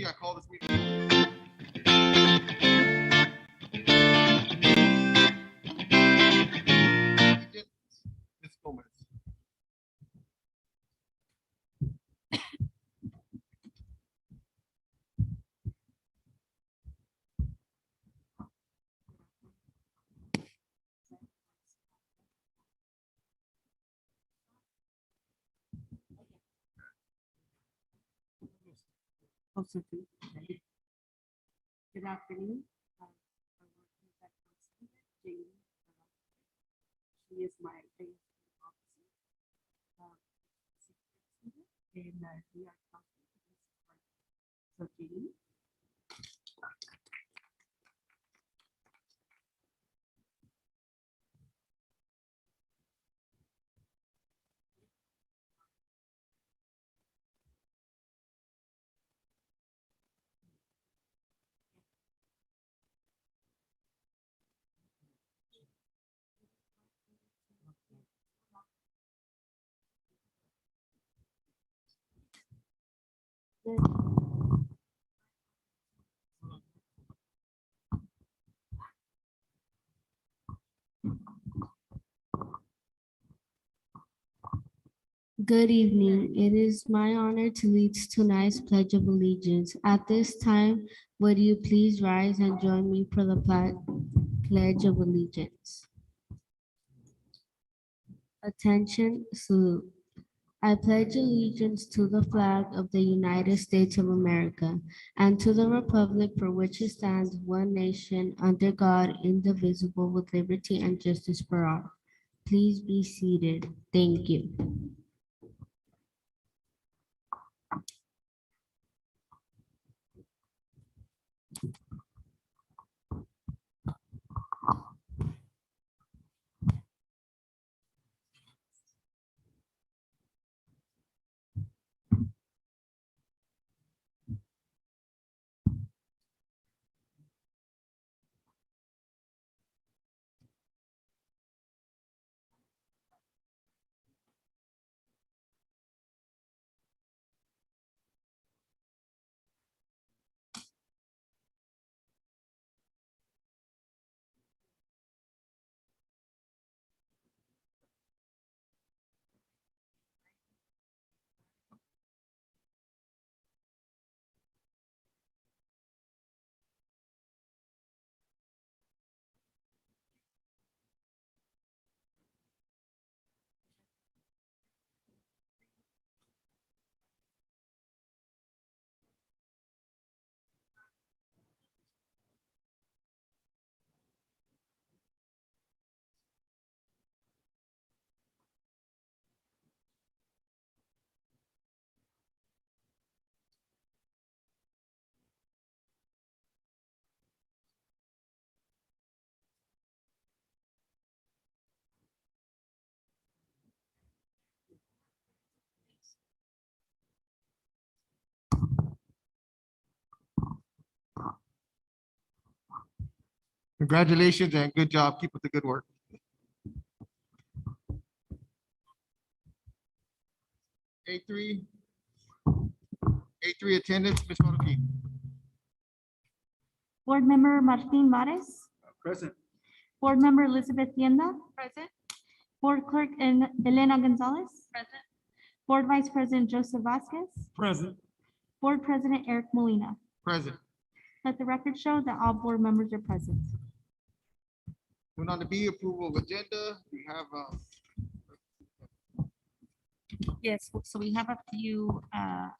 I call this meeting. Ms. Gomez. Also, good afternoon. Jane, she is my officer. And we are talking. So, Jane. Good evening. It is my honor to lead tonight's Pledge of Allegiance. At this time, would you please rise and join me for the Pledge of Allegiance? Attention, salute. I pledge allegiance to the flag of the United States of America and to the republic for which it stands, one nation, under God, indivisible, with liberty and justice for all. Please be seated. Thank you. Congratulations and good job. Keep up the good work. A3 attendance, Ms. Marroquin. Board Member Martin Vares, Present. Board Member Elizabeth Tienda. Present. Board Clerk Elena Gonzalez. Present. Board Vice President Joseph Vasquez. Present. Board President Eric Molina. Present. Let the record show that all board members are present. Moving on to B, approval of agenda. We have, Yes, so we have a few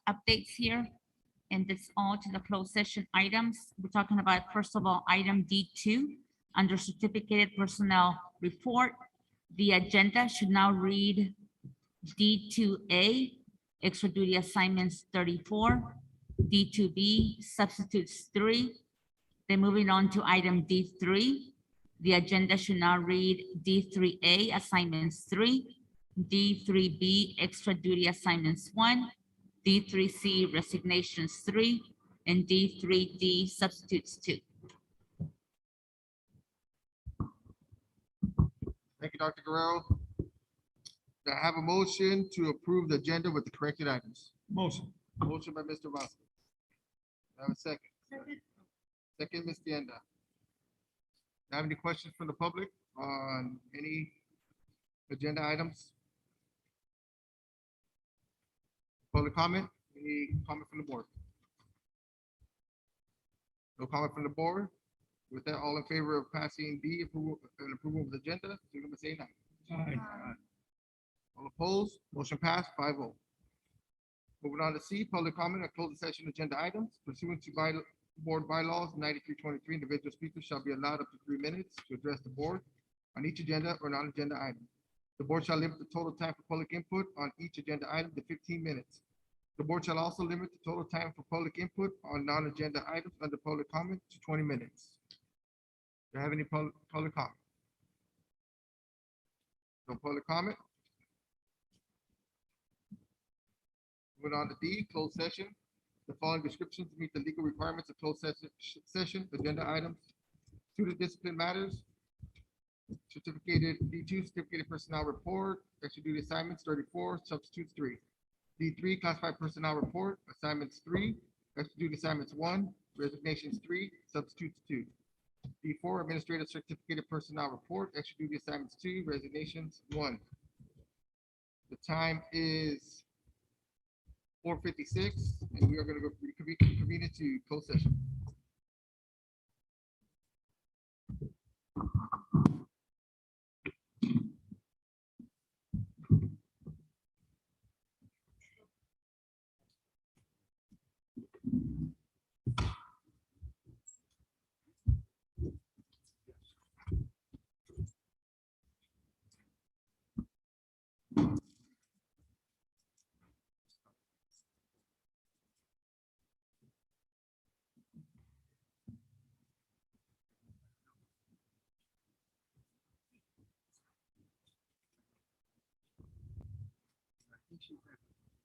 updates here, and it's all to the closed session items. We're talking about, first of all, item D2, under certificated personnel report. The agenda should now read D2A, extra duty assignments 34, D2B, substitutes 3. Then moving on to item D3, the agenda should now read D3A, assignments 3, D3B, extra duty assignments 1, D3C, resignations 3, and D3D, substitutes 2. thank you, Dr. Guerrero. Do I have a motion to approve the agenda with the corrected items? Motion. Motion by Mr. Vasquez. I have a second? Second, Ms. Tienda. Have any questions from the public on any agenda items? Public comment? Any comment from the board? No comment from the board? With that, all in favor of passing D, approval of the agenda, signify by saying aye. All opposed, motion passed 5-0. Moving on to C, public comment on closed session agenda items pursuant to board bylaws 9323, individual speakers shall be allowed up to 3 minutes to address the board on each agenda or non-agenda item. The board shall limit the total time for public input on each agenda item to 15 minutes. The board shall also limit the total time for public input on non-agenda items under public comment to 20 minutes. Do you have any public comment? No public comment? Moving on to D, closed session. The following descriptions meet the legal requirements of closed session agenda items. Student discipline matters. Certificated D2, certificated personnel report, extra duty assignments 34, substitutes 3. D3, classified personnel report, assignments 3, extra duty assignments 1, resignations 3, substitutes 2. D4, administrative certificated personnel report, extra duty assignments 2, resignations 1. The time is 4:56, and we are going to go reconvene into closed session.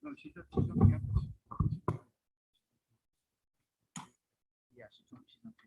No, she's on campus. Yeah, she's on campus.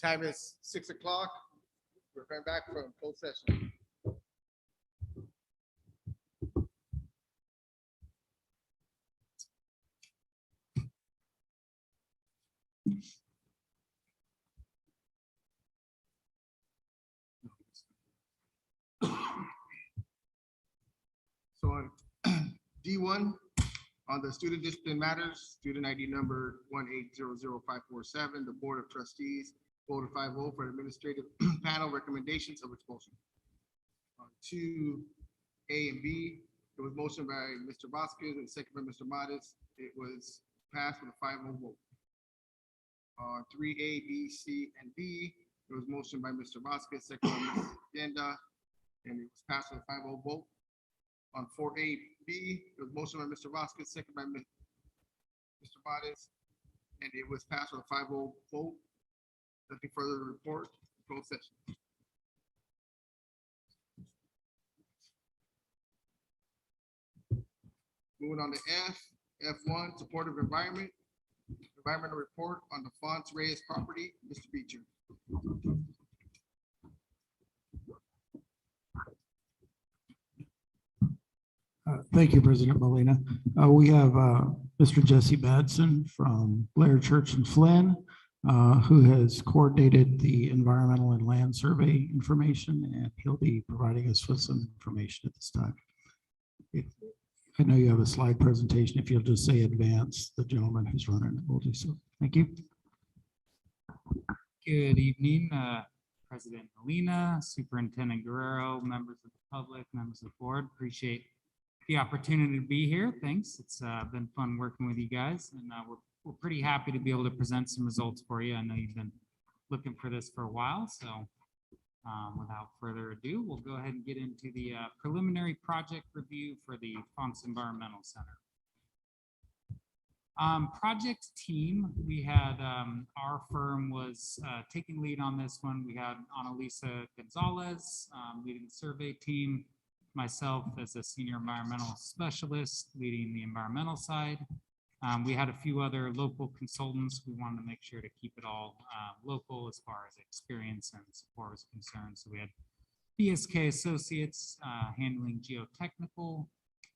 The time is 6 o'clock. We're coming back from closed session. So on D1, on the student discipline matters, student ID number 1800547, the Board of Trustees voted 5-0 for administrative panel recommendations of expulsion. On 2A and B, it was motion by Mr. Vasquez and second by Mr. Modis. It was passed with a 5-0 vote. On 3A, B, C, and D, it was motion by Mr. Vasquez, second by Ms. Yenda, and it was passed with a 5-0 vote. On 4A, B, it was motion by Mr. Vasquez, second by Mr. Modis, and it was passed with a 5-0 vote. Nothing further to report. Closed session. Moving on to F1, supportive environment. Environmental report on the Fonts Reyes property, Mr. Beecher. Thank you, President Molina. We have Mr. Jesse Madsen from Blair Church and Flynn, who has coordinated the environmental and land survey information, and he'll be providing us with some information at this time. I know you have a slide presentation. If you'll just say advance, the gentleman who's running it will do so. Thank you. Good evening, President Molina, Superintendent Guerrero, members of the public, members of the board. Appreciate the opportunity to be here. Thanks. It's been fun working with you guys, and we're pretty happy to be able to present some results for you. I know you've been looking for this for a while, so without further ado, we'll go ahead and get into the preliminary project review for the Fonts Environmental Center. Project team, we had our firm was taking lead on this one. We had Annalisa Gonzalez leading the survey team, myself as a senior environmental specialist leading the environmental side. We had a few other local consultants. We wanted to make sure to keep it all local as far as experience and support is concerned. So we had BSK Associates handling geotechnical,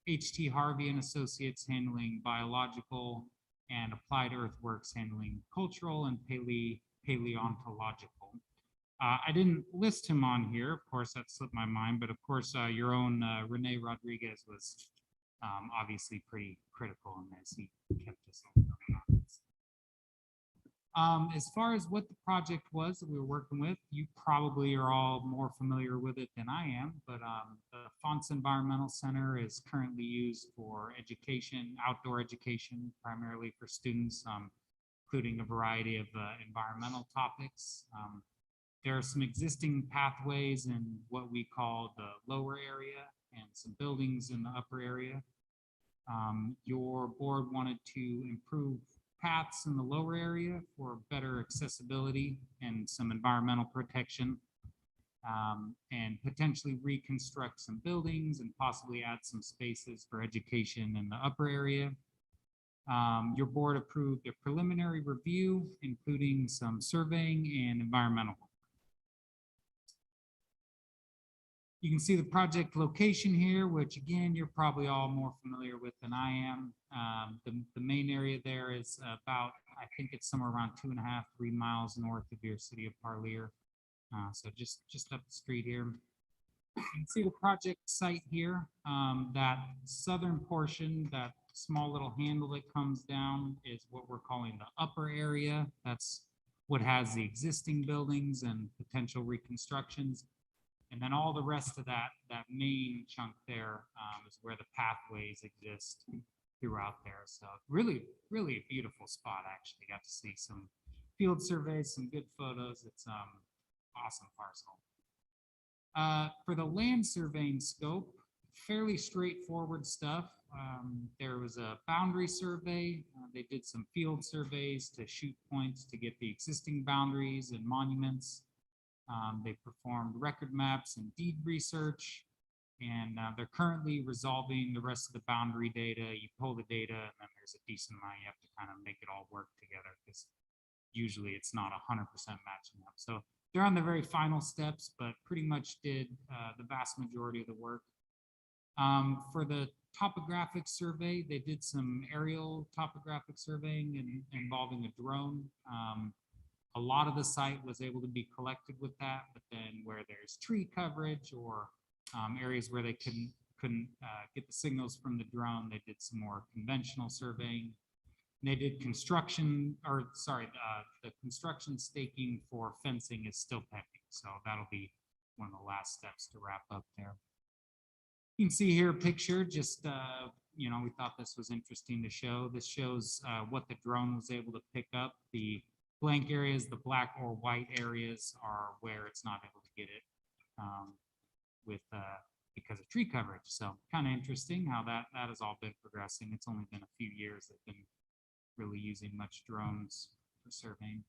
HT Harvey and Associates handling biological, and Applied Earthworks handling cultural and paleontological. I didn't list him on here, of course, that slipped my mind, but of course, your own Rene Rodriguez was obviously pretty critical in this. He kept us on. As far as what the project was that we were working with, you probably are all more familiar with it than I am, but the Fonts Environmental Center is currently used for education, outdoor education, primarily for students, including a variety of environmental topics. There are some existing pathways in what we call the lower area and some buildings in the upper area. Your board wanted to improve paths in the lower area for better accessibility and some environmental protection, and potentially reconstruct some buildings and possibly add some spaces for education in the upper area. Your board approved a preliminary review, including some surveying and environmental. You can see the project location here, which again, you're probably all more familiar with than I am. The main area there is about, I think it's somewhere around 2.5, 3 miles north of your city of Parlier. So just up the street here. You can see the project site here. That southern portion, that small little handle that comes down is what we're calling the upper area. That's what has the existing buildings and potential reconstructions. And then all the rest of that main chunk there is where the pathways exist throughout there. So really, really a beautiful spot, actually. Got to see some field surveys, some good photos. It's awesome parcel. For the land surveying scope, fairly straightforward stuff. There was a boundary survey. They did some field surveys to shoot points to get the existing boundaries and monuments. They performed record maps and deed research, and they're currently resolving the rest of the boundary data. You pull the data, and then there's a decent amount you have to kind of make it all work together because usually it's not 100% matching up. So they're on the very final steps, but pretty much did the vast majority of the work. For the topographic survey, they did some aerial topographic surveying and involving a drone. A lot of the site was able to be collected with that, but then where there's tree coverage or areas where they couldn't get the signals from the drone, they did some more conventional surveying. And they did construction, or sorry, the construction staking for fencing is still pending, so that'll be one of the last steps to wrap up there. You can see here a picture, just, you know, we thought this was interesting to show. This shows what the drone was able to pick up. The blank areas, the black or white areas are where it's not able to get it because of tree coverage. So kind of interesting how that has all been progressing. It's only been a few years they've been really using much drones for surveying.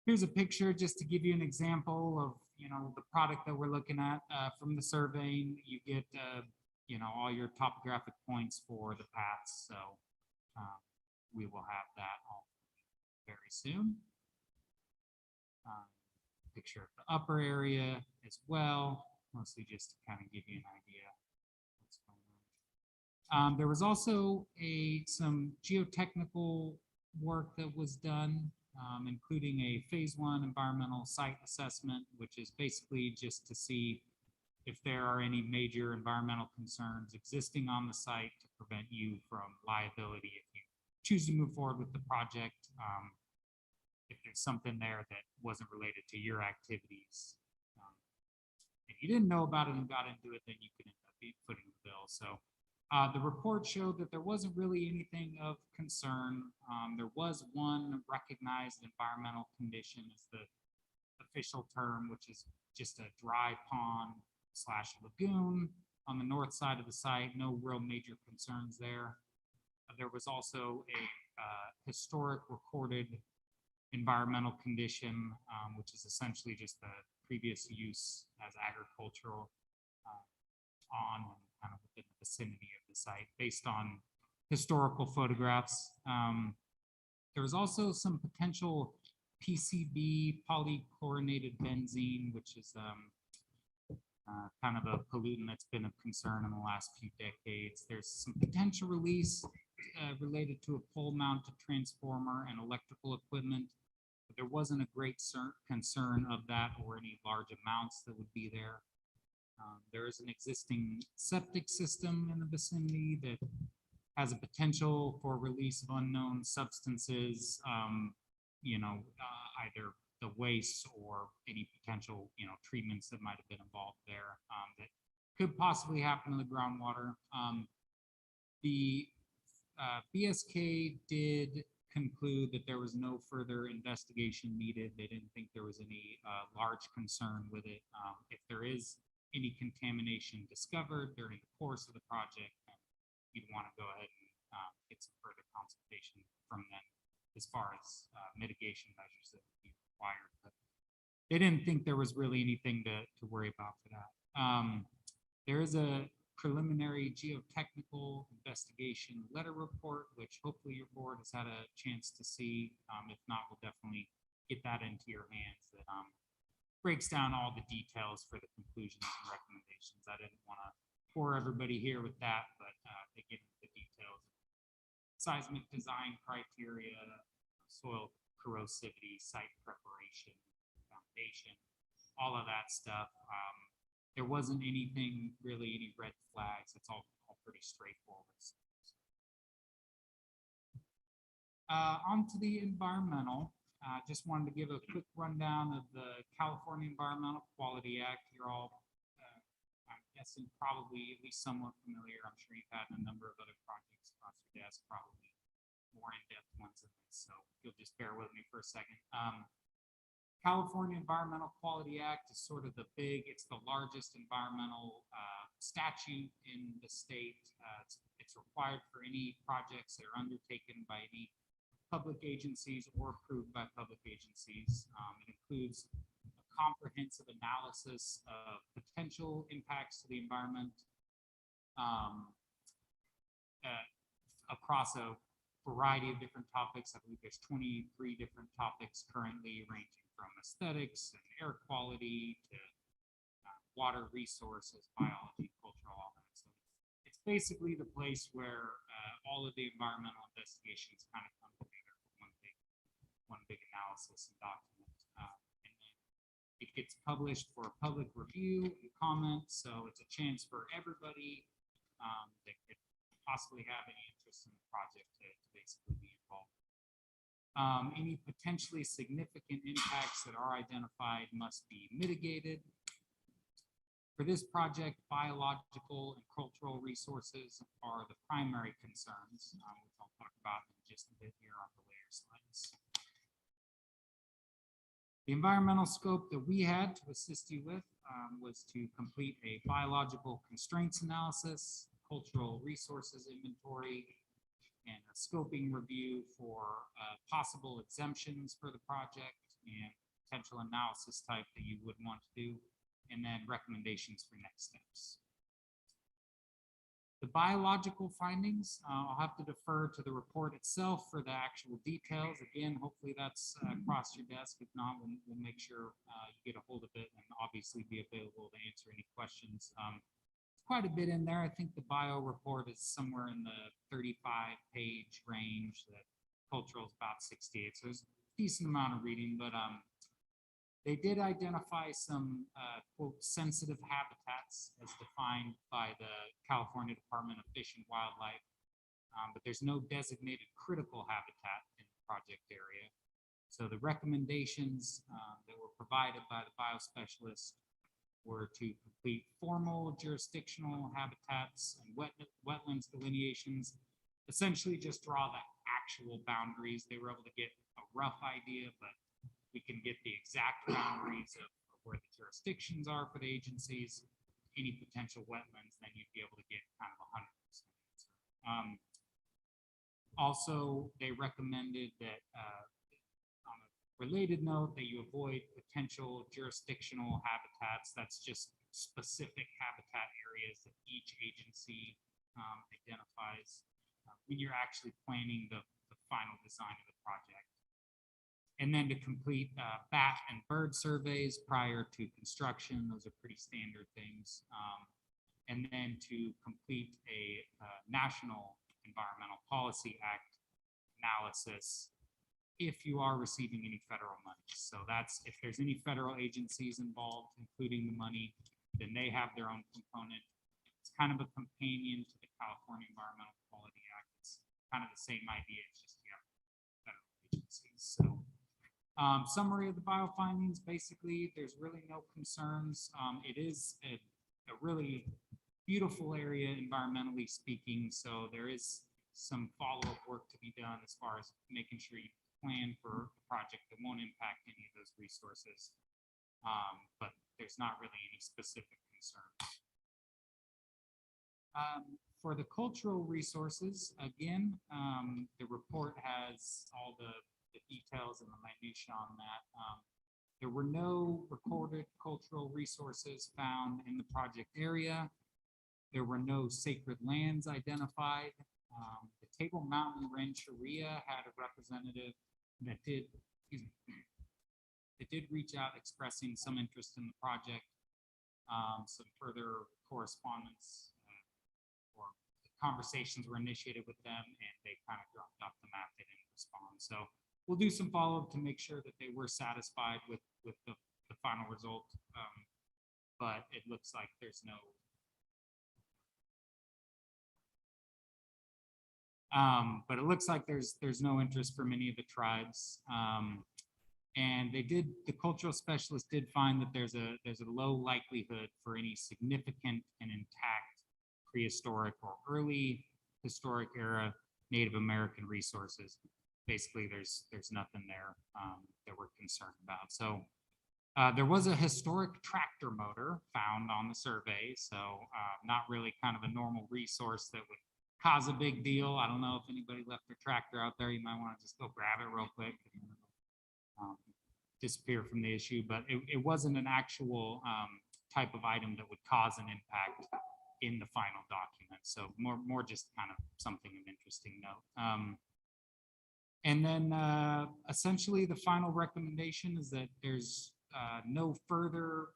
Here's a picture just to give you an example of, you know, the product that we're looking at from the surveying. You get, you know, all your topographic points for the paths. So we will have that all very soon. Picture of the upper area as well, mostly just to kind of give you an idea what's going on. There was also some geotechnical work that was done, including a phase 1 environmental site assessment, which is basically just to see if there are any major environmental concerns existing on the site to prevent you from liability if you choose to move forward with the project. If there's something there that wasn't related to your activities, if you didn't know about it and got into it, then you could end up footing the bill. So the report showed that there wasn't really anything of concern. There was one recognized environmental condition as the official term, which is just a dry pond / lagoon on the north side of the site. No real major concerns there. There was also a historic recorded environmental condition, which is essentially just the previous use as agricultural on and kind of within the vicinity of the site based on historical photographs. There was also some potential PCB, polychlorinated benzene, which is kind of a pollutant that's been of concern in the last few decades. There's some potential release related to a pole-mounted transformer and electrical equipment, but there wasn't a great concern of that or any large amounts that would be there. There is an existing septic system in the vicinity that has a potential for release of unknown substances, you know, either the waste or any potential, you know, treatments that might have been involved there that could possibly happen in the groundwater. The BSK did conclude that there was no further investigation needed. They didn't think there was any large concern with it. If there is any contamination discovered during the course of the project, you'd want to go ahead and get some further consultation from them as far as mitigation measures that would be required. But they didn't think there was really anything to worry about for that. There is a preliminary geotechnical investigation letter report, which hopefully your board has had a chance to see. If not, we'll definitely get that into your hands. That breaks down all the details for the conclusions and recommendations. I didn't want to bore everybody here with that, but they get into the details. Seismic design criteria, soil corrosivity, site preparation, foundation, all of that stuff. There wasn't anything really, any red flags. It's all pretty straightforward. On to the environmental. Just wanted to give a quick rundown of the California Environmental Quality Act. You're all, I'm guessing, probably at least somewhat familiar. I'm sure you've had a number of other projects across your desk, probably more in-depth ones than this. So you'll just bear with me for a second. California Environmental Quality Act is sort of it's the largest environmental statute in the state. It's required for any projects that are undertaken by any public agencies or approved by public agencies. It includes a comprehensive analysis of potential impacts to the environment across a variety of different topics. I believe there's 23 different topics currently, ranging from aesthetics and air quality to water resources, biology, cultural, all that. So it's basically the place where all of the environmental investigations kind of come together for one big analysis and document. And then it gets published for public review and comment. So it's a chance for everybody that could possibly have any interest in the project to basically be involved. Any potentially significant impacts that are identified must be mitigated. For this project, biological and cultural resources are the primary concerns, which I'll talk about in just a bit here on the later slides. The environmental scope that we had to assist you with was to complete a biological constraints analysis, cultural resources inventory, and a scoping review for possible exemptions for the project and potential analysis type that you would want to do, and then recommendations for next steps. The biological findings, I'll have to defer to the report itself for the actual details. Again, hopefully that's across your desk. If not, we'll make sure you get a hold of it and obviously be available to answer any questions. Quite a bit in there. I think the bio report is somewhere in the 35-page range. That cultural is about 68. So there's a decent amount of reading, but they did identify some quote sensitive habitats as defined by the California Department of Fish and Wildlife, but there's no designated critical habitat in the project area. So the recommendations that were provided by the biospecialist were to complete formal jurisdictional habitats and wetlands delineations, essentially just draw the actual boundaries. They were able to get a rough idea, but we can get the exact boundaries of where the jurisdictions are for the agencies, any potential wetlands, then you'd be able to get kind of 100% answer. Also, they recommended that on a related note that you avoid potential jurisdictional habitats. That's just specific habitat areas that each agency identifies when you're actually planning the final design of the project. And then to complete bat and bird surveys prior to construction. Those are pretty standard things. And then to complete a National Environmental Policy Act analysis if you are receiving any federal money. So that's if there's any federal agencies involved, including the money, then they have their own component. It's kind of a companion to the California Environmental Quality Act. It's kind of the same idea, it's just you have federal agencies. So summary of the bio findings, basically, there's really no concerns. It is a really beautiful area environmentally speaking, so there is some follow-up work to be done as far as making sure you plan for a project that won't impact any of those resources. But there's not really any specific concern. For the cultural resources, again, the report has all the details and the minutia on that. There were no recorded cultural resources found in the project area. There were no sacred lands identified. The Table Mountain Rancheria had a representative that did reach out expressing some interest in the project. Some further correspondence or conversations were initiated with them, and they kind of dropped off the map. They didn't respond. So we'll do some follow-up to make sure that they were satisfied with the final result. But it looks like there's no no interest from any of the tribes. And the cultural specialist did find that there's a low likelihood for any significant and intact prehistoric or early historic era Native American resources. Basically, there's nothing there that we're concerned about. So there was a historic tractor motor found on the survey, so not really kind of a normal resource that would cause a big deal. I don't know if anybody left their tractor out there. You might want to just go grab it real quick and disappear from the issue, but it wasn't an actual type of item that would cause an impact in the final document. So more just kind of something of interesting note. And then essentially the final recommendation is that there's no further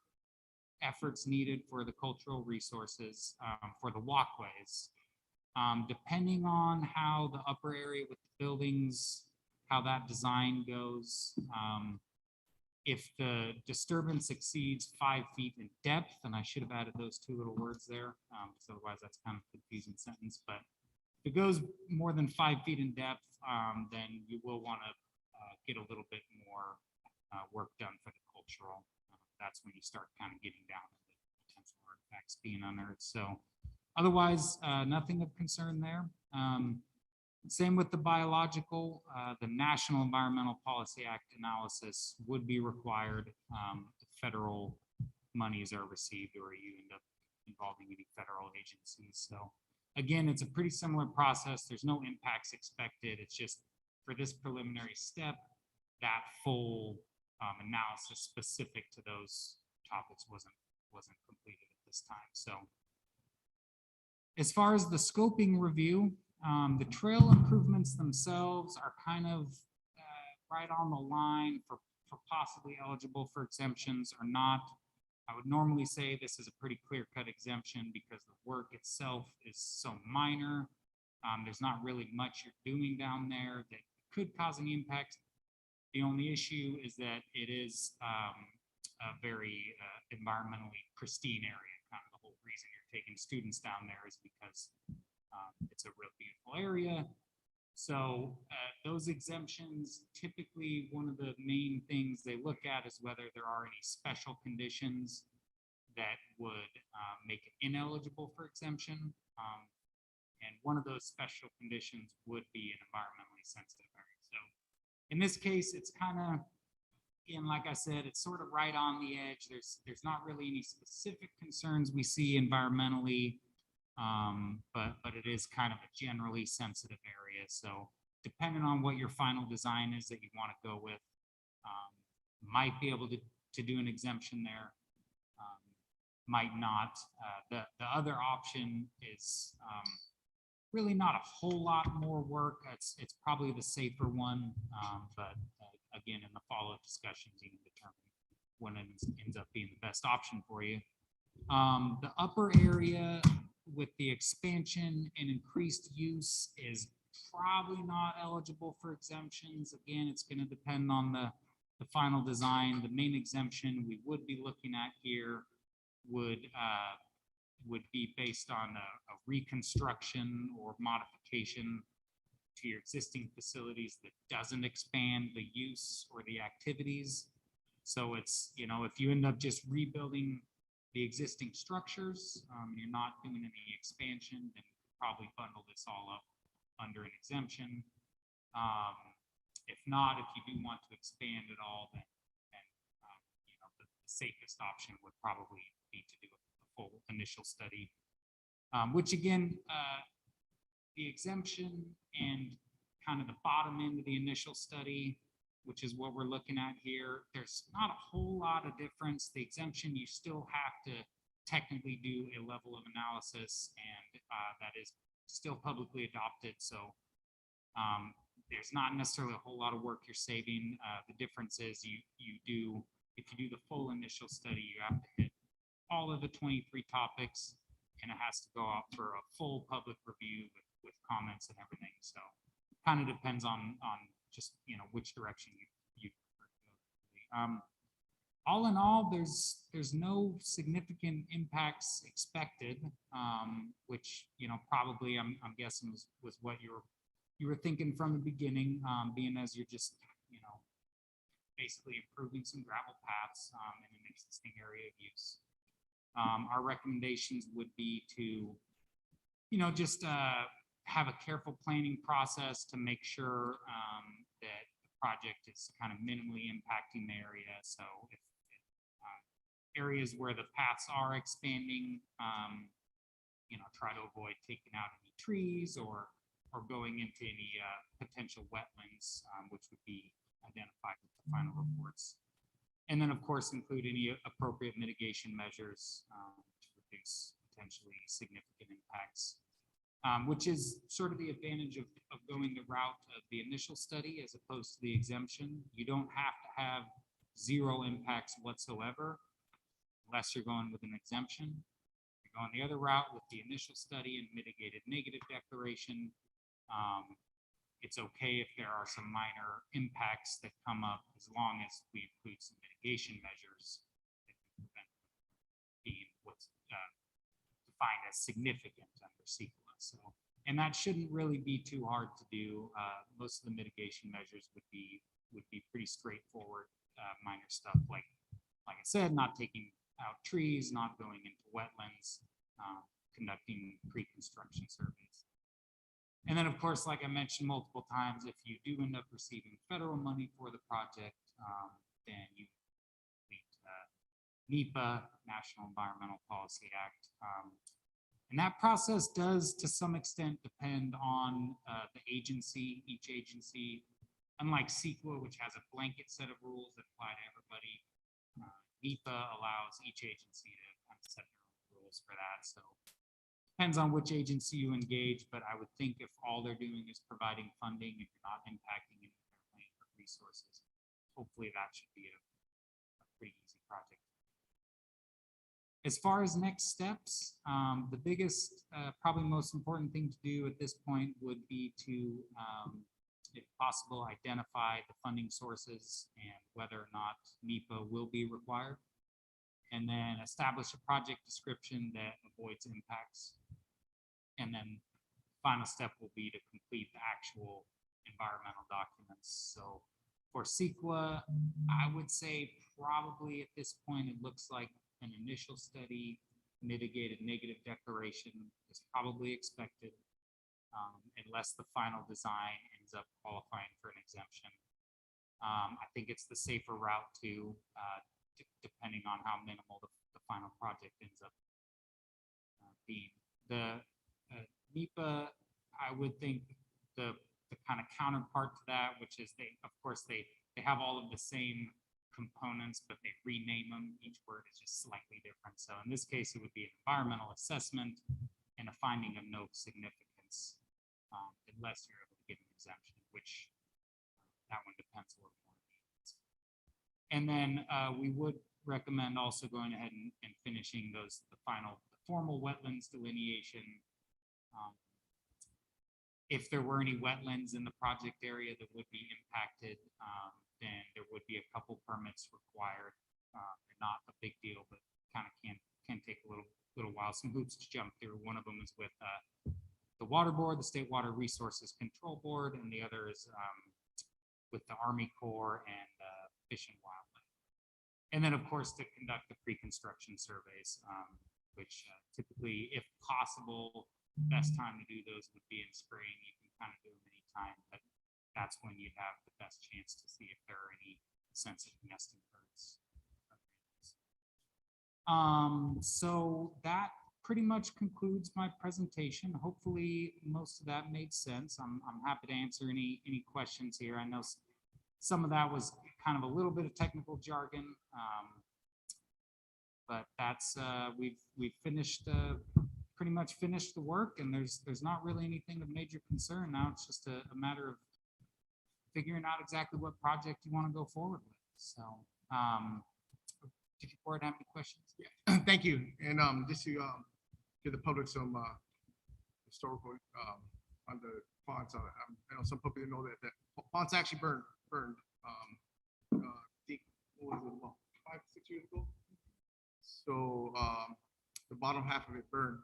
efforts needed for the cultural resources for the walkways. Depending on how the upper area with the buildings, how that design goes, if the disturbance exceeds 5 feet in depth, and I should have added those two little words there, because otherwise that's kind of a confusing sentence, but if it goes more than 5 feet in depth, then you will want to get a little bit more work done for the cultural. That's when you start kind of getting down to the potential artifacts being unearthed. So otherwise, nothing of concern there. Same with the biological, the National Environmental Policy Act analysis would be required if federal monies are received or you end up involving any federal agencies. So again, it's a pretty similar process. There's no impacts expected. It's just for this preliminary step, that full analysis specific to those topics wasn't completed at this time. So as far as the scoping review, the trail improvements themselves are kind of right on the line for possibly eligible for exemptions or not. I would normally say this is a pretty clear-cut exemption because the work itself is so minor. There's not really much you're doing down there that could cause any impact. The only issue is that it is a very environmentally pristine area. Kind of the whole reason you're taking students down there is because it's a real beautiful area. So those exemptions, typically one of the main things they look at is whether there are any special conditions that would make it ineligible for exemption. And one of those special conditions would be an environmentally sensitive area. So in this case, it's kind of, and like I said, it's sort of right on the edge. There's not really any specific concerns we see environmentally, but it is kind of a generally sensitive area. So depending on what your final design is that you want to go with, might be able to do an exemption there, might not. The other option is really not a whole lot more work. It's probably the safer one, but again, in the follow-up discussions, you can determine when it ends up being the best option for you. The upper area with the expansion and increased use is probably not eligible for exemptions. Again, it's going to depend on the final design. The main exemption we would be looking at here would be based on a reconstruction or modification to your existing facilities that doesn't expand the use or the activities. So it's, you know, if you end up just rebuilding the existing structures, you're not doing any expansion, then probably bundle this all up under an exemption. If not, if you do want to expand it all, then you know, the safest option would probably be to do a full initial study, which again, the exemption and kind of the bottom end of the initial study, which is what we're looking at here, there's not a whole lot of difference. The exemption, you still have to technically do a level of analysis, and that is still publicly adopted. So there's not necessarily a whole lot of work you're saving. The difference is if you do the full initial study, you have to hit all of the 23 topics, and it has to go out for a full public review with comments and everything. So kind of depends on just, you know, which direction you prefer to go. All in all, there's no significant impacts expected, which, you know, probably I'm guessing was what you were thinking from the beginning, being as you're just, you know, basically improving some gravel paths in an existing area of use. Our recommendations would be to, you know, just have a careful planning process to make sure that the project is kind of minimally impacting the area. So if areas where the paths are expanding, you know, try to avoid taking out any trees or going into any potential wetlands, which would be identified with the final reports. And then, of course, include any appropriate mitigation measures to reduce potentially significant impacts. which is sort of the advantage of going the route of the initial study as opposed to the exemption. You don't have to have zero impacts whatsoever unless you're going with an exemption. You're going the other route with the initial study and mitigated negative declaration. It's okay if there are some minor impacts that come up as long as we include some mitigation measures that can prevent being what's defined as significant under CEQA. So, and that shouldn't really be too hard to do. Most of the mitigation measures would be pretty straightforward, minor stuff like I said, not taking out trees, not going into wetlands, conducting pre-construction surveys. And then, of course, like I mentioned multiple times, if you do end up receiving federal money for the project, then you meet NEPA, National Environmental Policy Act. And that process does, to some extent, depend on the agency, each agency. Unlike CEQA, which has a blanket set of rules that apply to everybody, NEPA allows each agency to kind of set their own rules for that. So depends on which agency you engage, but I would think if all they're doing is providing funding, if you're not impacting any of their land or resources, hopefully that should be a pretty easy project. As far as next steps, the biggest, probably most important thing to do at this point would be to, if possible, identify the funding sources and whether or not NEPA will be required, and then establish a project description that avoids impacts. And then final step will be to complete the actual environmental documents. So for CEQA, I would say probably at this point, it looks like an initial study, mitigated negative declaration is probably expected, unless the final design ends up qualifying for an exemption. I think it's the safer route to, depending on how minimal the final project ends up being. The NEPA, I would think the kind of counterpart to that, which is of course, they have all of the same components, but they rename them. Each word is just slightly different. So in this case, it would be an environmental assessment and a finding of no significance, unless you're able to get an exemption, which that one depends a little more. And then we would recommend also going ahead and finishing the formal wetlands delineation. If there were any wetlands in the project area that would be impacted, then there would be a couple permits required. Not a big deal, but kind of can take a little while, some hoops to jump through. One of them is with the Water Board, the State Water Resources Control Board, and the other is with the Army Corps and Fish and Wildlife. And then, of course, to conduct the pre-construction surveys, which typically, if possible, best time to do those would be in spring. You can kind of do them anytime, but that's when you have the best chance to see if there are any sensitive nesting birds. So that pretty much concludes my presentation. Hopefully, most of that made sense. I'm happy to answer any questions here. I know some of that was kind of a little bit of technical jargon, but that's we've finished. Pretty much finished the work, and there's not really anything of major concern now. It's just a matter of figuring out exactly what project you want to go forward with. So, did you board have any questions? Yeah, thank you. And just to give the public some historical on the ponds. I know some people know that ponds actually burned. Deep, what was it, about 5 to 6 years ago? So the bottom half of it burned.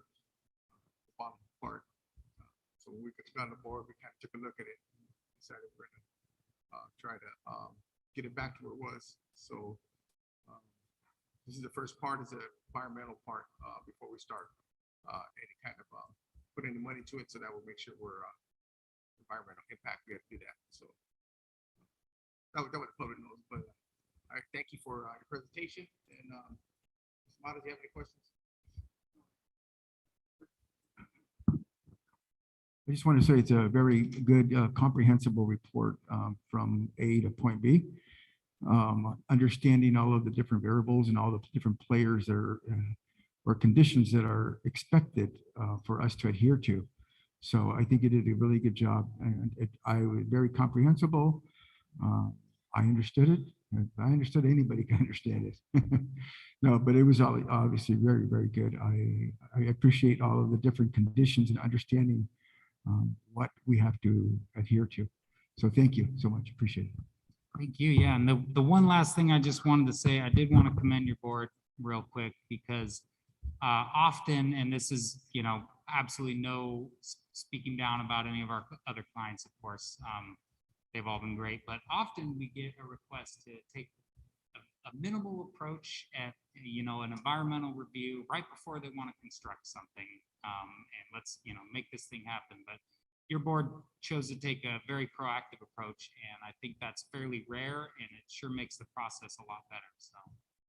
Bottom part. So when we got on the board, we kind of took a look at it and decided we're going to try to get it back to where it was. So this is the first part, is the environmental part before we start any kind of put any money to it. So that will make sure we're environmental impact. We have to do that. So that what the public knows. But I thank you for your presentation. And Ms. Mata, do you have any questions? I just want to say it's a very good, comprehensible report from A to point B. Understanding all of the different variables and all the different players that are, or conditions that are expected for us to adhere to. So I think you did a really good job, and I was very comprehensible. I understood it. I understood anybody can understand it. No, but it was obviously very, very good. I appreciate all of the different conditions and understanding what we have to adhere to. So thank you so much. Appreciate it. Thank you. Yeah, and the one last thing I just wanted to say, I did want to commend your board real quick because often, and this is, absolutely no speaking down about any of our other clients, of course. They've all been great, but often we get a request to take a minimal approach at, an environmental review right before they want to construct something. And let's, make this thing happen. But your board chose to take a very proactive approach, and I think that's fairly rare, and it sure makes the process a lot better. So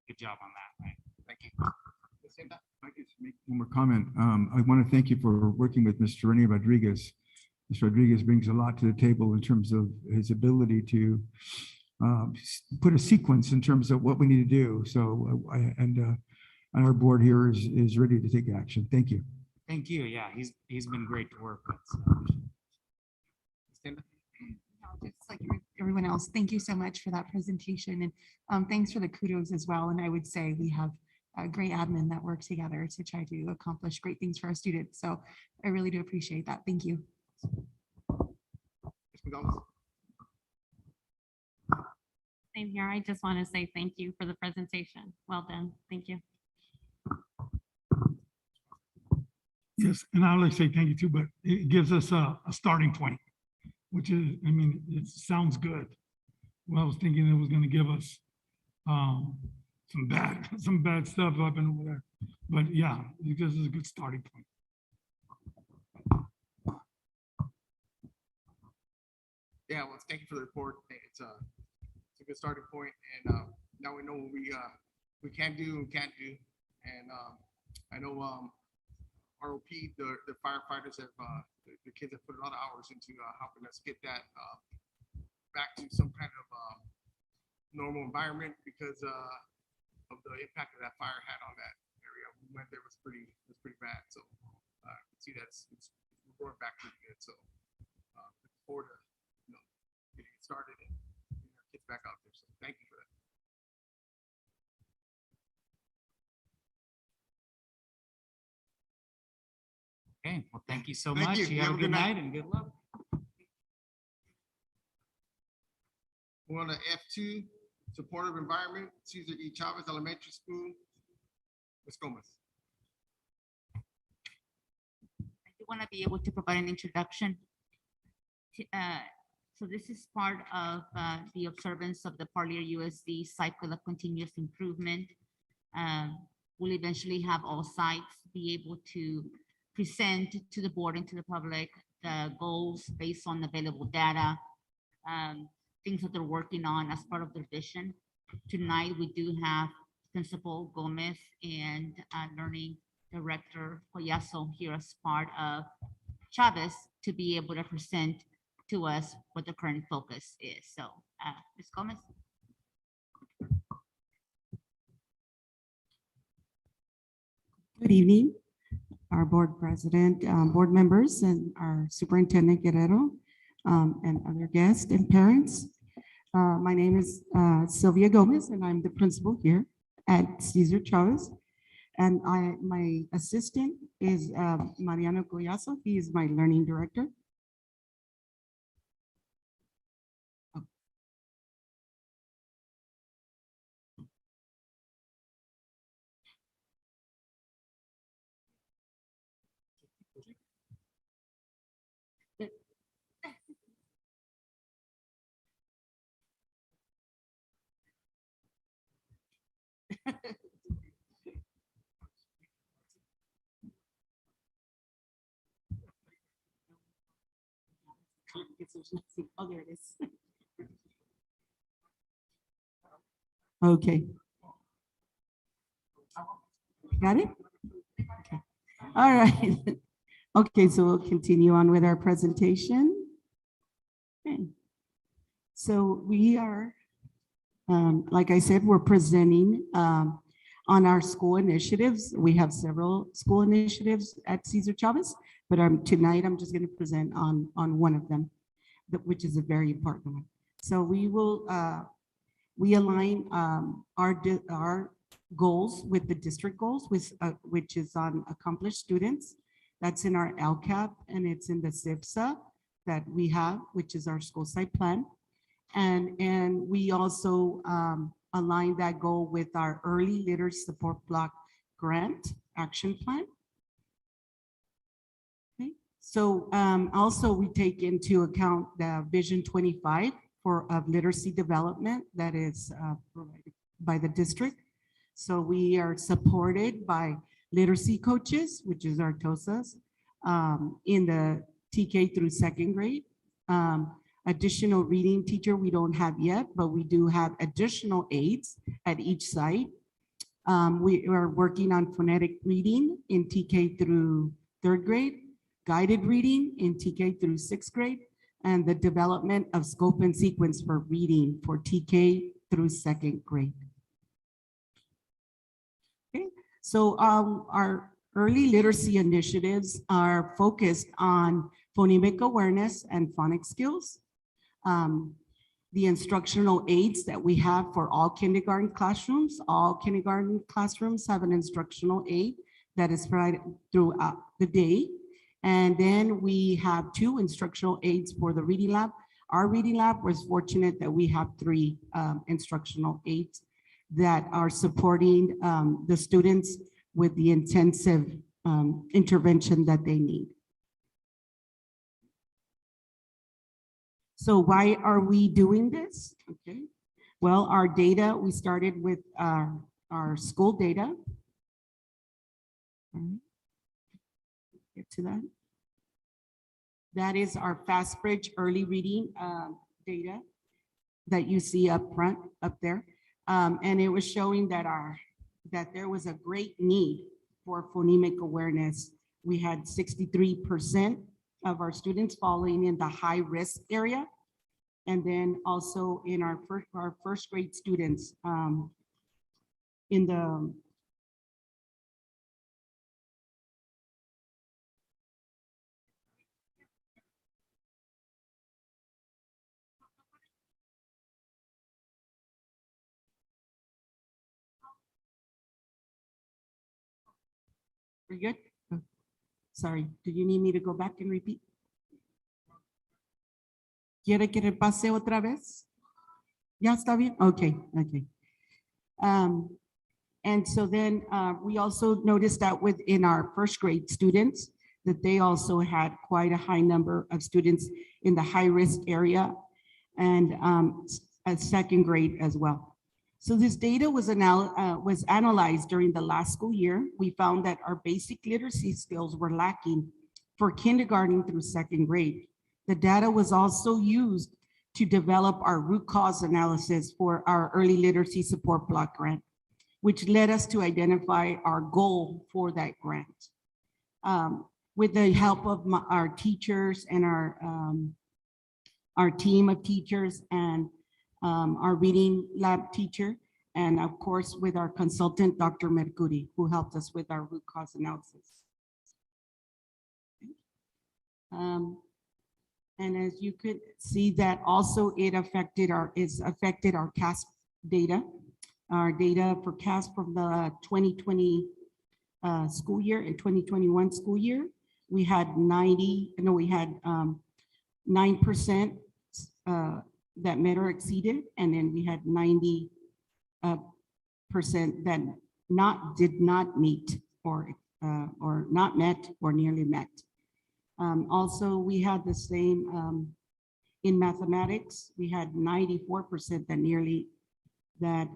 good job on that. Right? Thank you. If I could just make one more comment. I want to thank you for working with Mr. Rene Rodriguez. Mr. Rodriguez brings a lot to the table in terms of his ability to put a sequence in terms of what we need to do. So, and our board here is ready to take action. Thank you. Thank you. Yeah, he's been great to work with. So. Just like everyone else, thank you so much for that presentation, and thanks for the kudos as well. And I would say we have a great admin that work together to try to accomplish great things for our students. So I really do appreciate that. Thank you. Same here. I just want to say thank you for the presentation. Well done. Thank you. Yes, and I would like to say thank you too, but it gives us a starting point, which is, it sounds good. Well, I was thinking it was going to give us some bad stuff up and over there, but yeah, it gives us a good starting point. Yeah, well, thank you for the report. It's a good starting point, and now we know what we can do and can't do. And I know ROP, the firefighters have the kids have put a lot of hours into helping us get that back to some kind of normal environment because of the impact that fire had on that area. We went there, was pretty bad. So I can see we're going back pretty good. So looking forward to getting it started and getting our kids back out there. So thank you for that. Okay, well, thank you so Thank much. you. You have a good night and good luck. We're on to F2, supportive environment, Cesar E. Chavez Elementary School. Ms. Gomez. I do want to be able to provide an introduction. So this is part of the observance of the Parlier USD cycle of continuous improvement. We'll eventually have all sites be able to present to the board and to the public the goals based on available data, things that they're working on as part of their vision. Tonight, we do have Principal Gomez and Learning Director Collazo here as part of Chavez to be able to present to us what the current focus is. So, Ms. Gomez. Good evening, our board president, board members, and our superintendent Guerrero, and other guests and parents. My name is Sylvia Gomez, and I'm the principal here at Cesar Chavez. And my assistant is Mariano Collazo. He is my learning director. Oh, there it is. Okay. Got it? Okay. All right. Okay, so we'll continue on with our presentation. Okay. So we are, like I said, we're presenting on our school initiatives. We have several school initiatives at Cesar Chavez. But tonight, I'm just going to present on one of them, which is a very important one. So we align our goals with the district goals, which is on accomplished students. That's in our LCAP, and it's in the CIFSA that we have, which is our school site plan. And we also align that goal with our early literacy support block grant action plan. Okay. So also we take into account the Vision 25 of literacy development that is provided by the district. So we are supported by literacy coaches, which is our TOSAs, in the TK through second grade. Additional reading teacher we don't have yet, but we do have additional aides at each site. We are working on phonetic reading in TK through third grade, guided reading in TK through sixth grade, and the development of scope and sequence for reading for TK through second grade. Okay, so our early literacy initiatives are focused on phonemic awareness and phonics skills. The instructional aids that we have for all kindergarten classrooms have an instructional aid that is provided throughout the day. And then we have 2 instructional aids for the reading lab. Our reading lab was fortunate that we have 3 instructional aids that are supporting the students with the intensive intervention that they need. So why are we doing this? Okay. Well, our data, we started with our school data. Get to that. That is our FastBridge early reading data that you see up front, up there. And it was showing that there was a great need for phonemic awareness. We had 63% of our students falling in the high risk area. And then also in our first grade students in the we're good? Oh, sorry, do you need me to go back and repeat? ¿Quiere que repase otra vez? ¿Ya está bien? Okay, okay. And so then we also noticed that within our first grade students, that they also had quite a high number of students in the high risk area and at second grade as well. So this data was analyzed during the last school year. We found that our basic literacy skills were lacking for kindergarten through second grade. The data was also used to develop our root cause analysis for our early literacy support block grant, which led us to identify our goal for that grant. With the help of our teachers and our team of teachers and our reading lab teacher, and of course with our consultant, Dr. Mercuri, who helped us with our root cause analysis. And as you could see that also it affected our CAS data. Our data for CAS from the 2020 school year and 2021 school year, we had 9% that met or exceeded, and then we had 90% that did not meet or not met or nearly met. Also, we had the same in mathematics. We had 94% that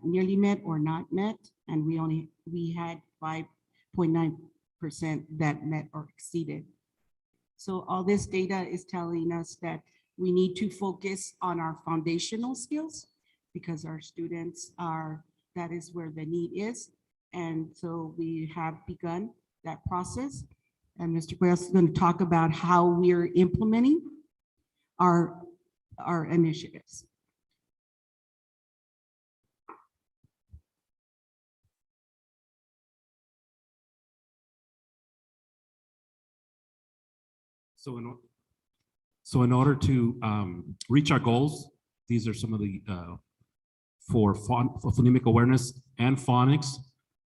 nearly met or not met, and we had 5.9% that met or exceeded. So all this data is telling us that we need to focus on our foundational skills because our students that is where the need is. And so we have begun that process. And Mr. Cuevas is going to talk about how we're implementing our initiatives. So in order to reach our goals, these are some of the, for phonemic awareness and phonics,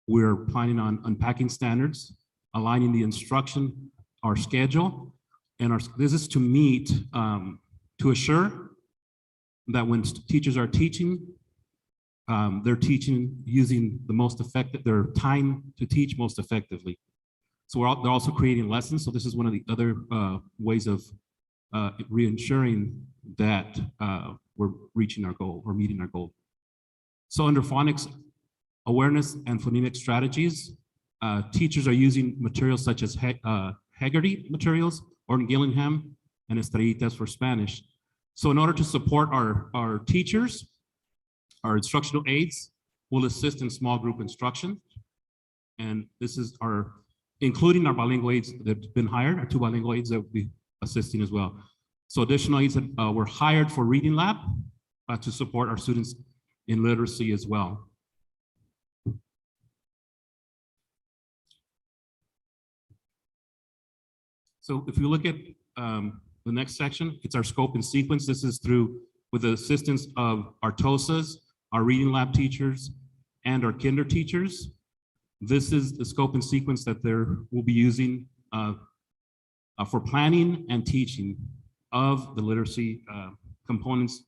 we're planning on unpacking standards, aligning the instruction, our schedule, and this is to meet, to assure that when teachers are teaching, they're teaching using the most effective, their time to teach most effectively. So they're also creating lessons. So this is one of the other ways of reensuring that we're reaching our goal or meeting our goal. So under phonics awareness and phonemic strategies, teachers are using materials such as Haggerty materials, Orton Gillingham, and Estrellitas for Spanish. So in order to support our teachers, our instructional aides will assist in small group instruction. And this is including our bilingual aides that have been hired, our 2 bilingual aides that will be assisting as well. So additional aides that were hired for Reading Lab to support our students in literacy as well. So if you look at the next section, it's our scope and sequence. This is with the assistance of our TOSAs, our Reading Lab teachers, and our kinder teachers. This is the scope and sequence that we'll be using for planning and teaching of the literacy components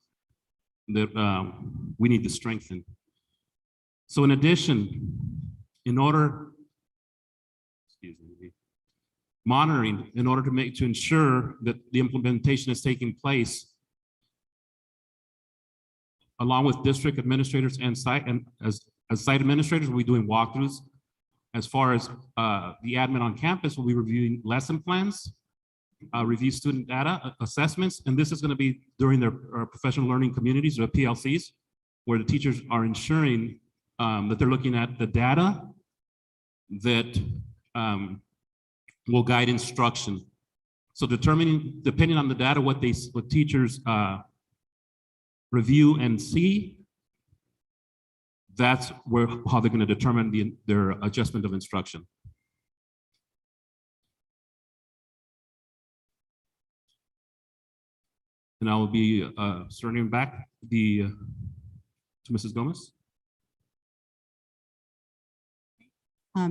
that we need to strengthen. So in addition, monitoring in order to ensure that the implementation is taking place along with district administrators and as site administrators, we'll be doing walkthroughs. As far as the admin on campus, we'll be reviewing lesson plans, review student data assessments, and this is going to be during their professional learning communities or PLCs, where the teachers are ensuring that they're looking at the data that will guide instruction. So depending on the data, what teachers review and see, that's how they're going to determine their adjustment of instruction. And I will be turning back to Mrs. Gomez.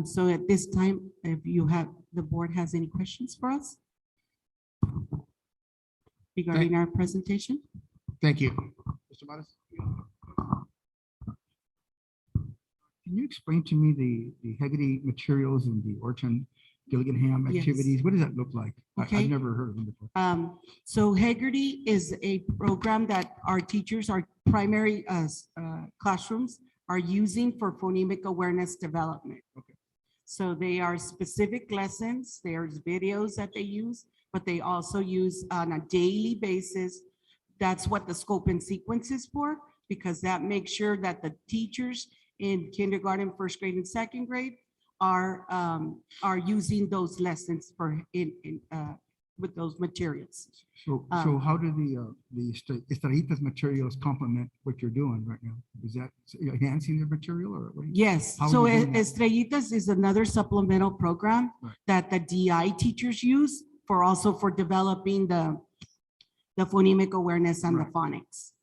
So at this time, if the board has any questions for us regarding our presentation? Thank you. Mr. Matas? Can you explain to me the Haggerty materials and the Orton Gillingham activities? Yes. What does that look like? Okay. I've never heard of them before. So Haggerty is a program that our teachers, our primary classrooms are using for phonemic awareness development. Okay. So they are specific lessons, there's videos that they use, but they also use on a daily basis. That's what the scope and sequence is for, because that makes sure that the teachers in kindergarten, first grade, and second grade are using those lessons with those materials. So how do the Estrellitas materials complement what you're doing right now? Is that enhancing the material or what? Yes, How are so you doing that? Estrellitas is another supplemental program Right. that the DI teachers use for developing the phonemic awareness and the Right. phonics.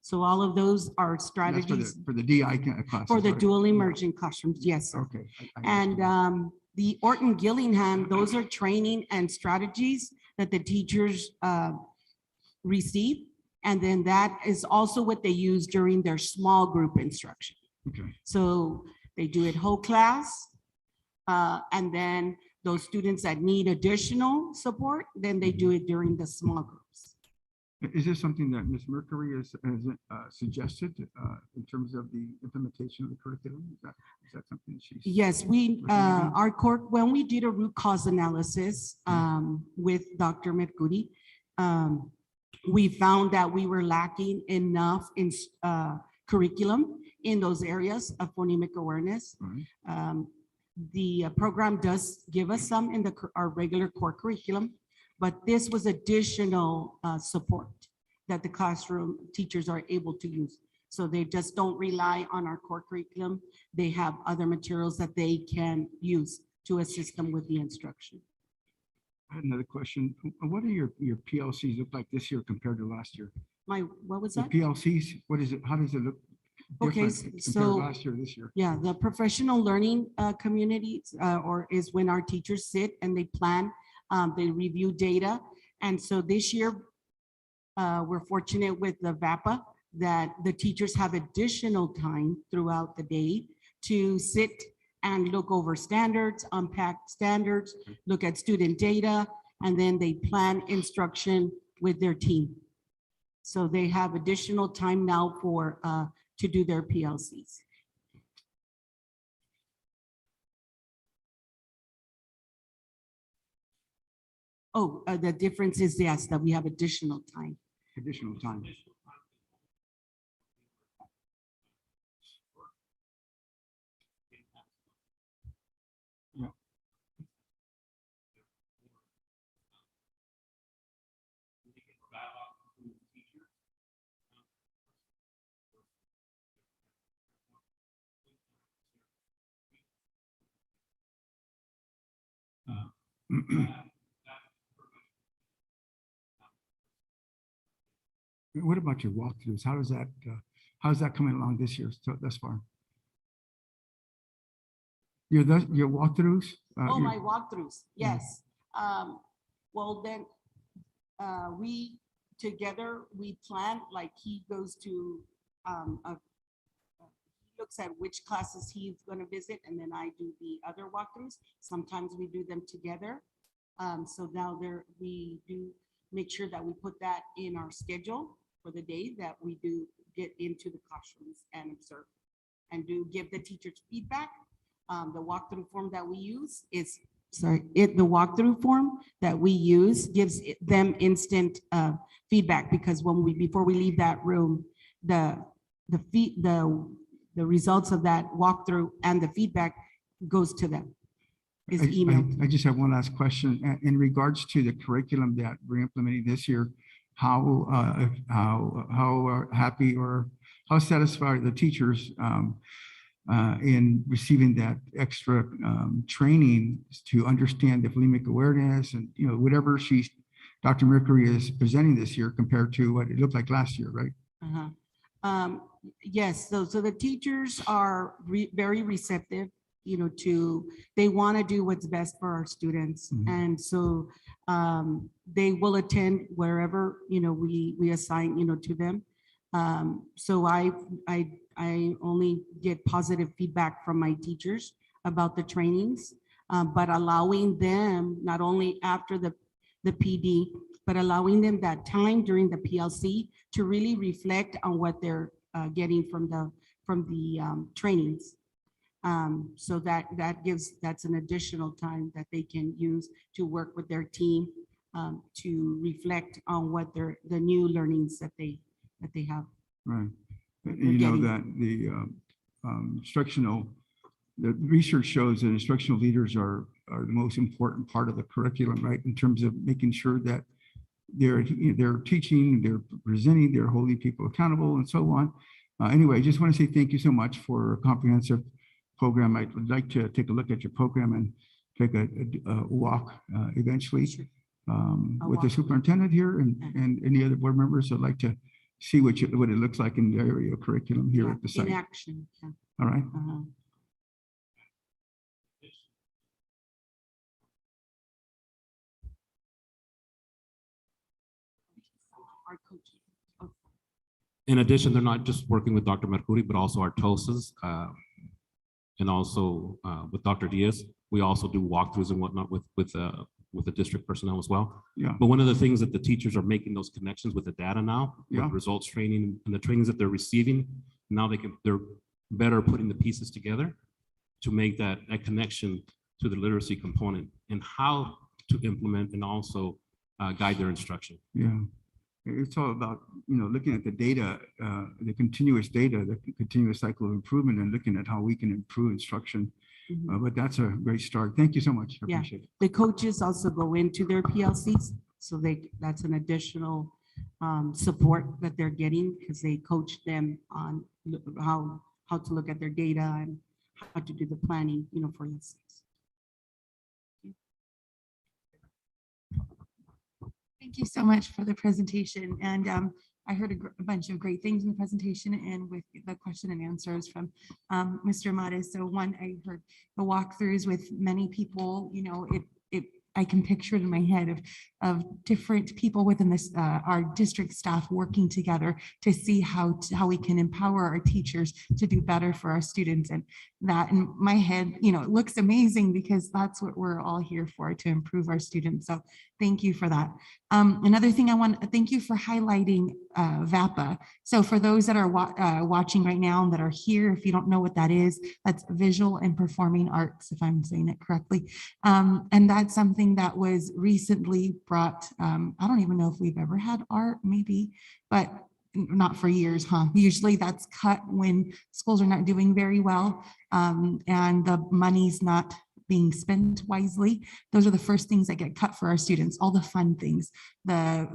So all of those are That's strategies for the DI classes. for the right? dual Yeah. immersion classrooms. Yes, sir. Okay. I And understand. the Orton Gillingham, those are training and strategies that the teachers receive. And then that is also what they use during their small group instruction. Okay. So they do it whole class. And then those students that need additional support, then they do it during the small groups. Is this something that Ms. Mercury has suggested in terms of the implementation of the curriculum? Is that something she's? Yes, when we did a root cause analysis with Dr. Mercuri, we found that we were lacking enough in curriculum in those areas of phonemic awareness. Right. The program does give us some in our regular core curriculum, but this was additional support that the classroom teachers are able to use. So they just don't rely on our core curriculum. They have other materials that they can use to assist them with the instruction. I had another question. What are your PLCs look like this year compared to last year? What was The that? PLCs, what is it? How does it look Okay, different compared to so last year, this year? yeah, the professional learning communities or is when our teachers sit and they plan, they review data. And so this year, we're fortunate with the VAPA that the teachers have additional time throughout the day to sit and look over standards, unpack standards, look at student data, and then they plan instruction with their team. So they have additional time now for to do their PLCs. Oh, the difference is, yes, that we have additional time. Additional time. Yeah. What about your walkthroughs? How's that coming along this year thus far? Your walkthroughs? Oh, my walkthroughs, yes. Well, then, we together, we plan, like he goes to, he looks at which classes he's gonna visit, and then I do the other walkthroughs. Sometimes we do them together. So now we do make sure that we put that in our schedule for the day that we do get into the classrooms and observe and do give the teachers feedback. The walkthrough form that we use is, the walkthrough form that we use gives them instant feedback, because before we leave that room, the results of that walkthrough and the feedback goes to them. Is emailed. I just have one last question. In regards to the curriculum that we're implementing this year, how happy or how satisfied are the teachers in receiving that extra training to understand the phonemic awareness and, you know, whatever Dr. Mercury is presenting this year compared to what it looked like last year, right? Yes, so the teachers are very receptive, you know, they want to do what's best for our students. Mhm. And so they will attend wherever, you know, we assign, you know, to them. So I only get positive feedback from my teachers about the trainings, but allowing them not only after the PD, but allowing them that time during the PLC to really reflect on what they're getting from the trainings. So that's an additional time that they can use to work with their team to reflect on what the new learnings that they have. Right. They're You know getting. that the research shows that instructional leaders are the most important part of the curriculum, right? In terms of making sure that they're teaching, they're presenting, they're holding people accountable and so on. Anyway, I just want to say thank you so much for a comprehensive program. I would like to take a look at your program and take a walk eventually with the superintendent here and any other board members. I'd like to see what it looks like in the area of curriculum here at the site. In action. Yeah. All right. Our coaches. Oh, In addition, they're not just working with Dr. Mercuri, but also our TOSAs and also with Dr. Diaz. We also do walkthroughs and whatnot with the district personnel as well. Yeah. But one of the things that the teachers are making those connections with the data now, with Yeah. results training and the trainings that they're receiving, now they're better putting the pieces together to make that connection to the literacy component and how to implement and also guide their instruction. Yeah. It's all about, you know, looking at the data, the continuous data, the continuous cycle of improvement and looking at how we can improve instruction. Mhm. But that's a great start. Thank you so much. I Yeah. appreciate it. The coaches also go into their PLCs, so that's an additional support that they're getting because they coach them on how to look at their data and how to do the planning, you know, for lessons. Thank you so much for the presentation. And I heard a bunch of great things in the presentation and with the question and answers from Mr. Mares. So one, I heard the walkthroughs with many people, you know, I can picture it in my head of different people within this, our district staff working together to see how we can empower our teachers to do better for our students. And that in my head, you know, it looks amazing because that's what we're all here for, to improve our students. So thank you for that. Another thing I want to thank you for highlighting VAPA. So for those that are watching right now and that are here, if you don't know what that is, that's visual and performing arts, if I'm saying it correctly. And that's something that was recently brought. I don't even know if we've ever had art, maybe, but not for years, huh? Usually that's cut when schools are not doing very well and the money's not being spent wisely. Those are the first things that get cut for our students, all the fun things, the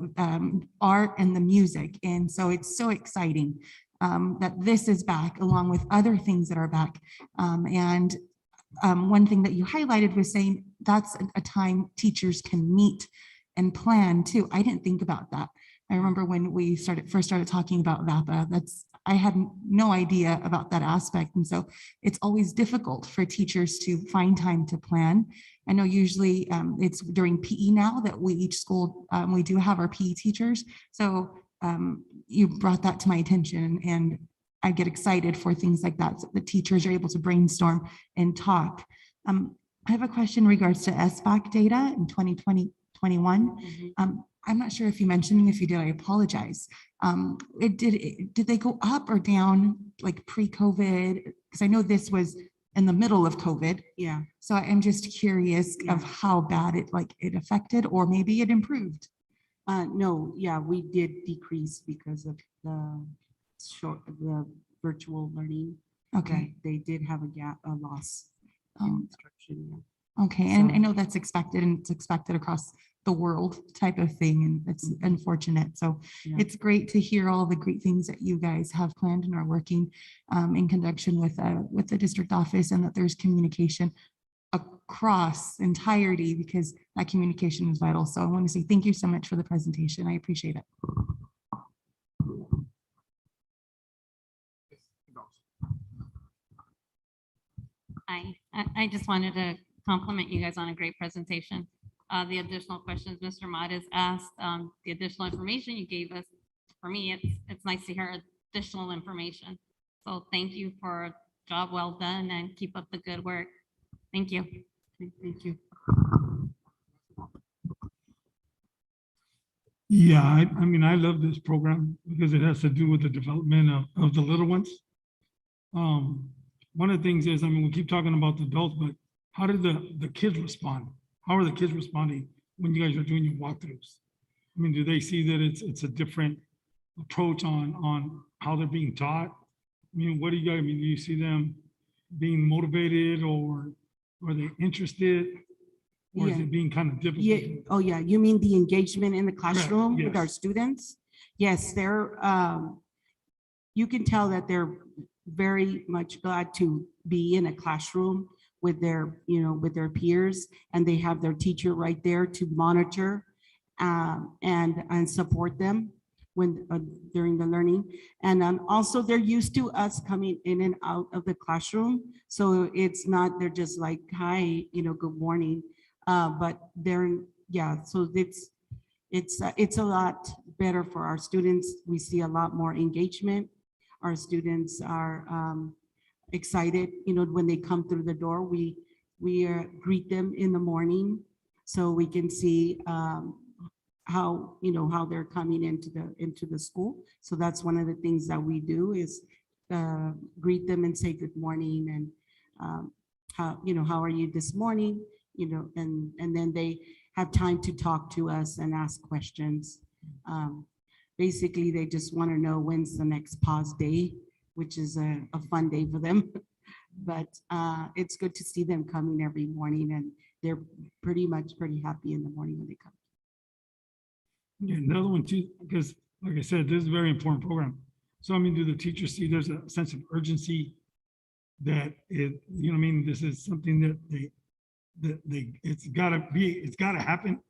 art and the music. And so it's so exciting that this is back along with other things that are back. One thing that you highlighted was saying that's a time teachers can meet and plan too. I didn't think about that. I remember when we first started talking about VAPA, I had no idea about that aspect. And so it's always difficult for teachers to find time to plan. I know usually it's during PE now that each school, we do have our PE teachers. So you brought that to my attention and I get excited for things like that. So the teachers are able to brainstorm and talk. I have a question in regards to SBAC data in 2020-21. I'm not sure if you mentioned, if you did, I apologize. Did they go up or down like pre-COVID? Because I know this was in the middle of COVID. Yeah. So I'm just curious of how bad it affected, or maybe it improved. No, yeah, we did decrease because of the virtual learning. Okay. They did have a loss Oh. in instruction. Yeah. Okay, and I So- know that's expected and it's expected across the world type of thing, and it's unfortunate. So Yeah. it's great to hear all the great things that you guys have planned and are working in conjunction with the district office, and that there's communication across entirety, because that communication is vital. So I want to say thank you so much for the presentation. I appreciate it. I just wanted to compliment you guys on a great presentation. The additional questions Mr. Mott has asked, the additional information you gave us, for me, it's nice to hear additional information. So thank you for a job well done and keep up the good work. Thank you. Thank you. Yeah, I mean, I love this program because it has to do with the development of the little ones. One of the things is, I mean, we keep talking about the adults, but how did the kids respond? How are the kids responding when you guys are doing your walkthroughs? I mean, do they see that it's a different approach on how they're being taught? I mean, what do you guys, I mean, do you see them being motivated, or are they interested? Or is Yeah. it being kind of difficult? Yeah. Oh, yeah. You mean the engagement in the classroom with our yes. students? Yes, they're, you can tell that they're very much glad to be in a classroom with their, with their peers, and they have their teacher right there to monitor and support them when during the learning. And also they're used to us coming in and out of the classroom. So it's not, they're just like, hi, good morning. But they're, yeah, so it's a lot better for our students. We see a lot more engagement. Our students are excited, when they come through the door. We greet them in the morning so we can see how they're coming into the school. So that's one of the things that we do is greet them and say good morning, and how are you this morning? And then they have time to talk to us and ask questions. Basically, they just want to know when's the next pause day, which is a fun day for them. But it's good to see them coming every morning, and they're pretty happy in the morning when they come. Yeah, another one too, because like I said, this is a very important program. So I mean, do the teachers see there's a sense of urgency that what I mean, this is something that it's gotta happen.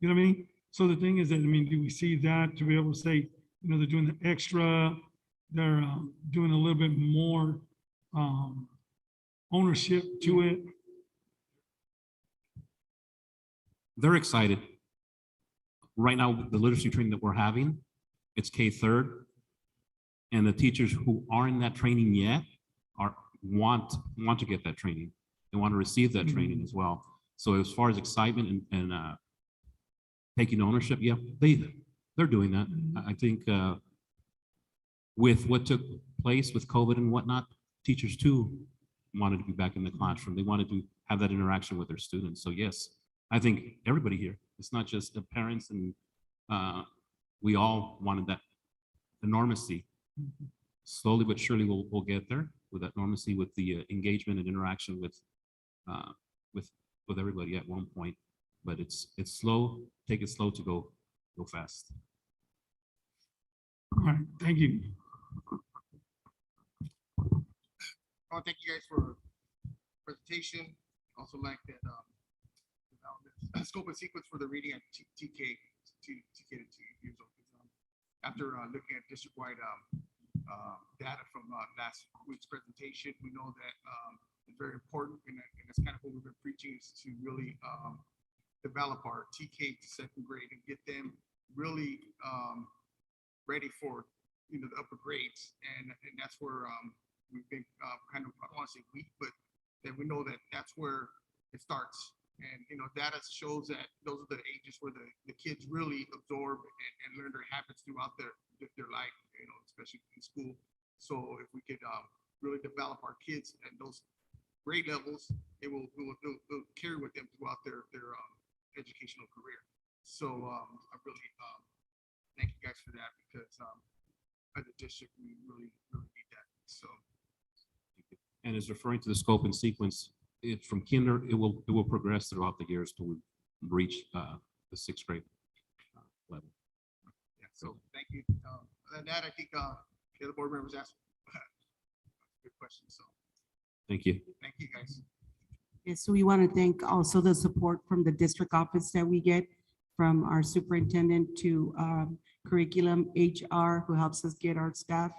You know what I mean? So the thing is that, I mean, do we see that to be able to say, you know, they're doing the extra, they're doing a little bit more ownership to it? They're excited. Right now, the literacy training that we're having, it's K-3. And the teachers who aren't in that training yet want to get that training. They want to receive that training as well. So as far as excitement and taking ownership, yeah, they're doing that. I think with what took place with COVID and whatnot, teachers too wanted to be back in the classroom. They wanted to have that interaction with their students. So yes, I think everybody here, it's not just the parents, and we all wanted that normalcy. Slowly but surely we'll get there with that normalcy, with the engagement and interaction with everybody at one point. But it's slow. Take it slow to go fast. All right, thank you. I want to thank you guys for presentation. Also like that scope and sequence for the reading at TK to 2 years old. After looking at district-wide data from last week's presentation, we know that it's very important, and that's kind of what we've been preaching, is to really develop our TK to 2nd grade and get them really ready for, you know, the upper grades, and that's where we've been kind of, I don't want to say weak, but that we know that that's where it starts. And, you know, data shows that those are the ages where the kids really absorb and learn their habits throughout their life, you know, especially in school. So if we could really develop our kids at those grade levels, it'll carry with them throughout their educational career. So I really thank you guys for that, because as a district, we really need that. So. And is referring to the scope and sequence, from kinder, it will progress throughout the years till we reach the 6th grade level. Yeah, so thank you. Other than that, I think the other board members asked good questions. So Thank you. thank you guys. Yes, so we want to thank also the support from the district office that we get from our superintendent to curriculum, HR, who helps us get our staff,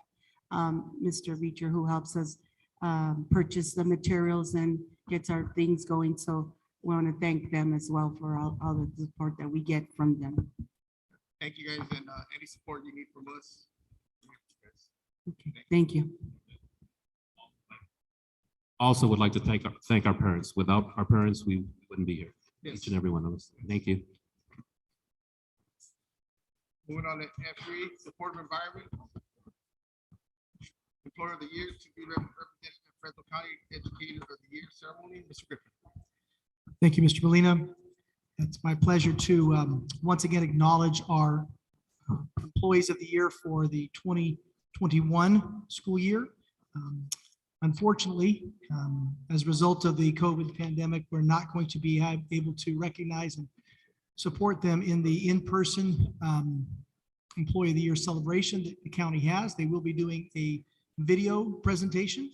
Mr. Reacher, who helps us purchase the materials and gets our things going. So we want to thank them as well for all the support that we get from them. Thank you guys, and any support you need from us. Okay, thank you. Also would like to thank our parents. Without our parents, we wouldn't be here. Yes. Each and every one of us. Thank you. Moving on to F3, supportive environment. Employer of the Year to be represented in Fresno County Educator of the Year ceremony. Mr. Griffin. Thank you, Mr. Molina. It's my pleasure to once again acknowledge our Employees of the Year for the 2021 school year. Unfortunately, as a result of the COVID pandemic, we're not going to be able to recognize and support them in the in-person Employee of the Year celebration that the county has. They will be doing a video presentation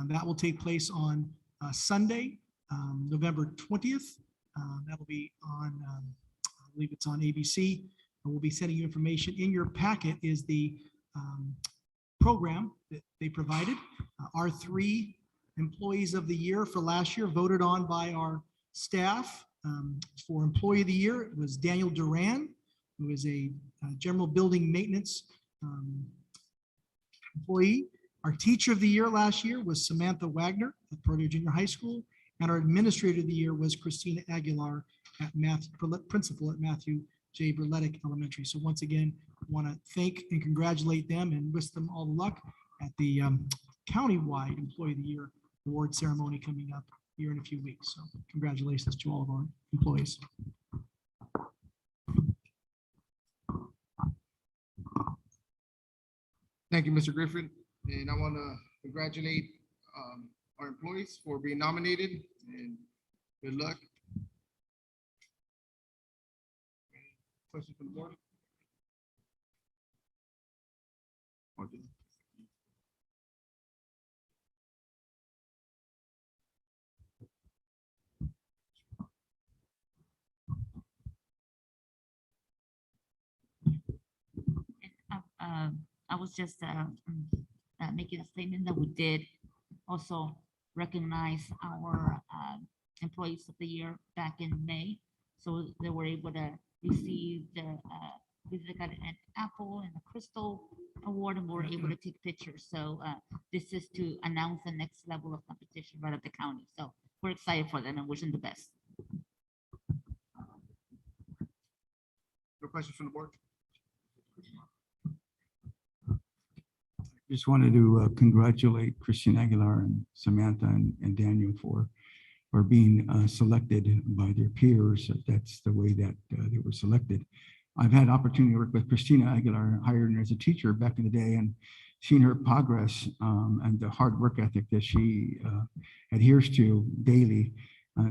that will take place on Sunday, November 20th. That'll be on, I believe it's on ABC. And we'll be sending you information. In your packet is the program that they provided. Our 3 Employees of the Year for last year voted on by our staff. For Employee of the Year, it was Daniel Duran, who is a general building maintenance employee. Our Teacher of the Year last year was Samantha Wagner at Purdue Junior High School. And our Administrator of the Year was Christina Aguilar, Principal at Matthew J. Berletic Elementary. So once again, I want to thank and congratulate them and wish them all the luck at the countywide Employee of the Year award ceremony coming up here in a few weeks. So congratulations to all of our employees. Thank you, Mr. Griffin. And I want to congratulate our employees for being nominated, and good luck. Questions from the board? I was just making a statement that we did also recognize our employees of the year back in May. So they were able to receive they got an apple and a crystal award, and we were able to take pictures. So this is to announce the next level of competition right at the county. So we're excited for them and wishing the best. No questions from the board? Just wanted to congratulate Christian Aguilar and Samantha and Daniel for being selected by their peers. That's the way that they were selected. I've had opportunity to work with Christina Aguilar, hired her as a teacher back in the day, and seen her progress and the hard work ethic that she adheres to daily.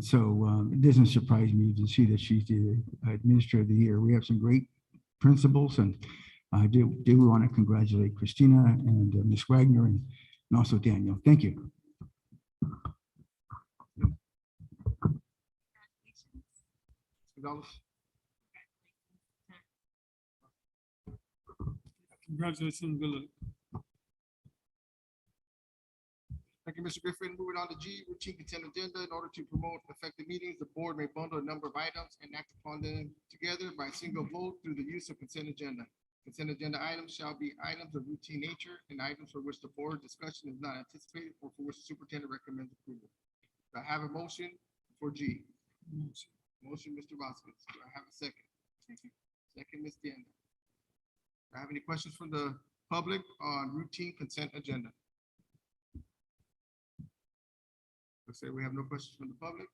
So it doesn't surprise me to see that she's the administrator of the year. We have some great principals, and I do want to congratulate Christina and Ms. Wagner and also Daniel. Thank you. Gonzalez? Congratulations, good luck. Thank you, Mr. Griffin. Moving on to G, routine consent agenda. In order to promote effective meetings, the board may bundle a number of items and act upon them together by a single vote through the use of consent agenda. Consent agenda items shall be items of routine nature and items for which the board discussion is not anticipated or for which the superintendent recommends approval. Do I have a motion for G? Motion, Mr. Vasquez. Do I have a second? Second, Ms. Tienda. Do I have any questions from the public on routine consent agenda? Let's say we have no questions from the public.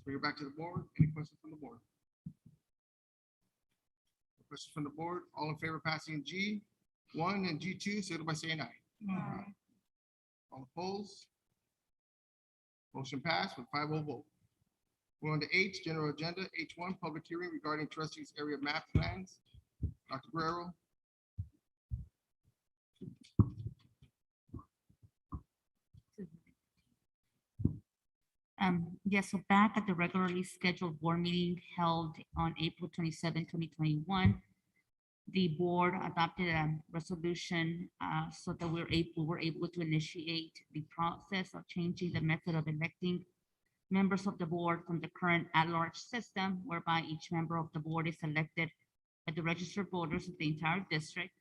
Bring it back to the board. Any questions from the board? No questions from the board. All in favor of passing G1 and G2, signal by saying aye. Aye. All opposed? Motion passed with 5-0 vote. We're on to H, general agenda. H1, public hearing regarding trustees area map plans. Dr. Guerrero. Yes, so back at the regularly scheduled board meeting held on April 27, 2021, the board adopted a resolution so that we were able to initiate the process of changing the method of electing members of the board from the current at-large system, whereby each member of the board is elected by the registered voters of the entire district,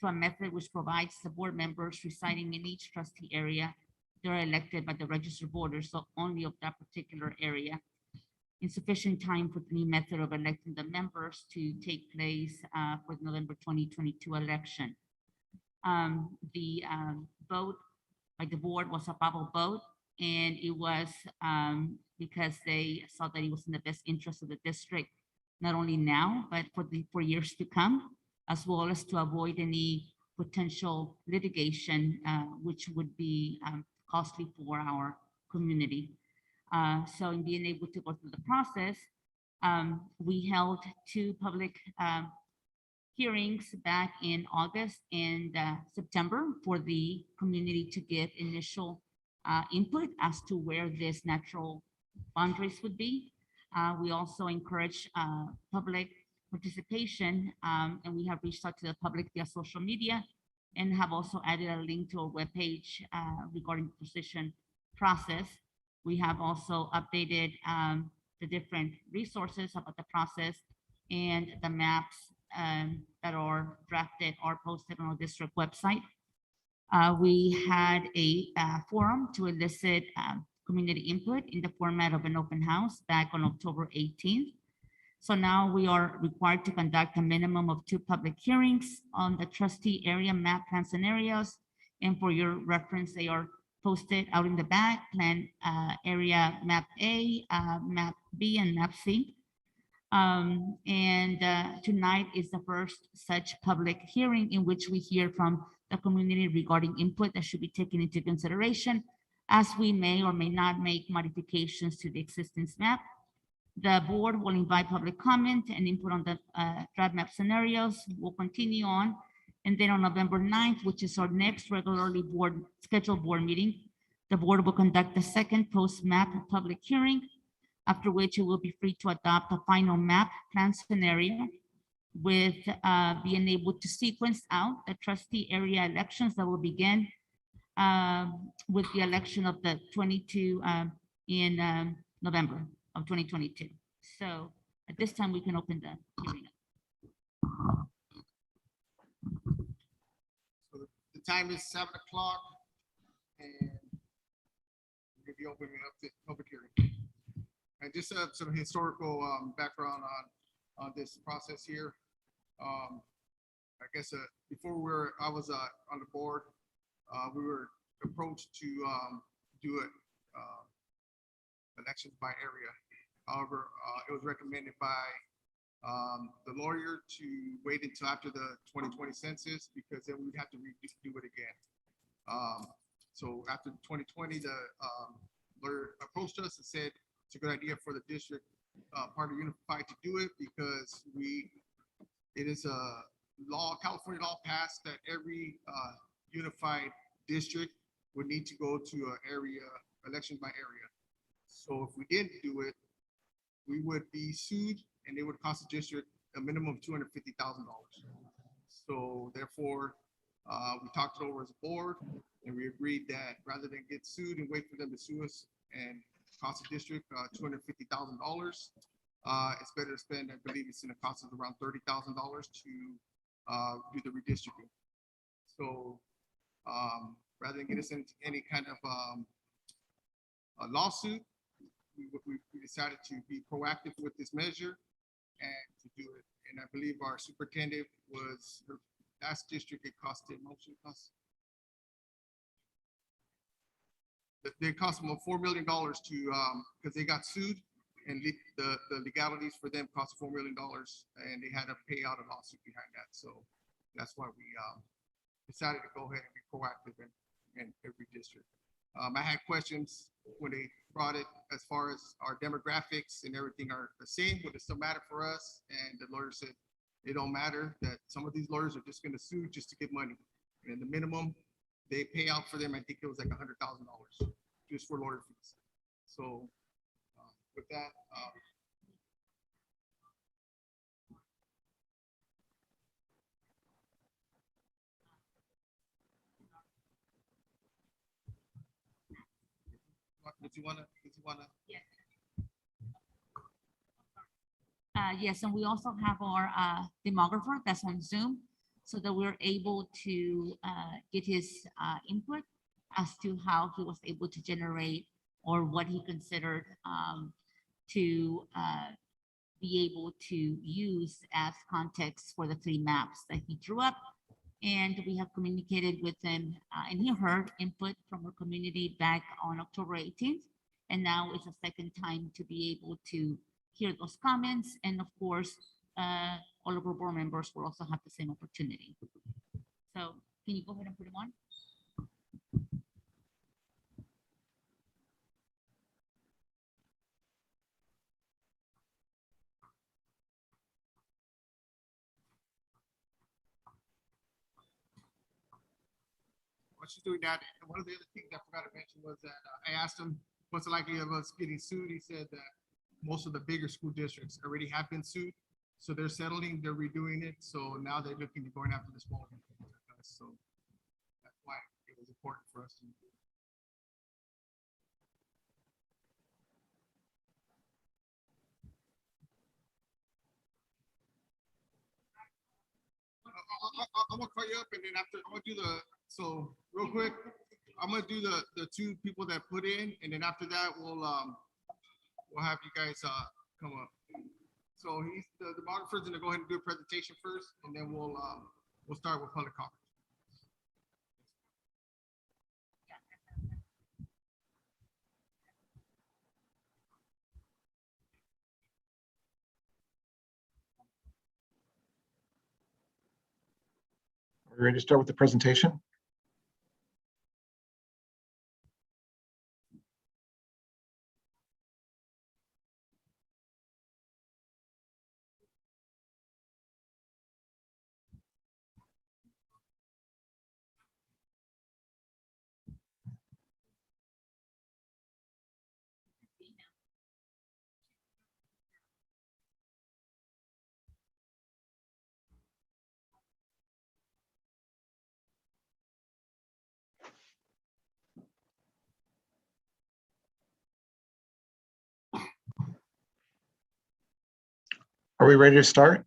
to a method which provides the board members residing in each trustee area, they're elected by the registered voters, so only of that particular area, in sufficient time for the new method of electing the members to take place for the November 2022 election. The vote by the board was a bubble vote, and it was because they saw that it was in the best interest of the district, not only now, but for years to come, as well as to avoid any potential litigation, which would be costly for our community. So in being able to go through the process, we held 2 public hearings back in August and September for the community to give initial input as to where this natural boundaries would be. We also encourage public participation, and we have reached out to the public via social media and have also added a link to our webpage regarding the position process. We have also updated the different resources about the process, and the maps that are drafted are posted on our district website. We had a forum to elicit community input in the format of an open house back on October 18th. So now we are required to conduct a minimum of 2 public hearings on the trustee area map plan scenarios. And for your reference, they are posted out in the back: plan area map A, map B, and map C. Tonight is the first such public hearing in which we hear from the community regarding input that should be taken into consideration, as we may or may not make modifications to the existing map. The board will invite public comment and input on the draft map scenarios. We'll continue on. And then on November 9th, which is our next regularly scheduled board meeting, the board will conduct the second post-map public hearing, after which it will be free to adopt a final map plan scenario. with being able to sequence out the trustee area elections that will begin with the election of the 22 in November of 2022. So at this time, we can open the hearing. So the time is 7 o'clock and we're gonna be opening up the public hearing. And just some historical background on this process here. I guess before I was on the board, we were approached to do it elections by area. However, it was recommended by the lawyer to wait until after the 2020 census because then we'd have to do it again. So after 2020, the lawyer approached us and said it's a good idea for the district Party Unified to do it because it is a law, California law passed that every unified district would need to go to an area, election by area. So if we didn't do it, we would be sued and it would cost the district a minimum of $250,000. So therefore, we talked it over as a board and we agreed that rather than get sued and wait for them to sue us and cost the district $250,000, it's better to spend, I believe it's in a cost of around $30,000 to do the redistricting. So rather than get us into any kind of a lawsuit, we decided to be proactive with this measure and to do it. And I believe our superintendent was, her last district, it cost him, they cost them $4 million to, because they got sued and the legalities for them cost $4 million and they had to pay out a lawsuit behind that. So that's why we decided to go ahead and be proactive in every district. I had questions when they brought it as far as our demographics and everything are the same, would it still matter for us? And the lawyer said, it don't matter, that some of these lawyers are just gonna sue just to get money. And the minimum they pay out for them, I think it was like $100,000 just for lawyer fees. So with that, did you wanna? Yes, and we also have our demographer that's on Zoom so that we're able to get his input as to how he was able to generate or what he considered to be able to use as context for the 3 maps that he drew up. And we have communicated with him and he heard input from our community back on October 18th. And now it's a second time to be able to hear those comments. And of course, all of our board members will also have the same opportunity. So can you go ahead and put them on? While she's doing that, one of the other things I forgot to mention was that I asked him, what's the likelihood of us getting sued? He said that most of the bigger school districts already have been sued. So they're settling, they're redoing it. So now they're looking to going after the smaller ones. So that's why it was important for us to. I'm gonna call you up and then after I'm gonna do so real quick, I'm gonna do the 2 people that put in and then after that we'll have you guys come up. So he's the demographer's gonna go ahead and do a presentation first and then we'll start with public comment. Are we ready to start with the presentation? Are we ready to start?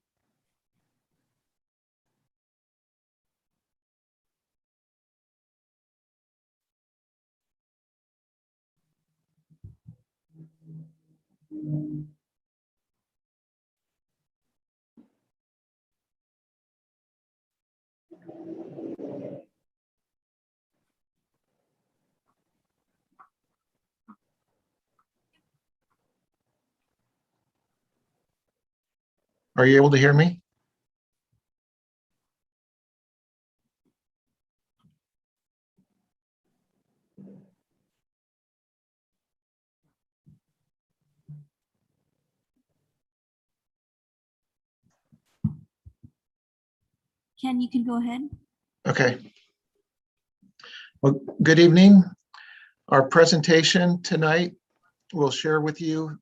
Are you able to hear me? Ken, you can go ahead. Okay. Well, good evening. Our presentation tonight will share with you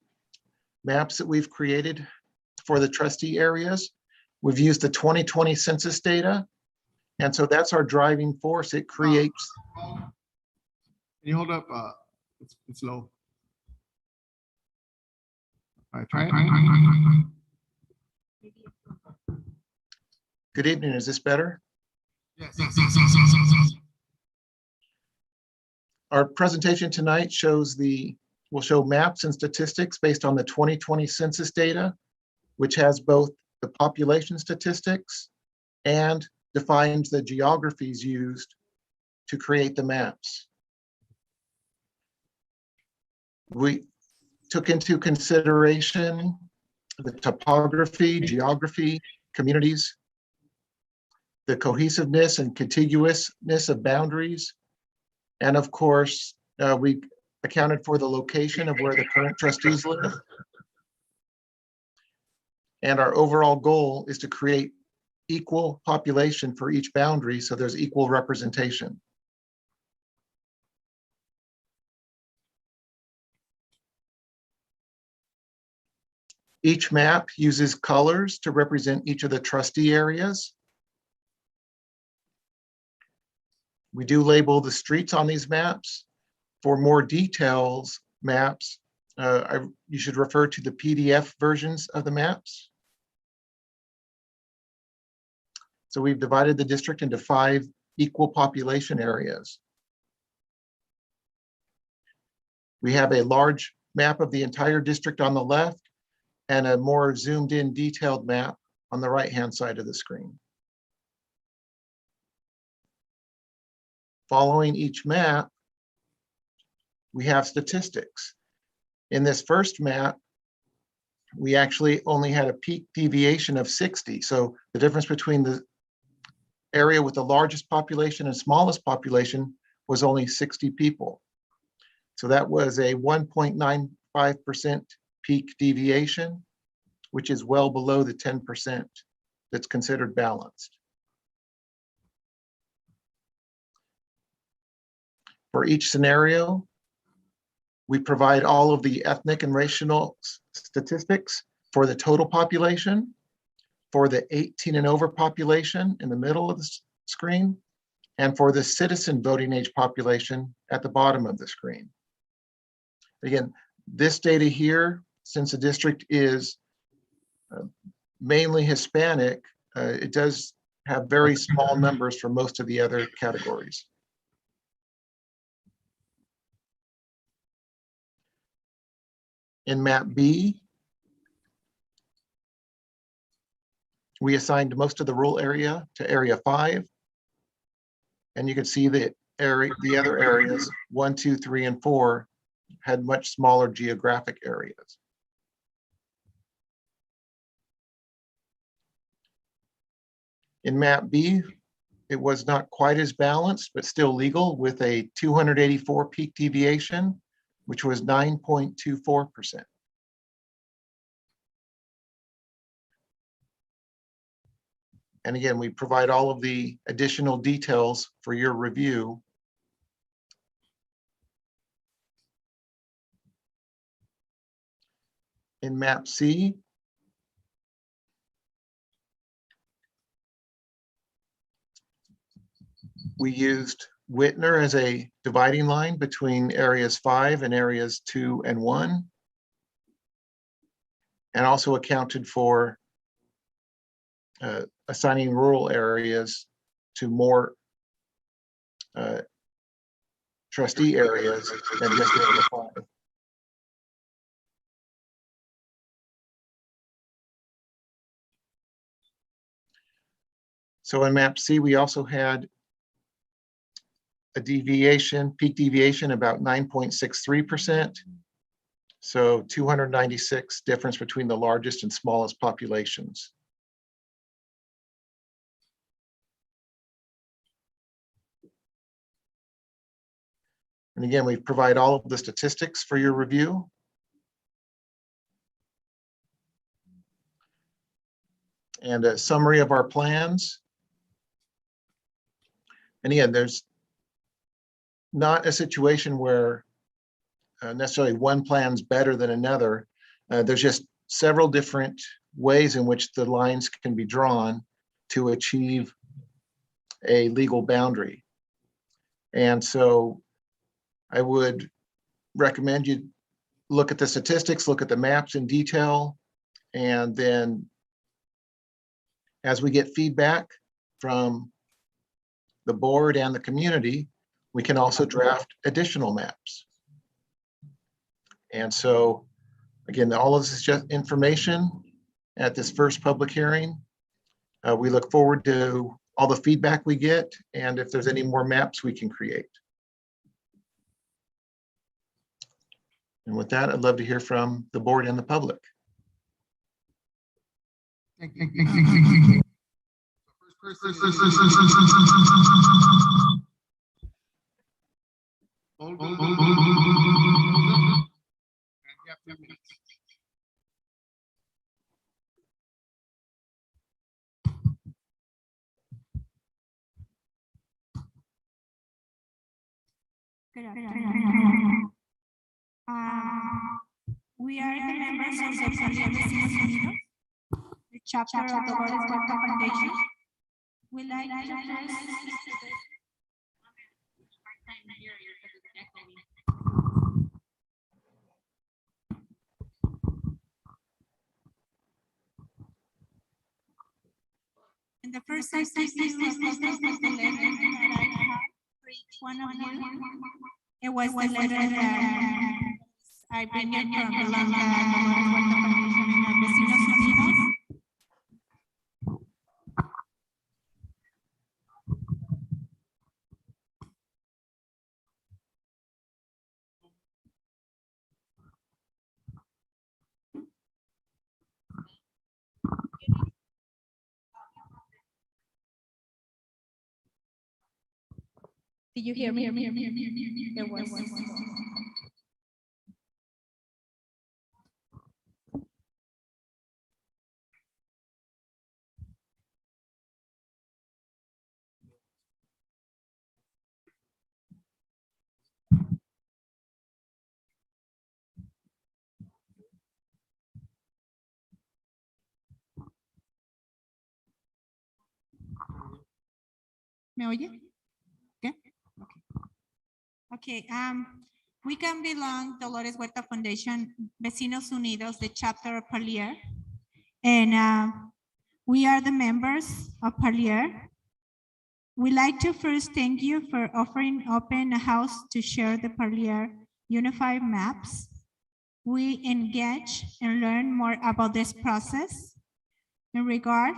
maps that we've created for the trustee areas. We've used the 2020 census data. And so that's our driving force. It creates. Can you hold up? It's low. All right, try it. Good evening. Is this better? Yes. Our presentation tonight will show maps and statistics based on the 2020 census data, which has both the population statistics and defines the geographies used to create the maps. We took into consideration the topography, geography, communities, the cohesiveness and contiguousness of boundaries, and of course, we accounted for the location of where the current trustees live. And our overall goal is to create equal population for each boundary so there's equal representation. Each map uses colors to represent each of the trustee areas. We do label the streets on these maps. For more details, maps, you should refer to the PDF versions of the maps. So we've divided the district into 5 equal population areas. We have a large map of the entire district on the left and a more zoomed in detailed map on the right-hand side of the screen. Following each map, we have statistics. In this first map, we actually only had a peak deviation of 60. So the difference between the area with the largest population and smallest population was only 60 people. So that was a 1.95% peak deviation, which is well below the 10% that's considered balanced. For each scenario, we provide all of the ethnic and racial statistics for the total population, for the 18 and over population in the middle of the screen, and for the citizen voting age population at the bottom of the screen. Again, this data here, since the district is mainly Hispanic, it does have very small numbers for most of the other categories. In map B, we assigned most of the rural area to area 5. And you can see the other areas, 1, 2, 3, and 4 had much smaller geographic areas. In map B, it was not quite as balanced, but still legal with a 284 peak deviation, which was 9.24%. And again, we provide all of the additional details for your review. In map C, we used Whitner as a dividing line between areas 5 and areas 2 and 1. and also accounted for assigning rural areas to more trustee areas than just the 5. So in map C, we also had a deviation, peak deviation about 9.63%. So 296 difference between the largest and smallest populations. And again, we provide all of the statistics for your review. And a summary of our plans. And again, there's not a situation where necessarily one plan's better than another. There's just several different ways in which the lines can be drawn to achieve a legal boundary. And so I would recommend you look at the statistics, look at the maps in detail, and then as we get feedback from the board and the community, we can also draft additional maps. And so, again, all of this is just information at this first public hearing. We look forward to all the feedback we get, and if there's any more maps we can create. And with that, I'd love to hear from the board and the public. Good afternoon. We are the members of the chapter of the Dolores Huerta Foundation. We like to in the first I give you a copy of the letter that I have for each one of you. It was the letter that I bring it from the Dolores Huerta Foundation and our Vecinos Unidos. Did you hear me? There was. ¿Me oye? ¿Qué? Okay. We can belong Dolores Huerta Foundation, Vecinos Unidos, the chapter of Parlier. And we are the members of Parlier. We'd like to first thank you for offering open a house to share the Parlier unified maps. We engage and learn more about this process. In regard,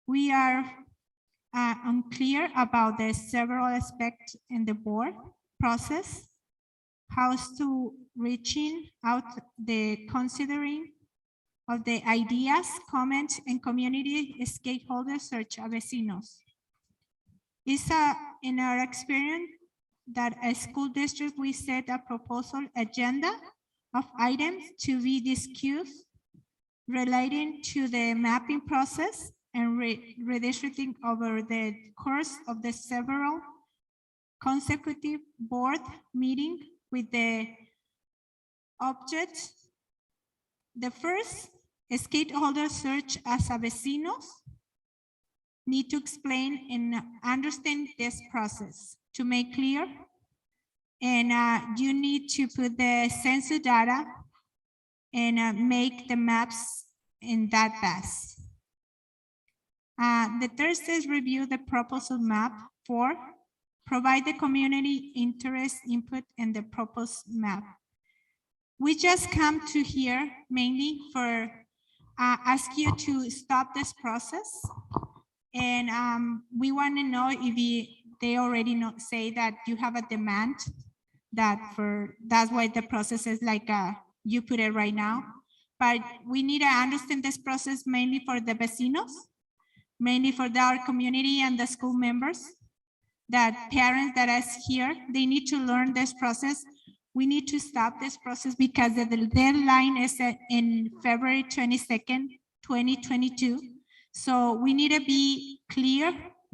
we are unclear about the several aspects in the board process, how to reaching out the considering of the ideas, comments, and community stakeholders such as vecinos. It's in our experience that a school district we set a proposal agenda of items to be discussed relating to the mapping process and redistricting over the course of the several consecutive board meetings with the object. The first, stakeholder search as a vecinos need to explain and understand this process to make clear. And you need to put the census data and make the maps in that best. The third is review the proposal map. 4, provide the community interest input in the proposed map. We just come to here mainly for ask you to stop this process. And we want to know if they already say that you have a demand that's why the process is like you put it right now. But we need to understand this process mainly for the vecinos, mainly for our community and the school members, that parents that is here, they need to learn this process. We need to stop this process because the deadline is in February 22nd, 2022. So we need to be clear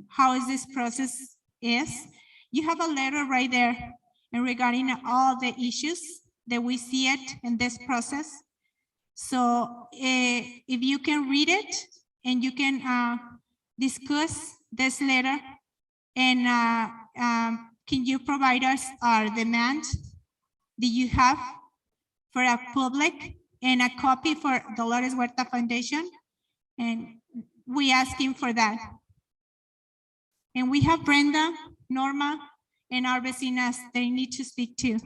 how is this process is. You have a letter right there and regarding all the issues that we see it in this process. So if you can read it and you can discuss this letter and can you provide us our demand that you have for a public and a copy for Dolores Huerta Foundation? And we asking for that. And we have Brenda, Norma, and our vecinas, they need to speak too.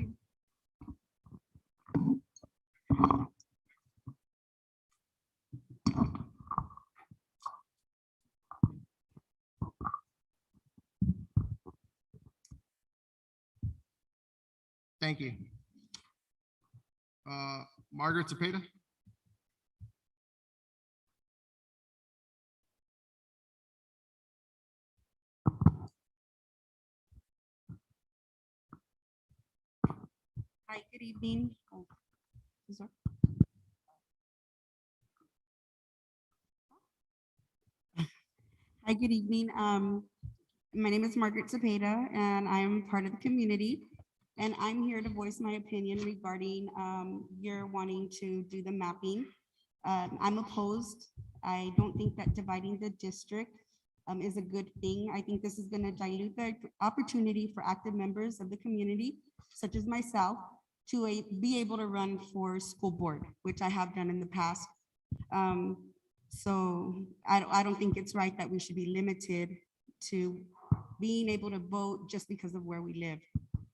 Thank you. Margaret Cepeda. Hi, good evening. Oh, sorry. Hi, good evening. My name is Margaret Cepeda, and I'm part of the community. And I'm here to voice my opinion regarding your wanting to do the mapping. I'm opposed. I don't think that dividing the district is a good thing. I think this is going to dilute the opportunity for active members of the community, such as myself, to be able to run for school board, which I have done in the past. So I don't think it's right that we should be limited to being able to vote just because of where we live.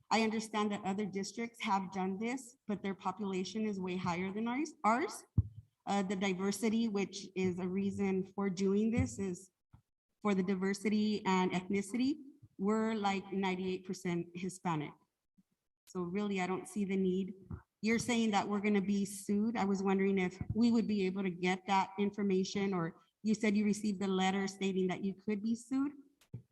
I understand that other districts have done this, but their population is way higher than ours. The diversity, which is a reason for doing this, is for the diversity and ethnicity. We're like 98% Hispanic. So really, I don't see the need. You're saying that we're going to be sued. I was wondering if we would be able to get that information, or you said you received a letter stating that you could be sued.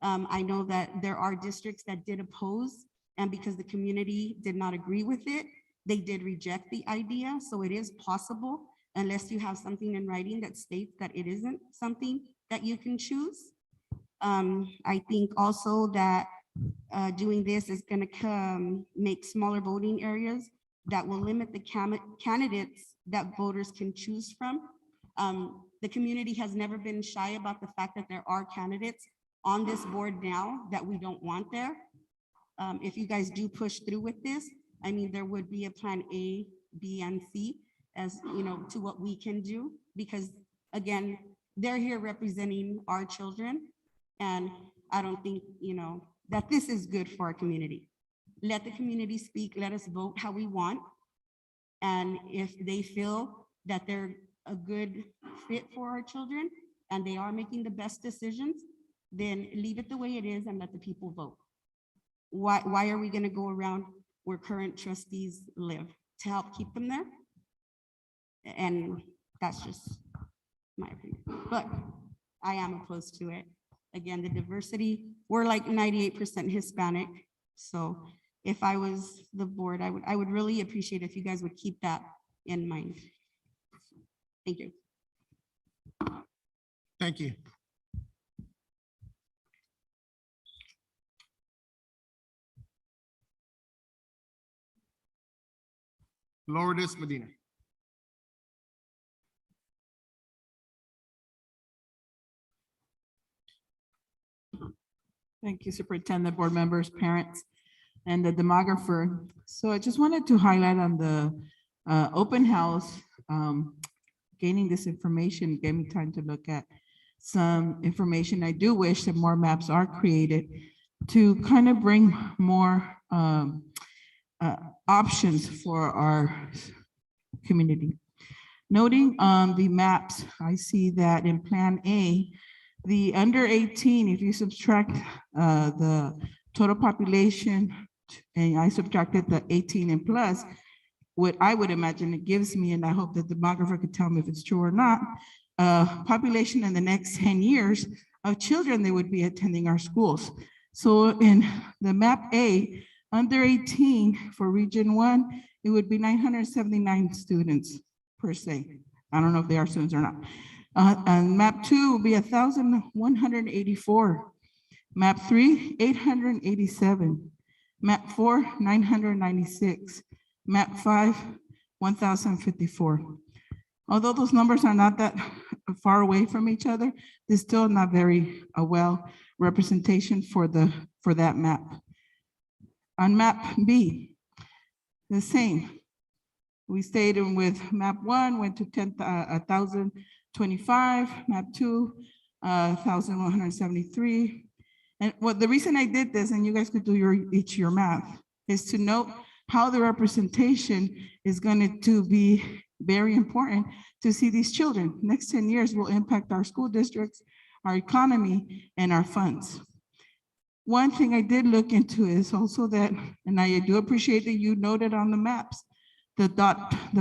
I know that there are districts that did oppose, and because the community did not agree with it, they did reject the idea. So it is possible, unless you have something in writing that states that it isn't something that you can choose. I think also that doing this is going to make smaller voting areas that will limit the candidates that voters can choose from. The community has never been shy about the fact that there are candidates on this board now that we don't want there. If you guys do push through with this, I mean, there would be a plan A, B, and C as, you know, to what we can do, because again, they're here representing our children. And I don't think, you know, that this is good for our community. Let the community speak, let us vote how we want. And if they feel that they're a good fit for our children and they are making the best decisions, then leave it the way it is and let the people vote. Why are we going to go around where current trustees live to help keep them there? And that's just my opinion, but I am opposed to it. Again, the diversity, we're like 98% Hispanic. So if I was the board, I would really appreciate if you guys would keep that in mind. Thank you. Thank you. Lourdes Medina. Thank you, Superintendent, board members, parents, and the demographer. So I just wanted to highlight on the open house gaining this information, gave me time to look at some information. I do wish that more maps are created to kind of bring more options for our community. Noting the maps, I see that in Plan A, the under 18, if you subtract the total population, and I subtracted the 18 and plus, what I would imagine it gives me, and I hope that the demographer could tell me if it's true or not, population in the next 10 years of children that would be attending our schools. So in the map A, under 18 for region 1, it would be 979 students per se. I don't know if they are students or not. And map 2 will be 1,184. Map 3, 887. Map 4, 996. Map 5, 1,054. Although those numbers are not that far away from each other, they're still not very well representation for that map. On map B, the same. We stayed in with map 1, went to 1,025, map 2, 1,173. And the reason I did this, and you guys could do your math, is to note how the representation is going to be very important to see these children. Next 10 years will impact our school districts, our economy, and our funds. One thing I did look into is also that, and I do appreciate that you noted on the maps, the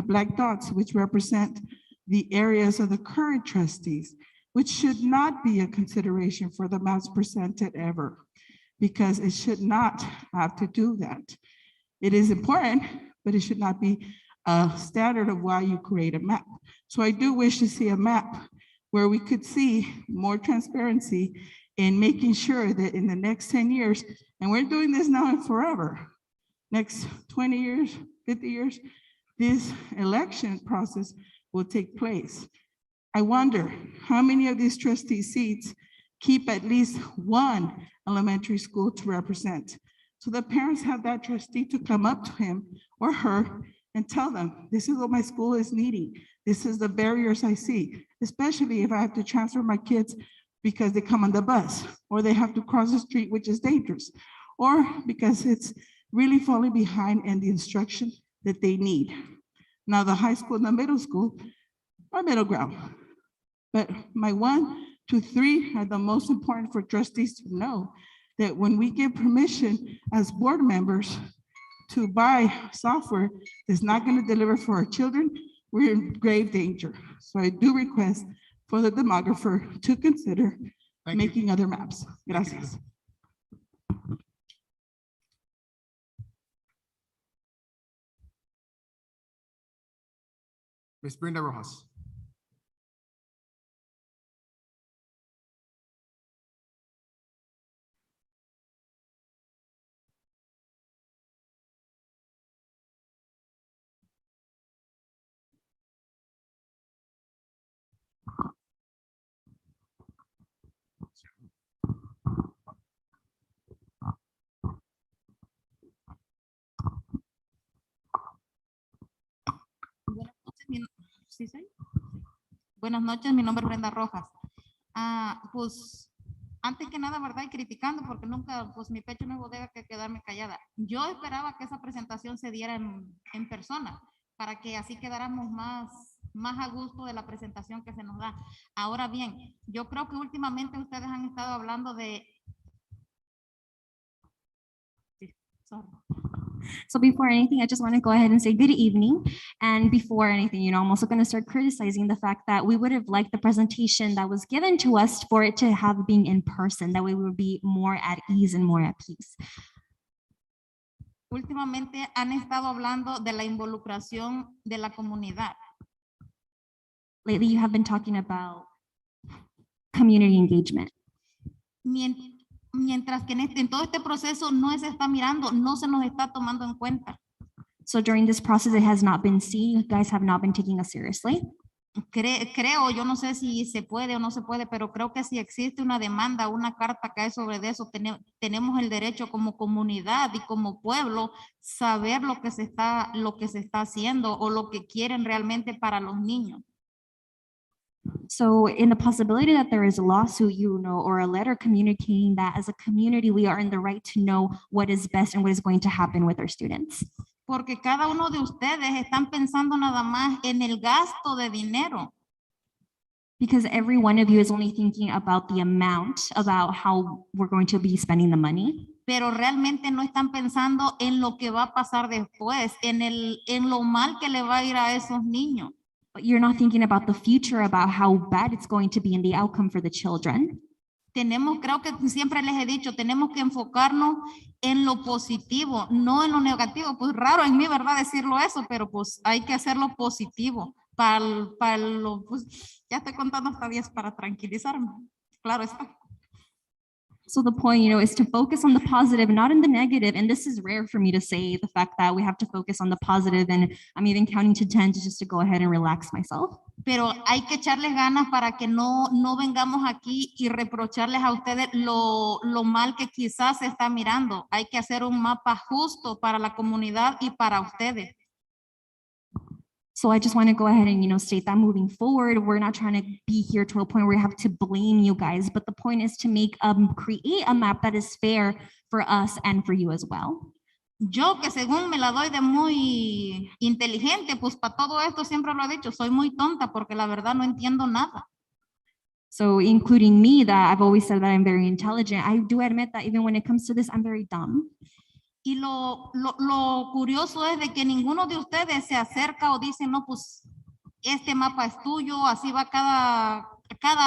black dots, which represent the areas of the current trustees, which should not be a consideration for the maps presented ever, because it should not have to do that. It is important, but it should not be a standard of why you create a map. So I do wish to see a map where we could see more transparency in making sure that in the next 10 years, and we're doing this now and forever, next 20 years, 50 years, this election process will take place. I wonder how many of these trustee seats keep at least one elementary school to represent. So the parents have that trustee to come up to him or her and tell them, this is what my school is needing. This is the barriers I see, especially if I have to transfer my kids because they come on the bus, or they have to cross the street, which is dangerous, or because it's really falling behind in the instruction that they need. Now the high school and the middle school are middle ground, but my 1, 2, 3 are the most important for trustees to know that when we give permission as board members to buy software that's not going to deliver for our children, we're in grave danger. So I do request for the demographer to consider making other maps. Gracias. Ms. Brenda Rojas. Buenas noches, mi nombre es Brenda Rojas. Pues antes que nada, ¿verdad? Y criticando, porque nunca, pues mi pecho no es bodega que quedarme callada. Yo esperaba que esa presentación se diera en persona, para que así quedáramos más a gusto de la presentación que se nos da. Ahora bien, yo creo que últimamente ustedes han estado hablando de... Sorry. So before anything, I just want to go ahead and say good evening. And before anything, I'm also going to start criticizing the fact that we would have liked the presentation that was given to us for it to have been in person. That way we would be more at ease and more at peace. Últimamente han estado hablando de la involucración de la comunidad. Lately, you have been talking about community engagement. Mientras que en todo este proceso no se está mirando, no se nos está tomando en cuenta. So during this process, it has not been seen. You guys have not been taking us seriously. creo, yo no sé si se puede o no se puede, pero creo que si existe una demanda, una carta que hay sobre eso, tenemos el derecho como comunidad y como pueblo saber lo que se está haciendo o lo que quieren realmente para los niños. So in the possibility that there is a lawsuit, or a letter communicating that as a community, we are in the right to know what is best and what is going to happen with our students. Porque cada uno de ustedes están pensando nada más en el gasto de dinero. Because every one of you is only thinking about the amount, about how we're going to be spending the money. Pero realmente no están pensando en lo que va a pasar después, en lo mal que le va a ir a esos niños. But you're not thinking about the future, about how bad it's going to be in the outcome for the children. Creo que siempre les he dicho, tenemos que enfocarnos en lo positivo, no en lo negativo. Pues raro en mí, ¿verdad? Decirlo eso, pero pues hay que hacerlo positivo. Pues, ya estoy contando hasta 10 para tranquilizarme. Claro está. So the point, is to focus on the positive, not in the negative. And this is rare for me to say, the fact that we have to focus on the positive, and I'm even counting to 10 just to go ahead and relax myself. Pero hay que echarles ganas para que no vengamos aquí y reprocharles a ustedes lo mal que quizás se está mirando. Hay que hacer un mapa justo para la comunidad y para ustedes. So I just want to go ahead and, state that moving forward, we're not trying to be here to a point where we have to blame you guys, but the point is to create a map that is fair for us and for you as well. Yo que según me la doy de muy inteligente, pues para todo esto siempre lo he dicho, soy muy tonta porque la verdad no entiendo nada. So including me, that I've always said that I'm very intelligent. I do admit that even when it comes to this, I'm very dumb. Y lo curioso es de que ninguno de ustedes se acerca o dice, no, pues este mapa es tuyo, así va cada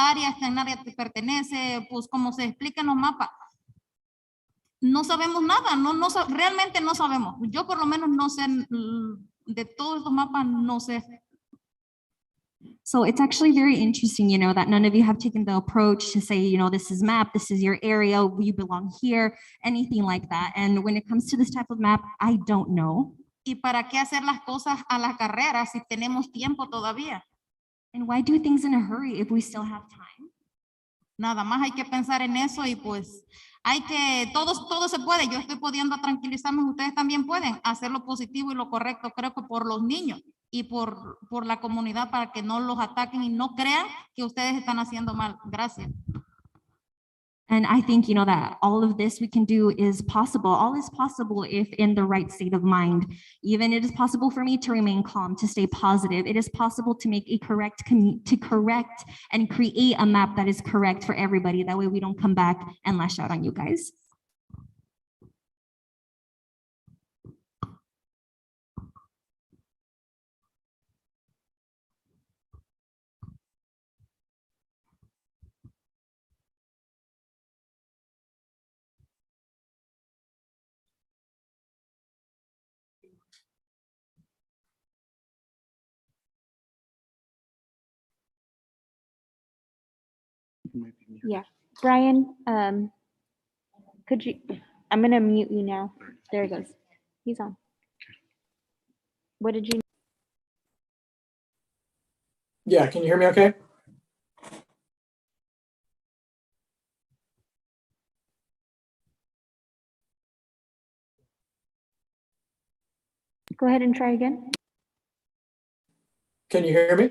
área, esta área te pertenece, pues como se explica en los mapas. No sabemos nada, realmente no sabemos. Yo por lo menos no sé, de todos los mapas no sé. So it's actually very interesting, that none of you have taken the approach to say, this is map, this is your area, you belong here, anything like that. And when it comes to this type of map, I don't know. ¿Y para qué hacer las cosas a la carrera si tenemos tiempo todavía? And why do things in a hurry if we still have time? Nada más hay que pensar en eso y pues todo se puede. Yo estoy pudiendo tranquilizarme, ustedes también pueden hacer lo positivo y lo correcto, creo que por los niños y por la comunidad para que no los ataquen y no crean que ustedes están haciendo mal. Gracias. And I think, that all of this we can do is possible. All is possible if in the right state of mind. Even it is possible for me to remain calm, to stay positive. It is possible to make to correct and create a map that is correct for everybody. That way we don't come back and lash out on you guys. Yeah, Brian, could you, I'm gonna mute you now. There he goes. He's on. What did you? Yeah, can you hear me okay? Go ahead and try again. Can you hear me?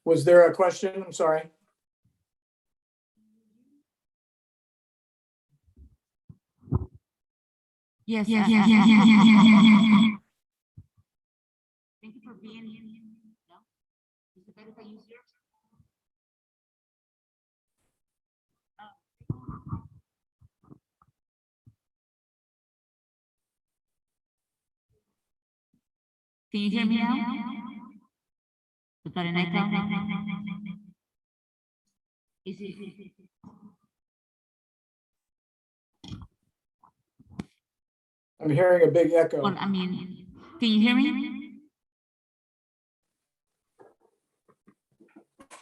Was there a question? I'm sorry. Yes. Yeah. Thank you for being here. No? Is it better if I use yours? Can you hear me now? Without an echo? Is it? I'm hearing a big echo. Well, I mean, can you hear me?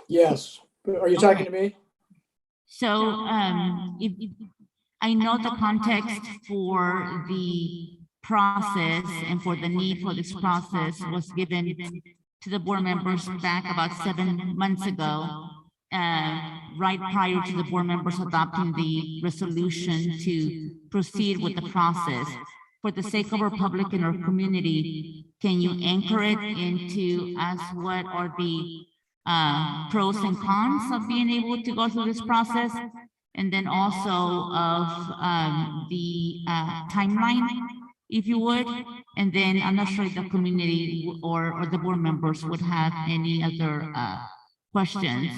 Yes. Are you talking to me? So, I know the context for the process and for the need for this process was given to the board members back about 7 months ago, right prior to the board members adopting the resolution to proceed with the process. For the sake of our public and our community, can you anchor it into as what are the pros and cons of being able to go through this process? And then also of the timeline, if you would. And then I'm not sure if the community or the board members would have any other questions.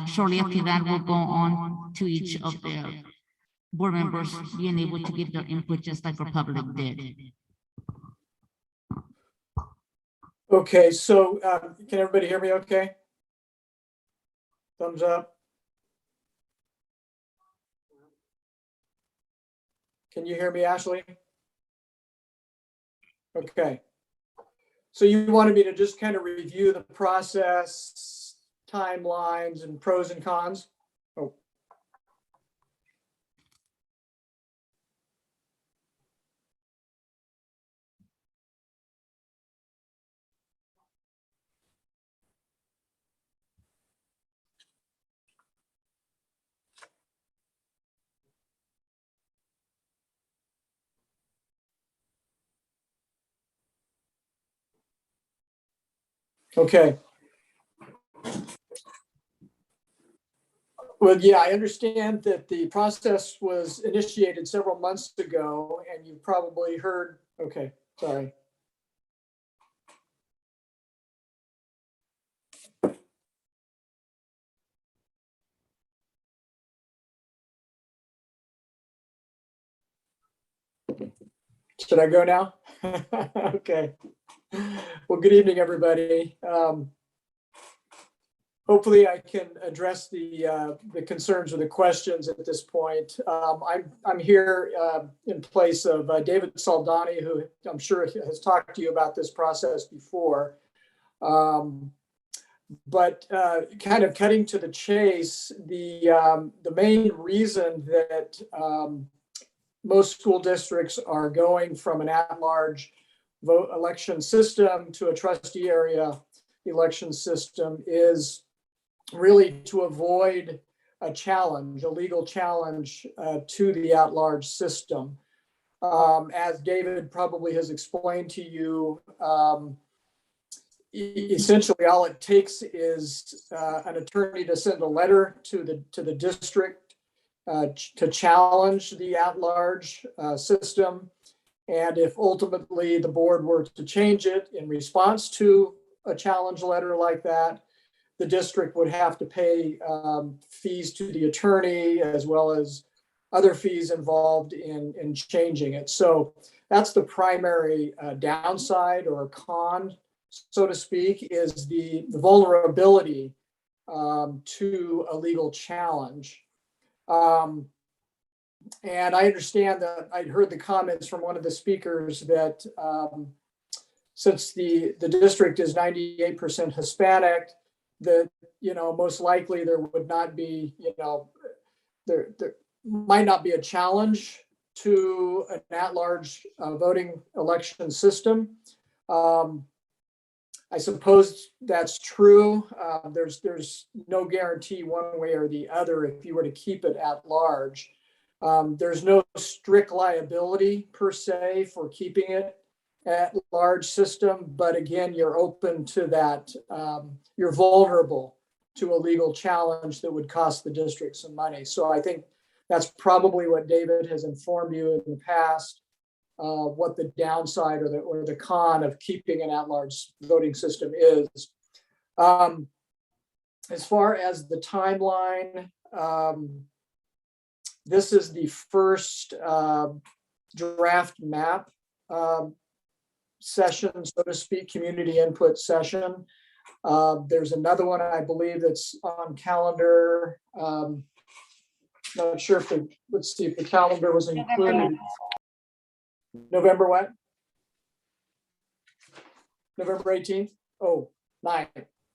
Shortly after that, we'll go on to each of the board members being able to give their input just like our public did. Okay, so can everybody hear me okay? Thumbs up. Can you hear me, Ashley? Okay. So you wanted me to just kind of review the process, timelines, and pros and cons? Oh. Okay. Well, yeah, I understand that the process was initiated several months ago, and you probably heard, okay, sorry. Should I go now? Okay. Well, good evening, everybody. Hopefully I can address the concerns or the questions at this point. I'm here in place of David Saldani, who I'm sure has talked to you about this process before. But kind of cutting to the chase, the main reason that most school districts are going from an at-large vote election system to a trustee area election system is really to avoid a challenge, a legal challenge to the at-large system. As David probably has explained to you, essentially all it takes is an attorney to send a letter to the district to challenge the at-large system. And if ultimately the board were to change it in response to a challenge letter like that, the district would have to pay fees to the attorney as well as other fees involved in changing it. So that's the primary downside or con, so to speak, is the vulnerability to a legal challenge. And I understand that I'd heard the comments from one of the speakers that since the district is 98% Hispanic, that, most likely there would not be, there might not be a challenge to an at-large voting election system. I suppose that's true. There's no guarantee one way or the other if you were to keep it at large. There's no strict liability per se for keeping it at large system, but again, you're open to that. You're vulnerable to a legal challenge that would cost the district some money. So I think that's probably what David has informed you in the past, what the downside or the con of keeping an at-large voting system is. As far as the timeline, this is the first draft map session, so to speak, community input session. There's another one, I believe, that's on calendar. Not sure if let's see if the calendar was included. November what? November 18th? Oh, 9.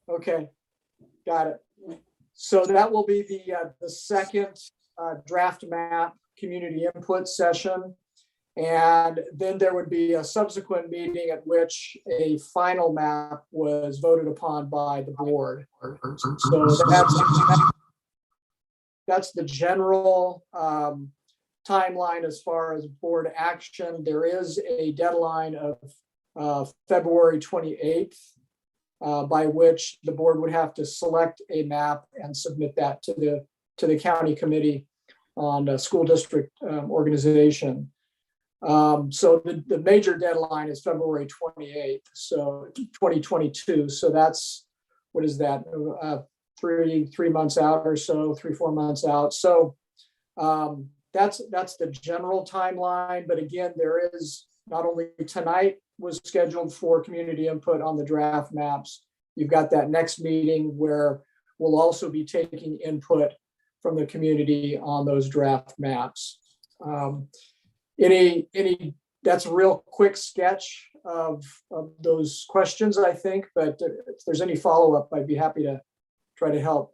Okay, got it. So that will be the second draft map community input session. And then there would be a subsequent meeting at which a final map was voted upon by the board. So that's the general timeline as far as board action. There is a deadline of February 28th by which the board would have to select a map and submit that to the county committee on school district organization. So the major deadline is February 28th, so 2022. So that's, what is that? 3 months out or so, 3-4 months out. So that's the general timeline. But again, there is not only tonight was scheduled for community input on the draft maps. You've got that next meeting where we'll also be taking input from the community on those draft maps. That's a real quick sketch of those questions, I think, but if there's any follow-up, I'd be happy to try to help.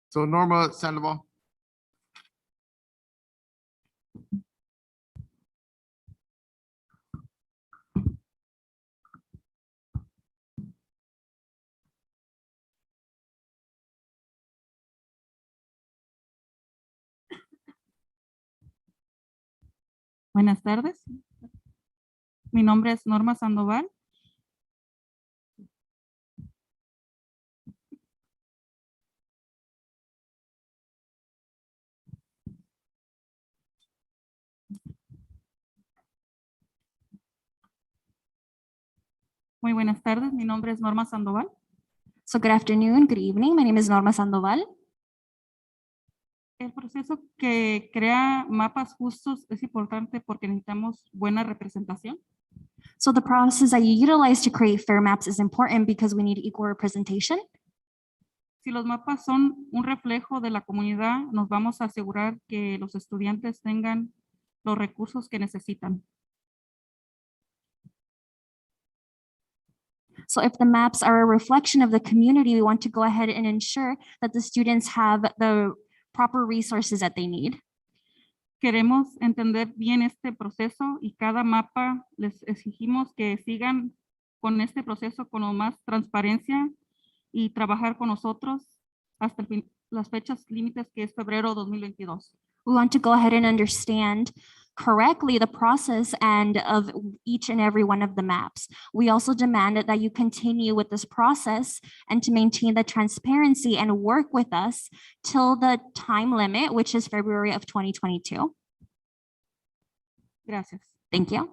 So Norma Sandoval. Buenas tardes. Mi nombre es Norma Sandoval. Muy buenas tardes. Mi nombre es Norma Sandoval. So good afternoon, good evening. My name is Norma Sandoval. El proceso que crea mapas justos es importante porque necesitamos buena representación. So the process that you utilize to create fair maps is important because we need equal representation. Si los mapas son un reflejo de la comunidad, nos vamos a asegurar que los estudiantes tengan los recursos que necesitan. So if the maps are a reflection of the community, we want to go ahead and ensure that the students have the proper resources that they need. Queremos entender bien este proceso y cada mapa les exigimos que sigan con este proceso con lo más transparencia y trabajar con nosotros hasta las fechas límites que es febrero 2022. We want to go ahead and understand correctly the process and of each and every one of the maps. We also demand that you continue with this process and to maintain the transparency and work with us till the time limit, which is February of 2022. Gracias. Thank you.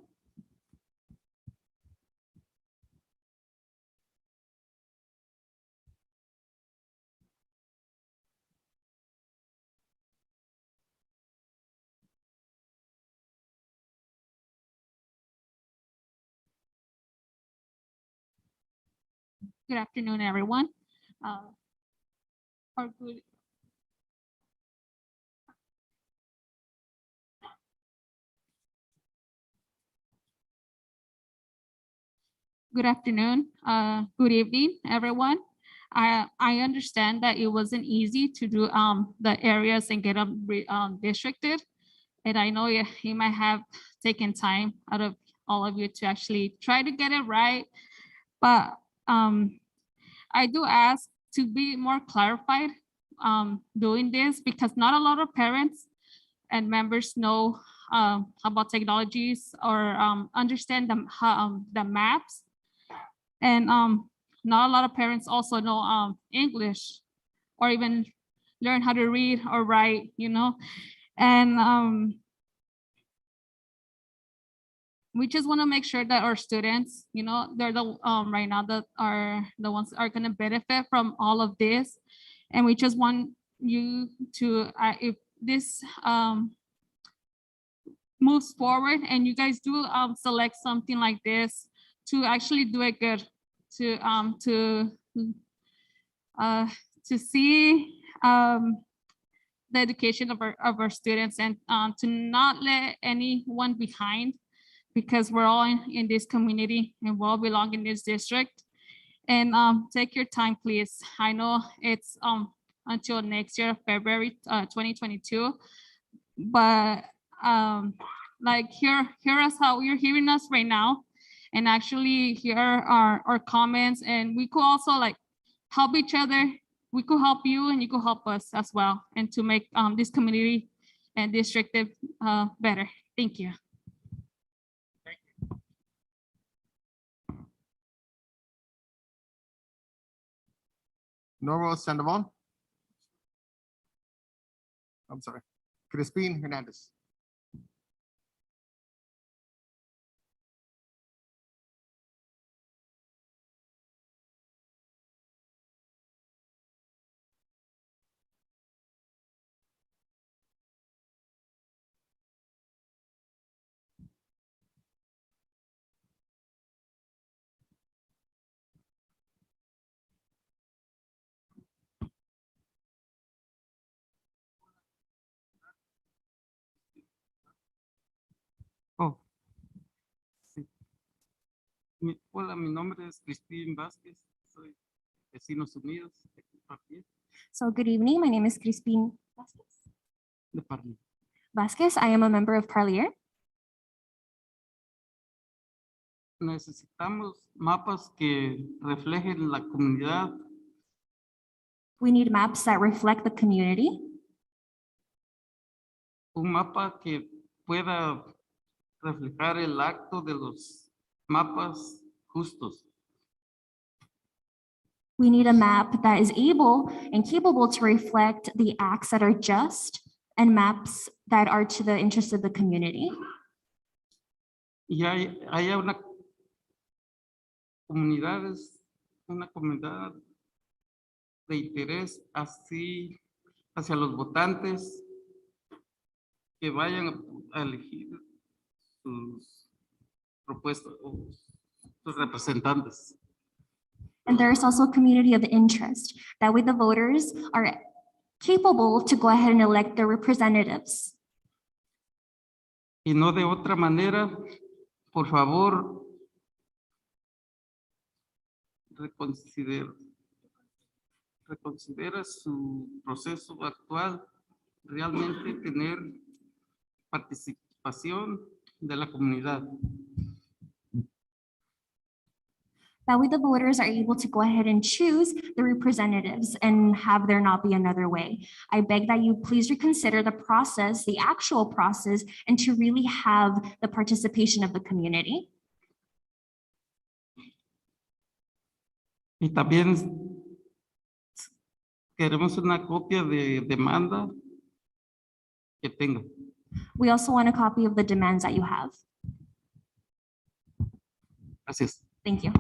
Good afternoon, everyone. Good afternoon, good evening, everyone. I understand that it wasn't easy to do the areas and get them districted. And I know you might have taken time out of all of you to actually try to get it right. But I do ask to be more clarified doing this because not a lot of parents and members know about technologies or understand the maps. And not a lot of parents also know English or even learn how to read or write, you know. And we just want to make sure that our students, you know, they're the right now that are the ones that are going to benefit from all of this. And we just want you to, if this moves forward and you guys do select something like this, to actually do it good, to see the education of our students and to not let anyone behind, because we're all in this community and we all belong in this district. And take your time, please. I know it's until next year, February 2022, but like hear us how you're hearing us right now, and actually hear our comments, and we could also like help each other. We could help you and you could help us as well, and to make this community and district better. Thank you. Norma Sandoval. I'm sorry, Crispin Hernandez. Oh, sí. Hola, mi nombre es Crispín Vázquez, soy Vecinos Unidos de Parlier. So good evening. My name is Crispin De Parlier. Vasquez. I am a member of Parlier. Necesitamos mapas que reflejen la comunidad. We need maps that reflect the community. Un mapa que pueda reflejar el acto de los mapas justos. We need a map that is able and capable to reflect the acts that are just and maps that are to the interest of the community. Y hay una comunidad de interés así hacia los votantes que vayan a elegir sus propuestas o sus representantes. And there is also a community of interest. That way the voters are capable to go ahead and elect their representatives. Y no de otra manera, por favor, reconsidera su proceso actual, realmente tener participación de la comunidad. That way the voters are able to go ahead and choose the representatives and have there not be another way. I beg that you please reconsider the process, the actual process, and to really have the participation of the community. Y también queremos una copia de demanda que tenga. We also want a copy of the demands that you have. Gracias. Thank you.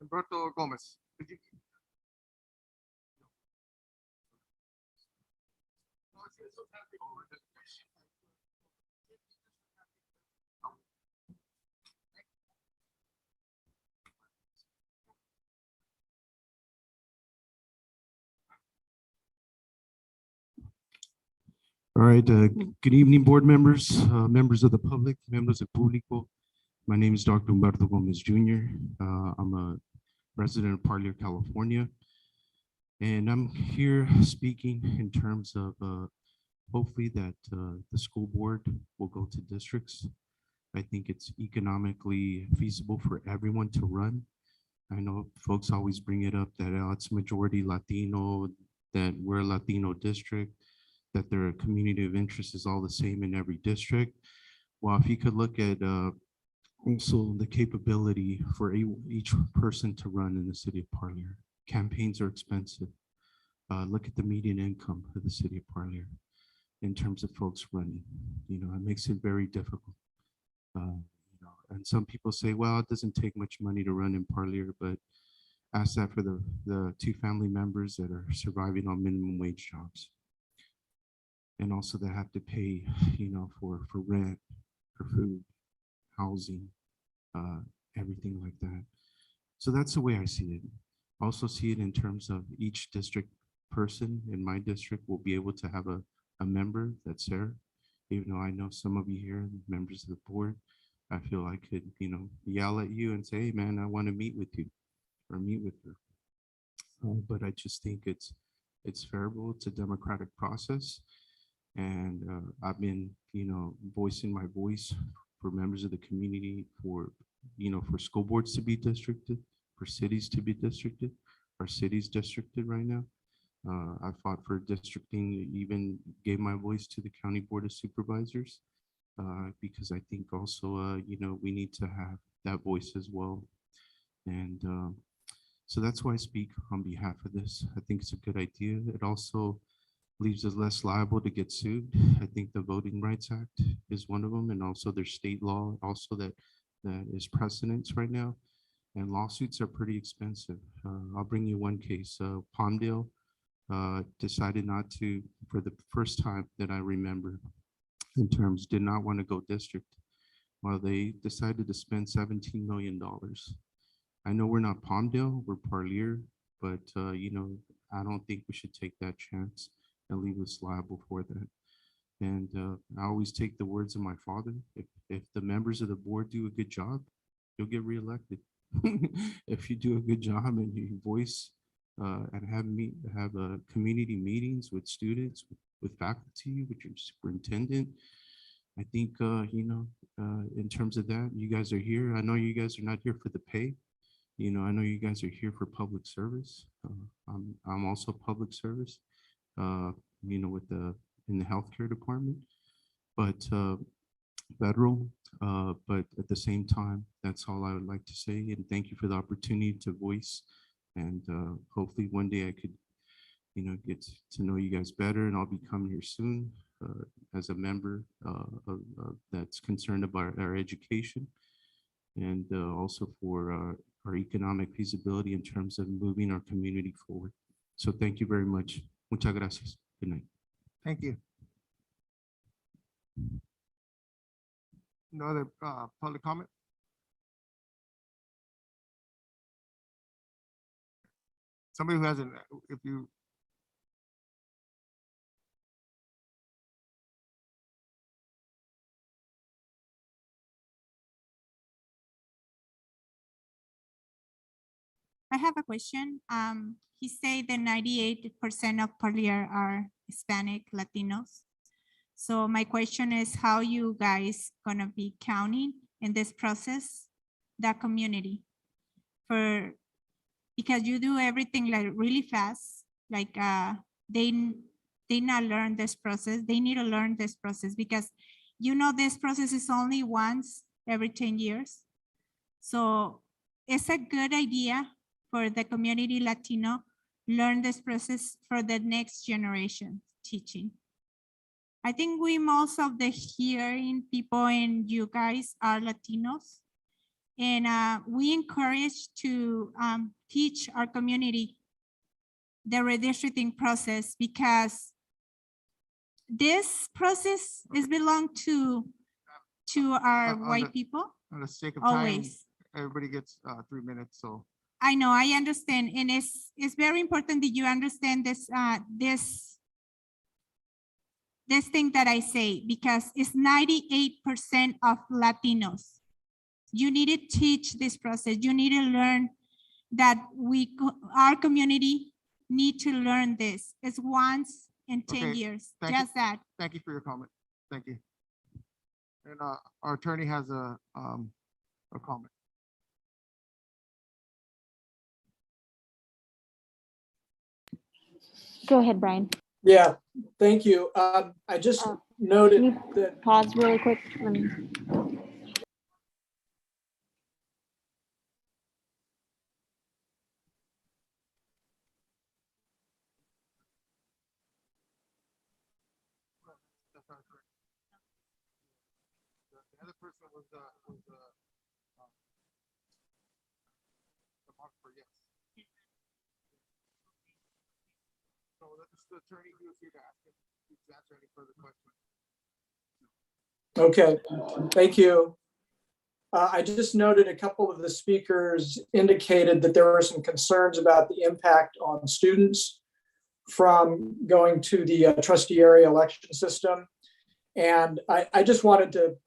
Humberto Gomez. Could you- All right, good evening, board members, members of the public, members of Público. My name is Dr. Humberto Gomez Jr. I'm a resident of Parlier, California. And I'm here speaking in terms of hopefully that the school board will go to districts. I think it's economically feasible for everyone to run. I know folks always bring it up that it's majority Latino, that we're a Latino district, that their community of interest is all the same in every district. Well, if you could look at also the capability for each person to run in the city of Parlier. Campaigns are expensive. Look at the median income of the city of Parlier in terms of folks running. You know, it makes it very difficult. And some people say, well, it doesn't take much money to run in Parlier, but ask that for the two family members that are surviving on minimum wage jobs. And also they have to pay, you know, for rent, for food, housing, everything like that. So that's the way I see it. Also see it in terms of each district person in my district will be able to have a member that's there. Even though I know some of you here, members of the board, I feel I could, you know, yell at you and say, hey man, I want to meet with you or meet with her. But I just think it's favorable. It's a democratic process. And I've been, you know, voicing my voice for members of the community, for, you know, for school boards to be districted, for cities to be districted. Our city's districted right now. I fought for districting, even gave my voice to the county board of supervisors, because I think also, you know, we need to have that voice as well. And so that's why I speak on behalf of this. I think it's a good idea. It also leaves us less liable to get sued. I think the Voting Rights Act is one of them, and also there's state law also that is precedence right now. And lawsuits are pretty expensive. I'll bring you one case. Palmdale decided not to, for the first time that I remember, in terms, did not want to go district. Well, they decided to spend $17 million. I know we're not Palmdale, we're Parlier, but you know, I don't think we should take that chance and leave us liable for that. And I always take the words of my father. If the members of the board do a good job, you'll get reelected. If you do a good job and you voice and have community meetings with students, with faculty, with your superintendent, I think, you know, in terms of that, you guys are here. I know you guys are not here for the pay. You know, I know you guys are here for public service. I'm also public service. You know, in the healthcare department, but federal, but at the same time, that's all I would like to say. And thank you for the opportunity to voice. And hopefully one day I could, you know, get to know you guys better, and I'll be coming here soon as a member that's concerned about our education, and also for our economic feasibility in terms of moving our community forward. So thank you very much. Muchas gracias. Good night. Thank you. No other public comment? Somebody who hasn't, if you, I have a question. He said that 98% of Parlier are Hispanic Latinos. So my question is how you guys gonna be counting in this process, that community? Because you do everything like really fast, like they not learn this process. They need to learn this process because this process is only once every 10 years. So it's a good idea for the community Latino learn this process for the next generation teaching. I think most of the hearing people and you guys are Latinos. And we encourage to teach our community the redistricting process because this process is belong to our white people. for the sake of time, Always. everybody gets 3 minutes, so. I know, I understand. And it's very important that you understand this, this thing that I say, because it's 98% of Latinos. You need to teach this process. You need to learn that our community need to learn this. It's once in 10 Okay, years, thank you. just that. Thank you for your comment. Thank you. And our attorney has a comment. Go ahead, Brian. Yeah, thank you. I just noted Can you that. pause really quick? Let me. The other person was the mark for yes. So let the attorney who is here to ask him to answer any further questions. Okay, thank you. I just noted a couple of the speakers indicated that there were some concerns about the impact on students from going to the trustee area election system. And I just wanted to,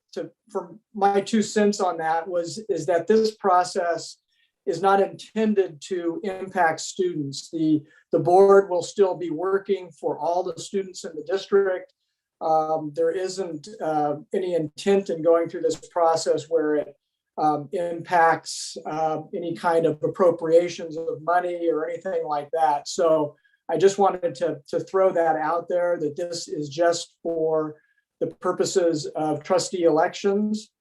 from my 2 cents on that is that this process is not intended to impact students. The board will still be working for all the students in the district. There isn't any intent in going through this process where it impacts any kind of appropriations of money or anything like that. So I just wanted to throw that out there, that this is just for the purposes of trustee elections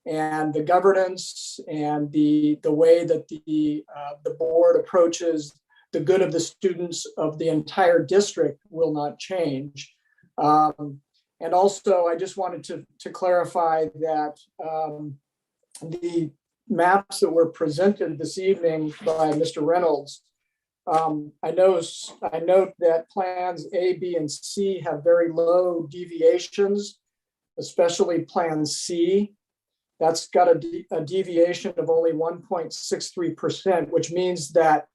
and the governance and the way that the board approaches the good of the students of the entire district will not change. And also, I just wanted to clarify that the maps that were presented this evening by Mr. Reynolds, I note that plans A, B, and C have very low deviations, especially plan C. That's got a deviation of only 1.63%, which means that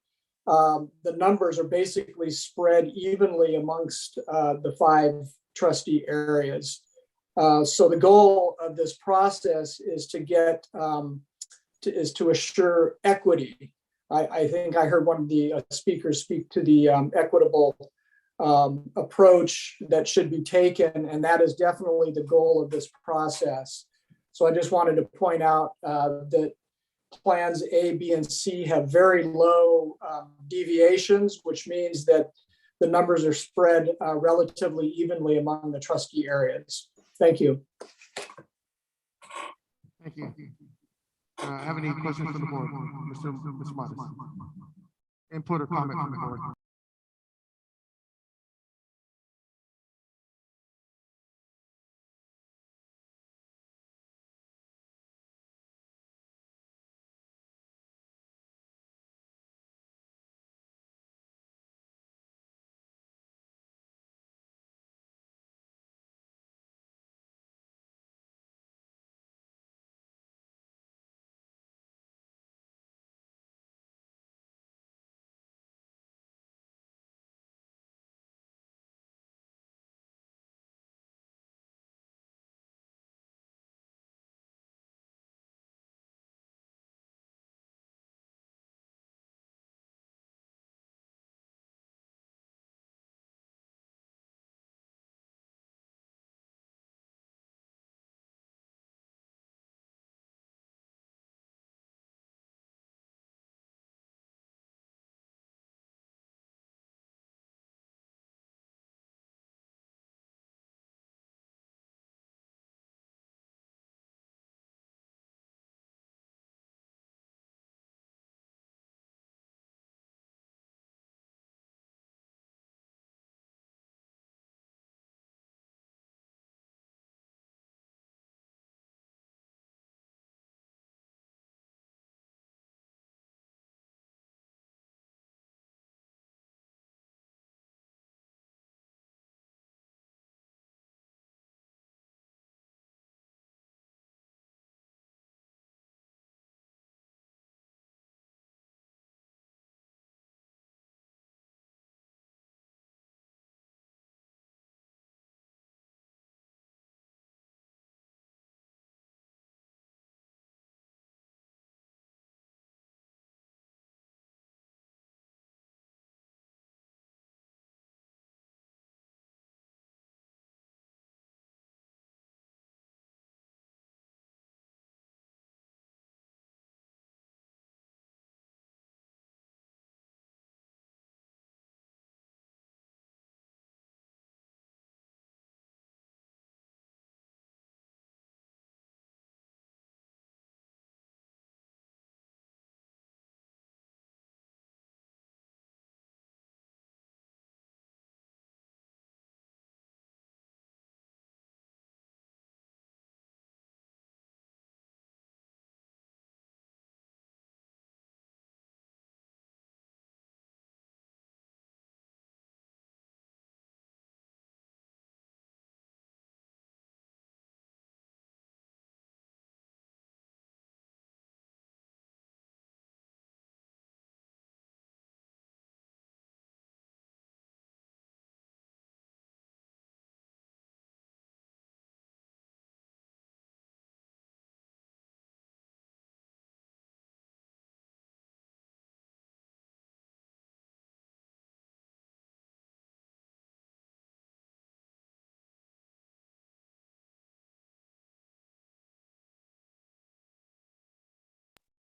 the numbers are basically spread evenly amongst the 5 trustee areas. So the goal of this process is to get is to assure equity. I think I heard one of the speakers speak to the equitable approach that should be taken, and that is definitely the goal of this process. So I just wanted to point out that plans A, B, and C have very low deviations, which means that the numbers are spread relatively evenly among the trustee areas. Thank you. Thank you. Have any questions for the board? Mr. Modis? Input or comment from the board?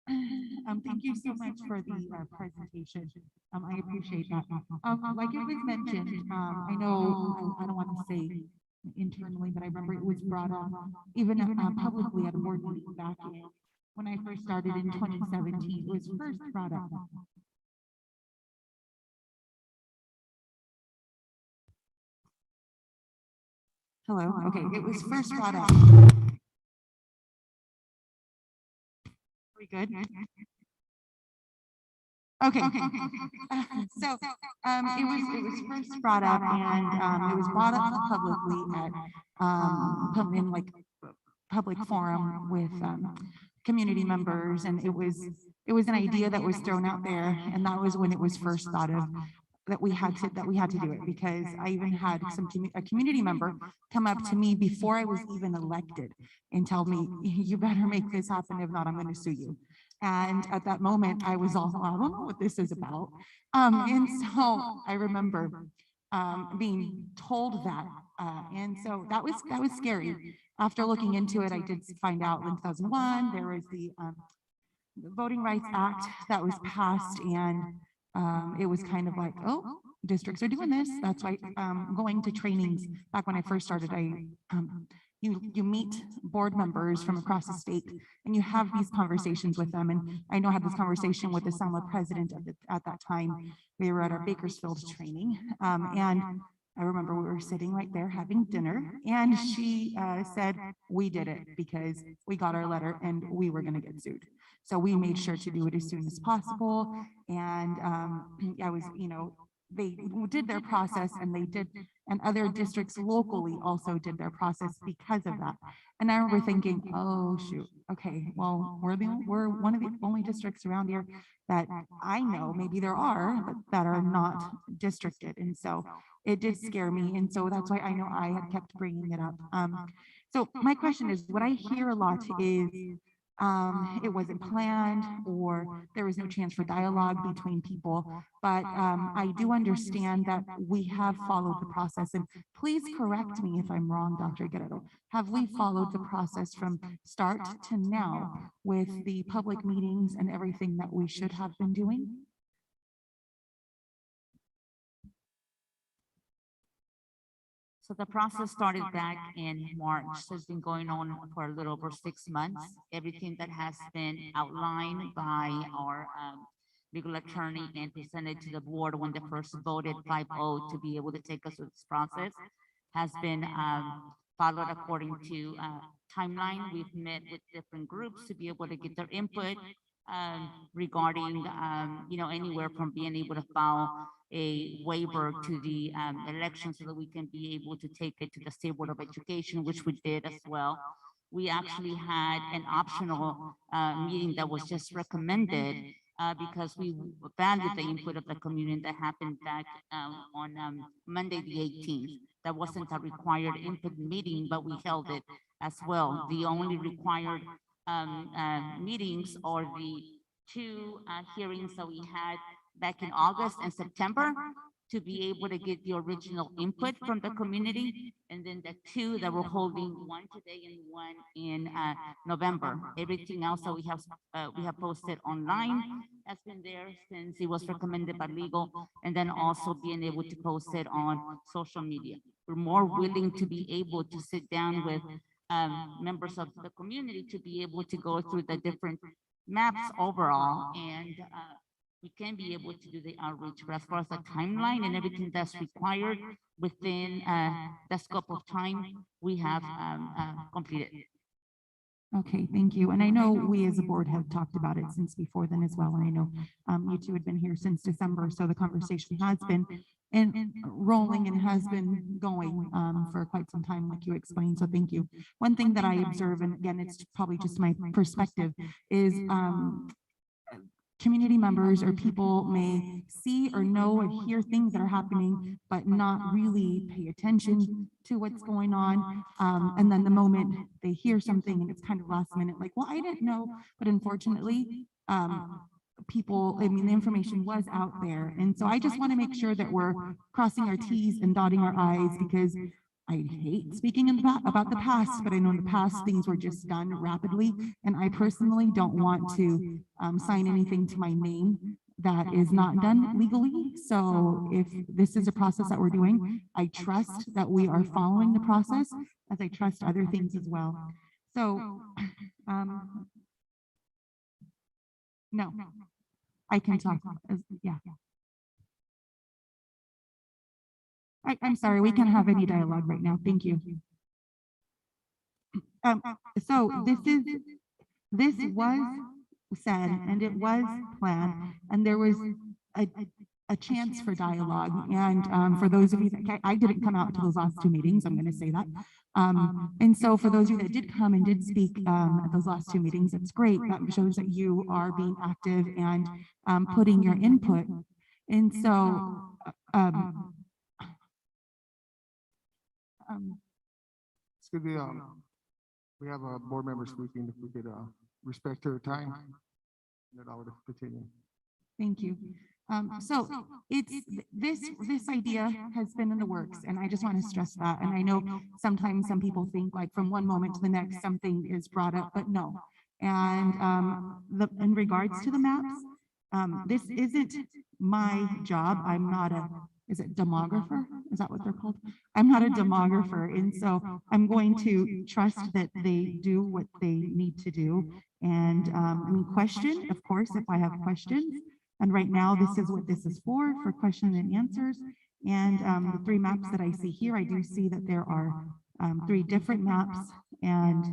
Thank you so much for the presentation. I appreciate that. Like it was mentioned, I know, I don't want to say internally, but I remember it was brought up even publicly at a board meeting back when I first started in 2017. It was first brought up. Hello, okay, it was first brought up. We good? Okay. So, it was first brought up and, it was brought up publicly at, in like public forum with, community members, and it was an idea that was thrown out there, and that was when it was first thought of, that we had to do it, because I even had a community member come up to me before I was even elected and tell me, you better make this happen, if not, I'm going to sue you. And at that moment, I was all, I don't know what this is about. And so I remember being told that. And so that was scary. After looking into it, I did find out in 2001, there was the Voting Rights Act that was passed, and it was kind of like, oh, districts are doing this. That's why going to trainings back when I first started, you meet board members from across the state and you have these conversations with them. And I know I had this conversation with the Selma president at that time. We were at our Bakersfield training, and I remember we were sitting right there having dinner, and she said, we did it because we got our letter and we were going to get sued. So we made sure to do it as soon as possible. And I was, they did their process, and they did, and other districts locally also did their process because of that. And I remember thinking, oh, shoot, okay, well, we're one of the only districts around here that I know, maybe there are, but that are not districted. And so it did scare me. And so that's why I know I had kept bringing it up. So my question is, what I hear a lot is, it wasn't planned, or there was no chance for dialogue between people. But I do understand that we have followed the process, and please correct me if I'm wrong, Dr. Guerrero. Have we followed the process from start to now with the public meetings and everything that we should have been doing? So the process started back in March, so it's been going on for a little over 6 months. Everything that has been outlined by our legal attorney and presented to the board when they first voted 5-0 to be able to take us through this process has been followed according to timeline. We've met with different groups to be able to get their input regarding, anywhere from being able to file a waiver to the election so that we can be able to take it to the State Board of Education, which we did as well. We actually had an optional meeting that was just recommended because we valued the input of the community that happened back on Monday, the 18th. That wasn't a required input meeting, but we held it as well. The only required meetings are the two hearings that we had back in August and September to be able to get the original input from the community, and then the two that we're holding, one today and one in November. Everything else that we have posted online has been there since it was recommended by legal, and then also being able to post it on social media. We're more willing to be able to sit down with members of the community to be able to go through the different maps overall, and we can be able to do the outreach. But as far as the timeline and everything that's required within the scope of time, we have completed. Okay, thank you. And I know we as a board have talked about it since before then as well. And I know you two had been here since December, so the conversation has been rolling and has been going for quite some time, like you explained. So thank you. One thing that I observe, and again, it's probably just my perspective, is community members or people may see or know or hear things that are happening, but not really pay attention to what's going on. And then the moment they hear something and it's kind of last minute, like, well, I didn't know, but unfortunately, the information was out there. And so I just want to make sure that we're crossing our T's and dotting our I's, because I hate speaking about the past, but I know in the past, things were just done rapidly. And I personally don't want to sign anything to my name that is not done legally. So if this is a process that we're doing, I trust that we are following the process as I trust other things as well. So, no, I can talk, yeah. I'm sorry, we can't have any dialogue right now. Thank you. So this was said and it was planned and there was a chance for dialogue. And for those of you that, I didn't come out to those last two meetings, I'm going to say that. And so for those of you that did come and did speak at those last two meetings, it's great. That shows that you are being active and putting your input. And so, Excuse me, we have a board member speaking, if we could respect her time. Then I would continue. thank you. So it's this idea has been in the works and I just want to stress that. And I know sometimes some people think like from one moment to the next, something is brought up, but no. And in regards to the maps, this isn't my job. I'm not a, is it demographer? Is that what they're called? I'm not a demographer. And so I'm going to trust that they do what they need to do. And I mean, question, of course, if I have questions. And right now, this is what this is for questions and answers. And the three maps that I see here, I do see that there are three different maps. And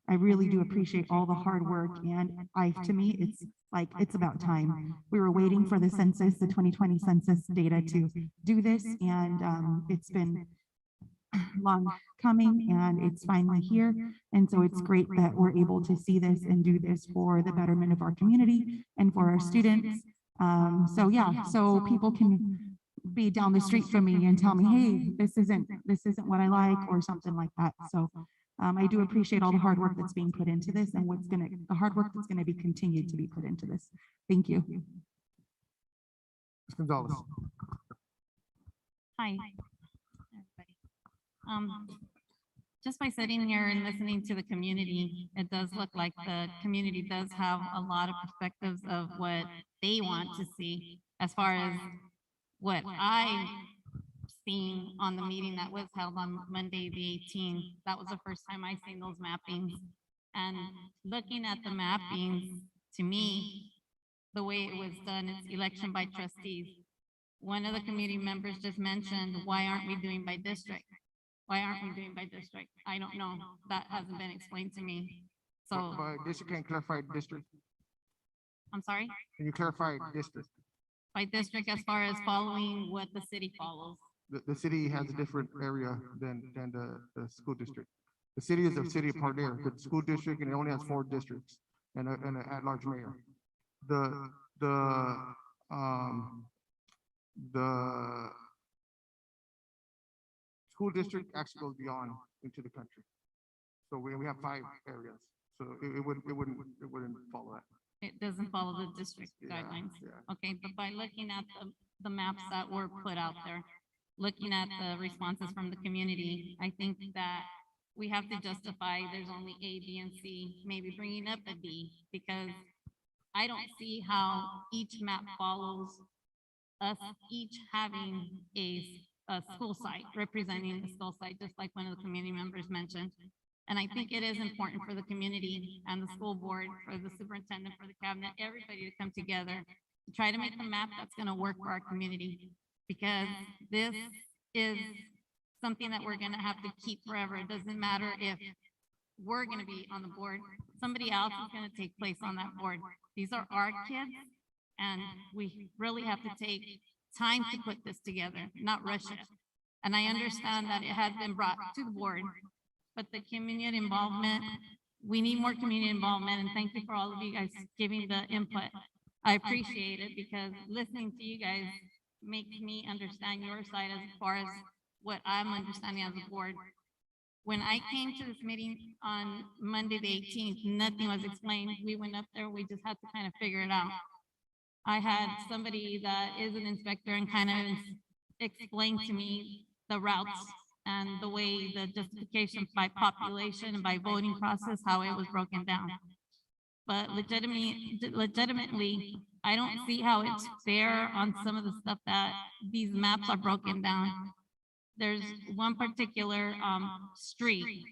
I really do appreciate all the hard work. And to me, it's like, it's about time. We were waiting for the census, the 2020 census data to do this. And it's been long coming and it's finally here. And so it's great that we're able to see this and do this for the betterment of our community and for our students. So yeah, so people can be down the street from me and tell me, hey, this isn't what I like or something like that. So I do appreciate all the hard work that's being put into this and the hard work that's gonna be continued to be put into this. Thank you. Ms. Gonzalez. Hi, everybody. Just by sitting here and listening to the community, it does look like the community does have a lot of perspectives of what they want to see as far as what I've seen on the meeting that was held on Monday, the 18th. That was the first time I seen those mappings. And looking at the mappings, to me, the way it was done, it's election by trustees. One of the committee members just mentioned, why aren't we doing by district? Why aren't we doing by district? I don't know. That hasn't been explained to me. So, By district, can you clarify district? I'm sorry, Can you clarify district? by district as far as following what the city follows. The city has a different area than the school district. The city is the city of Parlier, the school district, and it only has 4 districts and an at-large mayor. The school district actually goes beyond into the country. So we have 5 areas, so it wouldn't follow that. It doesn't follow the district guidelines. Okay, but by looking at the maps that were put out there, looking at the responses from the community, I think that we have to justify there's only A, B, and C, maybe bringing up a D, because I don't see how each map follows us each having a school site, representing the school site, just like one of the community members mentioned. And I think it is important for the community and the school board, for the superintendent, for the cabinet, everybody to come together to try to make a map that's going to work for our community, because this is something that we're going to have to keep forever. It doesn't matter if we're going to be on the board, somebody else is going to take place on that board. These are our kids, and we really have to take time to put this together, not rush it. And I understand that it has been brought to the board, but the community involvement, we need more community involvement, and thank you for all of you guys giving the input. I appreciate it, because listening to you guys makes me understand your side as far as what I'm understanding as a board. When I came to this meeting on Monday, the 18th, nothing was explained. We went up there, we just had to kind of figure it out. I had somebody that is an inspector and kind of explained to me the routes and the way the justification by population and by voting process, how it was broken down. But legitimately, I don't see how it's fair on some of the stuff that these maps are broken down. There's one particular street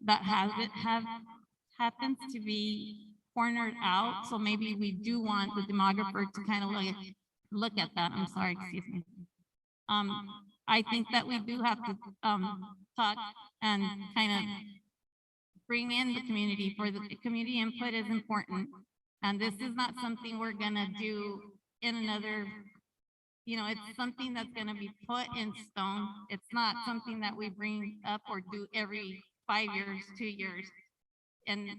that happens to be cornered out, so maybe we do want the demographer to kind of look at that. I'm sorry, excuse me. I think that we do have to talk and kind of bring in the community, for the community input is important. And this is not something we're gonna do in another, it's something that's gonna be put in stone. It's not something that we bring up or do every 5 years, 2 years. And it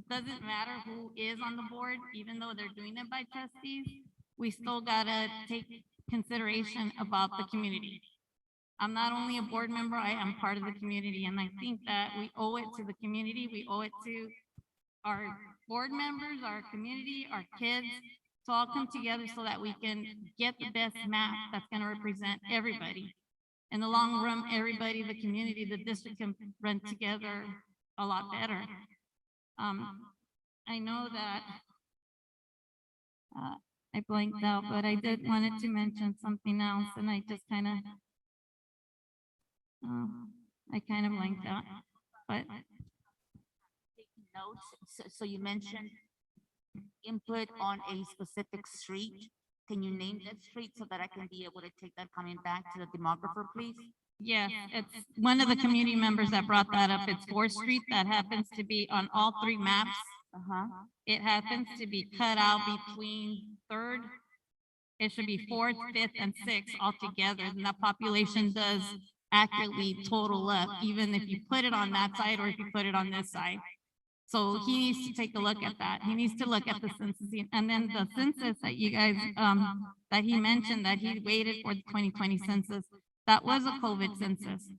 doesn't matter who is on the board, even though they're doing it by trustees, we still gotta take consideration about the community. I'm not only a board member, I am part of the community, and I think that we owe it to the community, we owe it to our board members, our community, our kids, to all come together so that we can get the best map that's gonna represent everybody. In the long run, everybody, the community, the district can run together a lot better. I know that I blanked out, but I did wanted to mention something else, and I just kind of blanked out, but Taking notes, so you mentioned input on a specific street. Can you name that street so that I can be able to take that coming back to the demographer, please? yes, it's one of the community members that brought that up. It's 4th Street that happens to be on all 3 maps. It happens to be cut out between 3rd. It should be 4th, 5th, and 6th altogether. And that population does accurately total up, even if you put it on that side or if you put it on this side. So he needs to take a look at that. He needs to look at the census, and then the census that you guys, that he mentioned, that he waited for the 2020 census, that was a COVID census.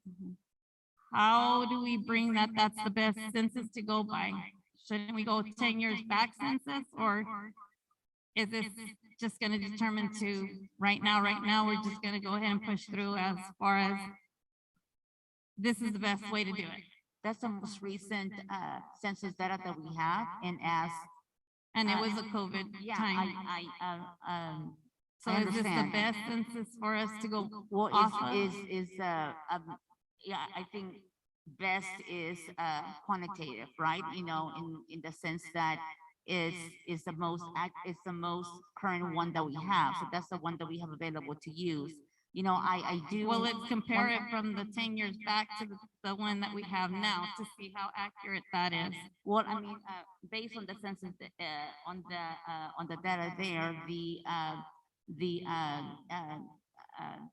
How do we bring that? That's the best census to go by. Shouldn't we go 10 years back census, or is this just gonna determine to right now, we're just gonna go ahead and push through as far as this is the best way to do it? That's the most recent census data that we have, and it was a COVID yeah, time. So I is this the understand. best census for us to go Well, off of? yeah, I think best is quantitative, right? In the sense that is the most current one that we have. So that's the one that we have available to use. I do. Well, let's compare it from the 10 years back to the one that we have now to see how accurate that is. Well, I mean, based on the census, on the data there, the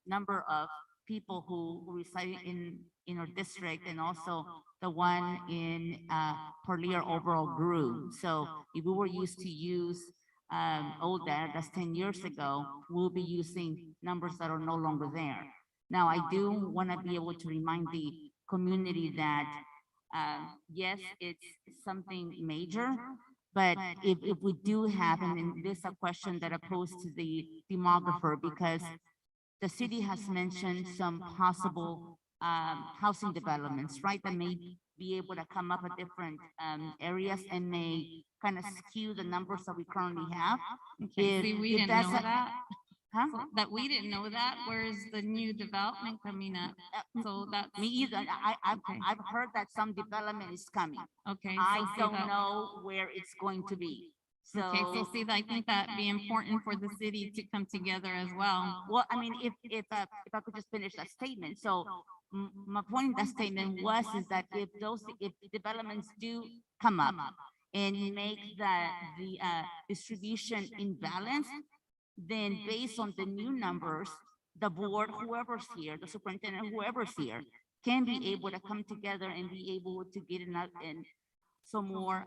number of people who reside in our district, and also the one in Parlier overall grew. So if we were used to use old data, that's 10 years ago, we'll be using numbers that are no longer there. Now, I do want to be able to remind the community that yes, it's something major, but if we do have, and this is a question that I pose to the demographer, because the city has mentioned some possible housing developments, right, that may be able to come up with different areas and may kind of skew the numbers that we currently have. Okay, see, we didn't know that. Huh? So that we didn't know that. Where's the new development coming up? So that's Me either. I've heard that some development is coming. okay. I so see don't that- know where it's going to be. So, Okay, so see, I think that'd be important for the city to come together as well. well, I mean, if I could just finish that statement. So my point in that statement is that if developments do come up and make the distribution imbalanced, then based on the new numbers, the board, whoever's here, the superintendent, whoever's here, can be able to come together and be able to get in some more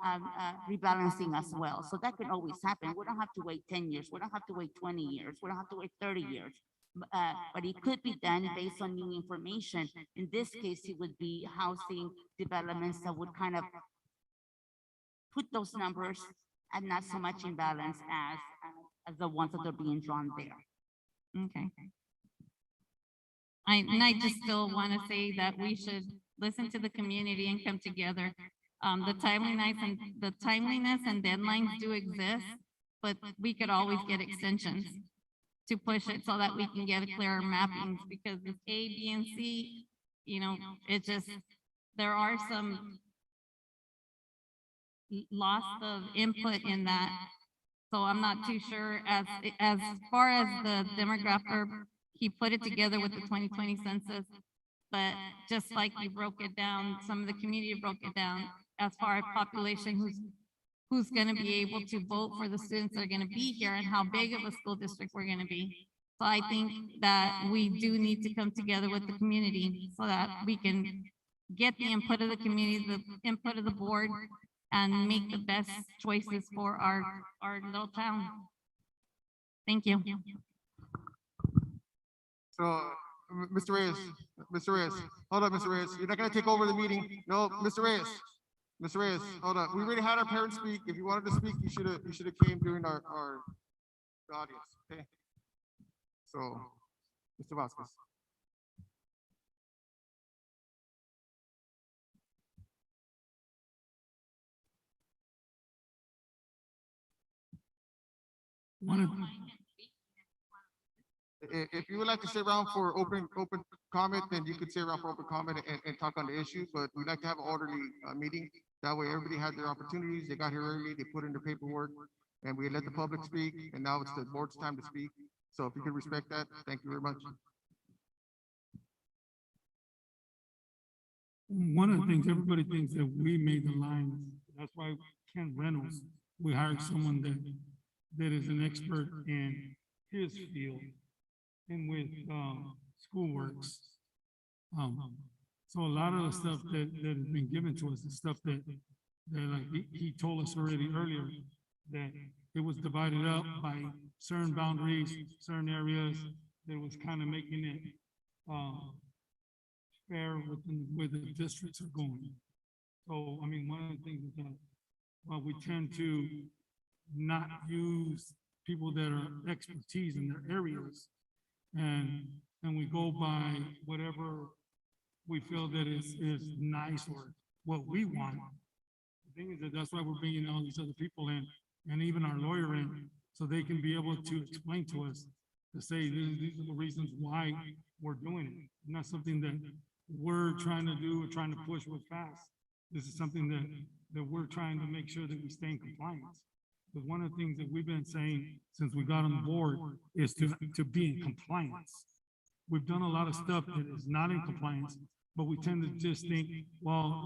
rebalancing as well. So that can always happen. We don't have to wait 10 years. We don't have to wait 20 years. We don't have to wait 30 years. But it could be done based on new information. In this case, it would be housing developments that would kind of put those numbers and not so much imbalance as the ones that are being drawn there. Okay. And I just still want to say that we should listen to the community and come together. The timeliness and deadlines do exist, but we could always get extensions to push it so that we can get clearer mappings, because it's A, B, and C, it just, there are some loss of input in that. So I'm not too sure as far as the demographic, he put it together with the 2020 census. But just like you broke it down, some of the community broke it down as far as population, who's gonna be able to vote for the students that are gonna be here and how big of a school district we're gonna be. So I think that we do need to come together with the community so that we can get the input of the community, the input of the board, and make the best choices for our little town. Thank you. So, Mr. Reyes, hold up, Mr. Reyes, you're not gonna take over the meeting. No, Mr. Reyes, hold up. We already had our parents speak. If you wanted to speak, you should have came during our audience, okay? So, Mr. Vasquez. If you would like to stay around for open comment, then you could stay around for open comment and talk on the issue, but we'd like to have an orderly meeting. That way everybody had their opportunities. They got here early, they put in their paperwork, and we let the public speak, and now it's the board's time to speak. So if you could respect that, thank you very much. One of the things, everybody thinks that we made the lines. That's why Ken Reynolds, we hired someone that is an expert in his field and with schoolworks. So a lot of the stuff that has been given to us is stuff that like he told us already earlier, that it was divided up by certain boundaries, certain areas, that was kind of making it fair within where the districts are going. So, I mean, one of the things is that, well, we tend to not use people that are expertise in their areas, and we go by whatever we feel that is nice or what we want. The thing is that that's why we're bringing all these other people in, and even our lawyer in, so they can be able to explain to us, to say these are the reasons why we're doing it. Not something that we're trying to do or trying to push real fast. This is something that we're trying to make sure that we stay in compliance. But one of the things that we've been saying since we got on the board is to be in compliance. We've done a lot of stuff that is not in compliance, but we tend to just think, well,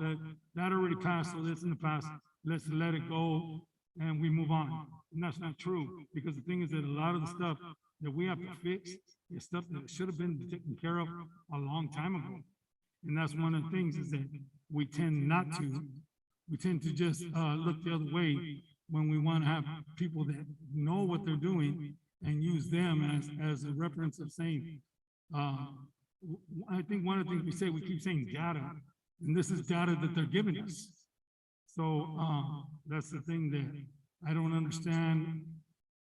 that already passed, so that's in the past, let's let it go and we move on. And that's not true, because the thing is that a lot of the stuff that we have to fix is stuff that should have been taken care of a long time ago. And that's one of the things is that we tend not to. We tend to just look the other way when we want to have people that know what they're doing and use them as a reference of saying, I think one of the things we say, we keep saying data, and this is data that they're giving us. So that's the thing that I don't understand.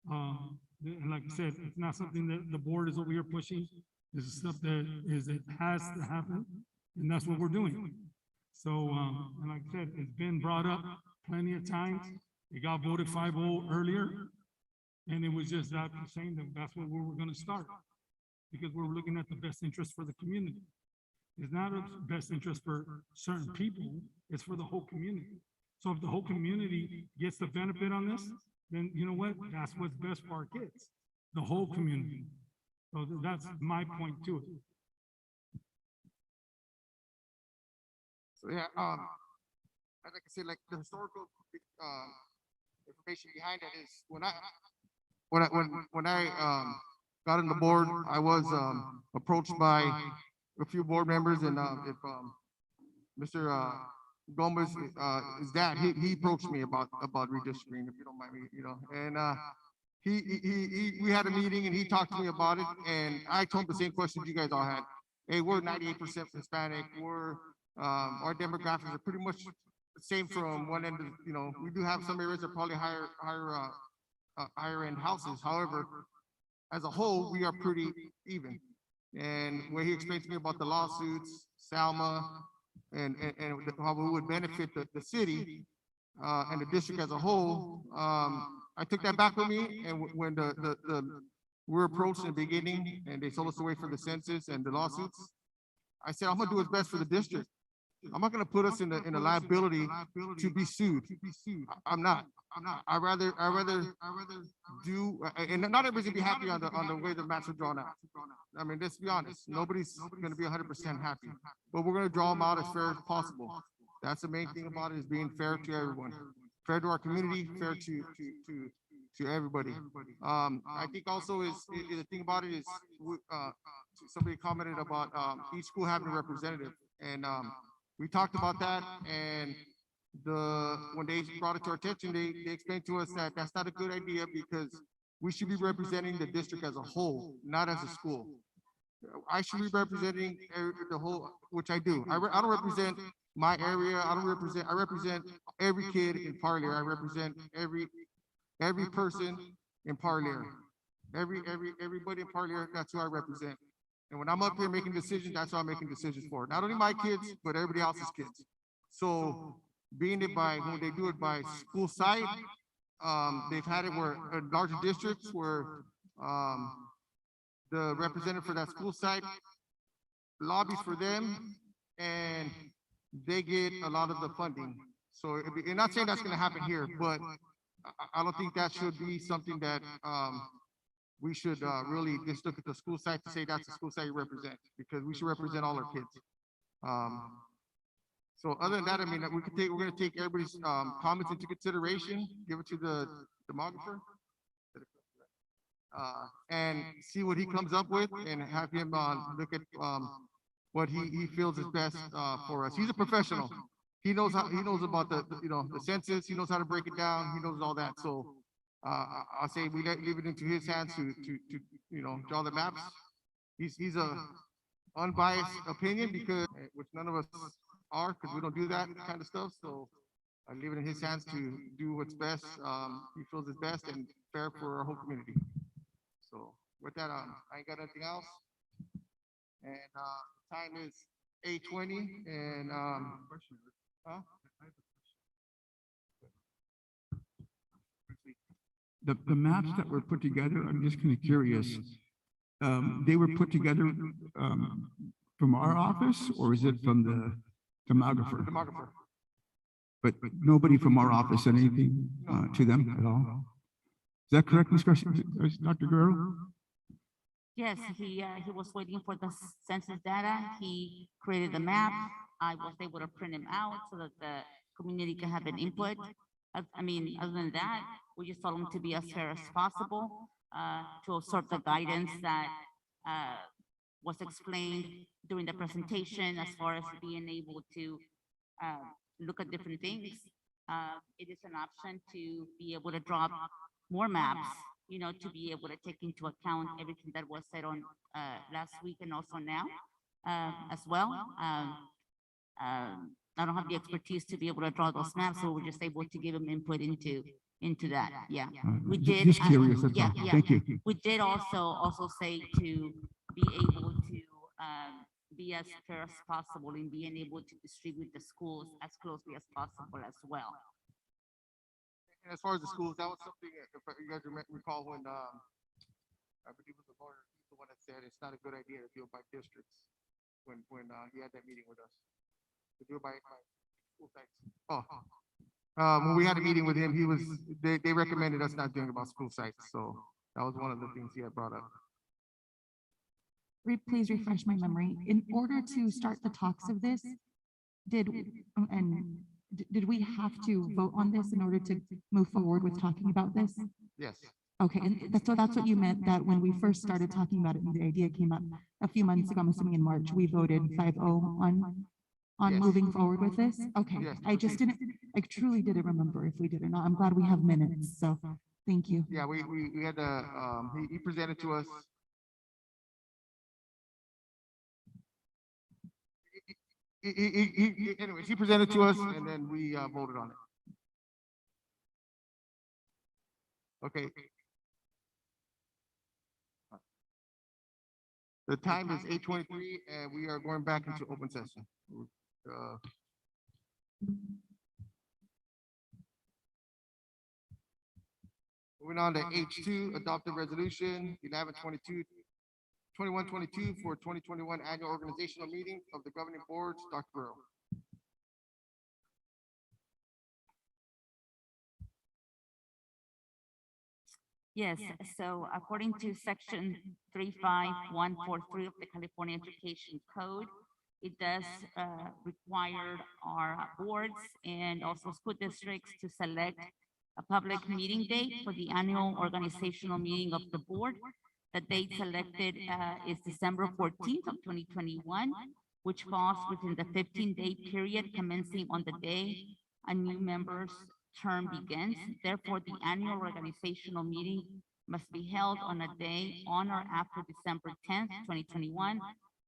And like I said, it's not something that the board is over here pushing. This is stuff that it has to happen, and that's what we're doing. So, and like I said, it's been brought up plenty of times. It got voted 5-0 earlier, and it was just that saying that that's where we were going to start, because we're looking at the best interest for the community. It's not a best interest for certain people, it's for the whole community. So if the whole community gets the benefit on this, then you know what? That's what's best for our kids, the whole community. So that's my point to it. So yeah, I'd like to say, like, the historical information behind it is when I got on the board, I was approached by a few board members, and if Mr. Gomez, his dad, he approached me about redistricting, if you don't mind me, and we had a meeting and he talked to me about it, and I told him the same questions you guys all had. Hey, we're 98% Hispanic. Our demographics are pretty much the same from one end of, we do have some areas that probably higher end houses. However, as a whole, we are pretty even. And where he explained to me about the lawsuits, Salma, and how we would benefit the city, and the district as a whole, I took that back with me, and when we were approached in the beginning, and they told us to wait for the census and the lawsuits, I said, I'm gonna do what's best for the district. I'm not gonna put us in a liability to be sued. I'm not. I rather do, and not everybody's gonna be happy on the way the maps are drawn out. I mean, let's be honest, nobody's gonna be 100% happy, but we're gonna draw them out as fair as possible. That's the main thing about it, is being fair to everyone, fair to our community, fair to everybody. I think also is the thing about it is, somebody commented about each school having a representative, and we talked about that, and when they brought it to our attention, they explained to us that that's not a good idea, because we should be representing the district as a whole, not as a school. I should be representing the whole, which I do. I don't represent my area. I represent every kid in Parlier. I represent every person in Parlier. Everybody in Parlier, that's who I represent. And when I'm up here making decisions, that's what I'm making decisions for. Not only my kids, but everybody else's kids. So being it when they do it by school site, they've had it where in larger districts where the representative for that school site lobbies for them, and they get a lot of the funding. So I'm not saying that's gonna happen here, but I don't think that should be something that we should really just look at the school site to say that's the school site you represent, because we should represent all our kids. So other than that, I mean, we're gonna take everybody's comments into consideration, give it to the demographer, and see what he comes up with, and have him look at what he feels is best for us. He's a professional. He knows about the census. He knows how to break it down. He knows all that. So I'll say we leave it into his hands to draw the maps. He's a unbiased opinion, which none of us are, because we don't do that kind of stuff. So I leave it in his hands to do what's best. He feels is best and fair for our whole community. So with that, I ain't got anything else. And time is 8:20, and The maps that were put together, I'm just kind of curious. They were put together from our office, or is it from the demographer? demographer. But nobody from our office said anything to them at all? Is that correct, Dr. Guerrero? Yes, he was waiting for the census data. He created the map. I was able to print them out so that the community can have an input. I mean, other than that, we just told him to be as fair as possible, to sort the guidance that was explained during the presentation, as far as being able to look at different things. It is an option to be able to drop more maps, to be able to take into account everything that was said on last week and also now as well. I don't have the expertise to be able to draw those maps, so we're just able to give them input into that. Yeah, we did. Just curious, that's Yeah, all. yeah. Thank you. We did also say to be able to be as fair as possible in being able to distribute the schools as closely as possible as well. And as far as the schools, that was something, if you guys recall, when I believe it was the lawyer, he's the one that said it's not a good idea to do it by districts, when he had that meeting with us, to do it by school sites. When we had a meeting with him, they recommended us not doing it about school sites, so that was one of the things he had brought up. Please refresh my memory. In order to start the talks of this, did we have to vote on this in order to move forward with talking about this? Yes. Okay, and so that's what you meant, that when we first started talking about it and the idea came up a few months ago, I'm assuming in March, we voted 5-0 on Yes. moving forward with this? Okay, Yes. I truly didn't remember if we did or not. I'm glad we have minutes, so thank you. Yeah, we had he presented to us. Anyways, he presented to us, and then we voted on it. Okay. The time is 8:23 and we are going back into open session. Uh, Moving on to H2, adopted resolution 2122 for 2021 annual organizational meeting of the governing boards. Dr. Burrow. Yes, so according to section 35143 of the California Education Code, it does require our boards and also school districts to select a public meeting date for the annual organizational meeting of the board. The date selected is December 14th of 2021, which falls within the 15-day period commencing on the day a new member's term begins. Therefore, the annual organizational meeting must be held on a day on or after December 10th, 2021,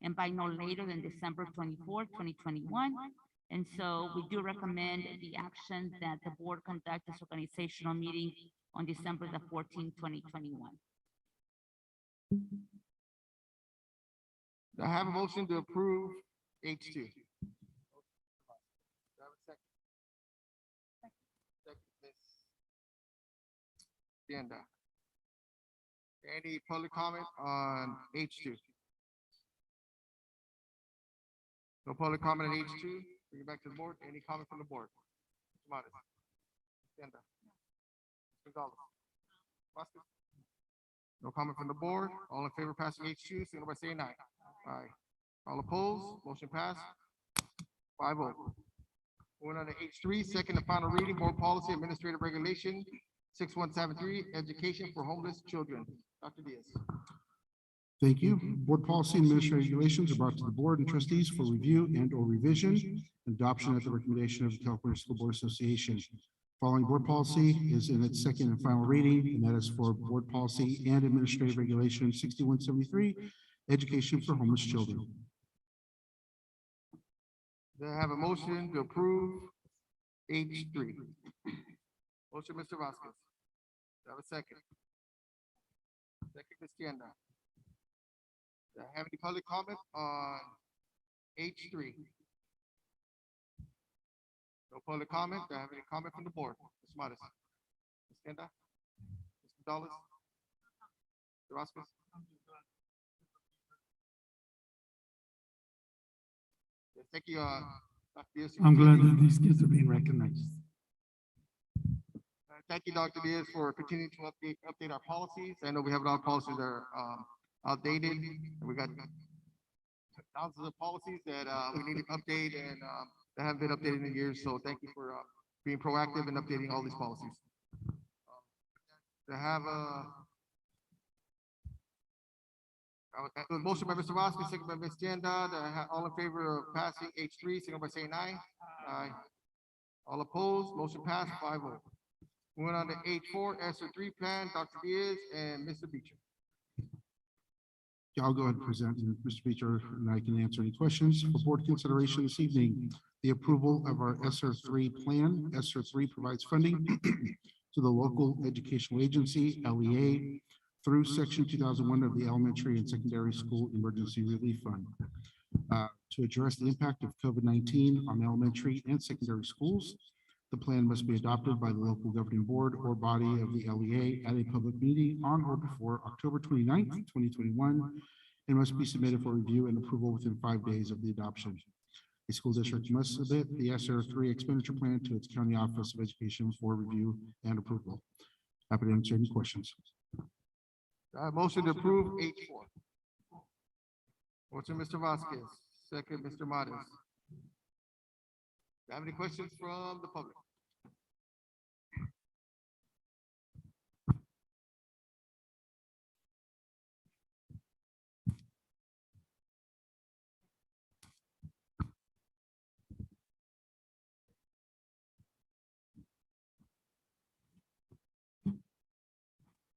and by no later than December 24th, 2021. And so we do recommend the action that the board conduct this organizational meeting on December the 14th, 2021. I have a motion to approve H2. Do I have a second? Second, Ms. Tienda. Any public comment on H2? No public comment on H2. Bring it back to the board. Any comment from the board? Mr. Martis. Tienda. Mr. Gonzalez. Vasquez. No comment from the board. All in favor of passing H2, signal by saying aye. Aye. All opposed, motion passed. 5-0. Moving on to H3, second and final reading, board policy administrative regulation 6173, education for homeless children. Dr. Diaz. Thank you. Board policy and administrative regulations are brought to the board and trustees for review and or revision, and adoption at the recommendation of the California School Board Association. Following board policy is in its second and final reading, and that is for board policy and administrative regulation 6173, education for homeless children. Do I have a motion to approve H3? Motion, Mr. Vasquez. Do I have a second? Second, Ms. Tienda. Do I have any public comment on H3? No public comment. Do I have any comment from the board? Ms. Martis. Ms. Tienda. Mr. Gonzalez. Mr. Vasquez. Yes, thank you, Dr. Diaz. I'm glad that these kids are being recognized. Thank you, Dr. Diaz, for continuing to update our policies. I know we have a lot of policies that are outdated, and we got thousands of policies that we need to update and that haven't been updated in years. So thank you for being proactive and updating all these policies. To have a motion by Mr. Vasquez, second by Ms. Tienda, all in favor of passing H3, signal by saying aye. Aye. All opposed, motion passed 5-0. Moving on to H4, ESER3 plan, Dr. Diaz and Mr. Beecher. Yeah, I'll go ahead and present, and Mr. Beecher and I can answer any questions. For board consideration this evening, the approval of our ESER3 plan. ESER3 provides funding to the local educational agency, LEA, through section 2001 of the Elementary and Secondary School Emergency Relief Fund. To address the impact of COVID-19 on elementary and secondary schools, the plan must be adopted by the local governing board or body of the LEA at a public meeting on or before October 29th, 2021, and must be submitted for review and approval within 5 days of the adoption. A school district must submit the ESER3 expenditure plan to its county office of education for review and approval. Happy to answer any questions. Motion to approve H4. Motion, Mr. Vasquez, second, Mr. Martis. Do you have any questions from the public?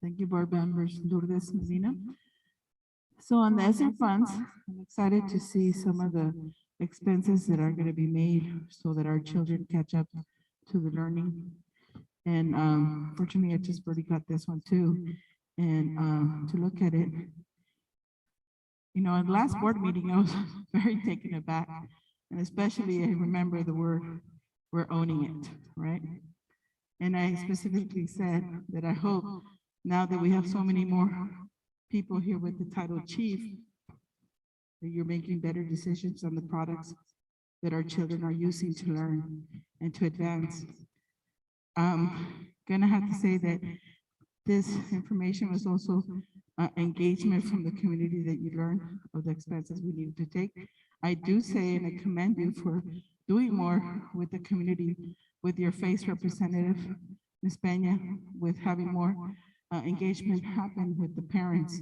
Thank you, board members. Lourdes Medina. So on the ESSER funds, I'm excited to see some of the expenses that are going to be made so that our children catch up to the learning. And fortunately, I just already got this one too. And to look at it, You know, at the last board meeting, I was very taken aback. And especially I remember the word, we're owning it, right? And I specifically said that I hope now that we have so many more people here with the title chief, that you're making better decisions on the products that our children are using to learn and to advance. Gonna have to say that this information was also engagement from the community that you learned of the expenses we needed to take. I do say, and I commend you for doing more with the community, with your face representative, Ms. Peña, with having more engagement happen with the parents.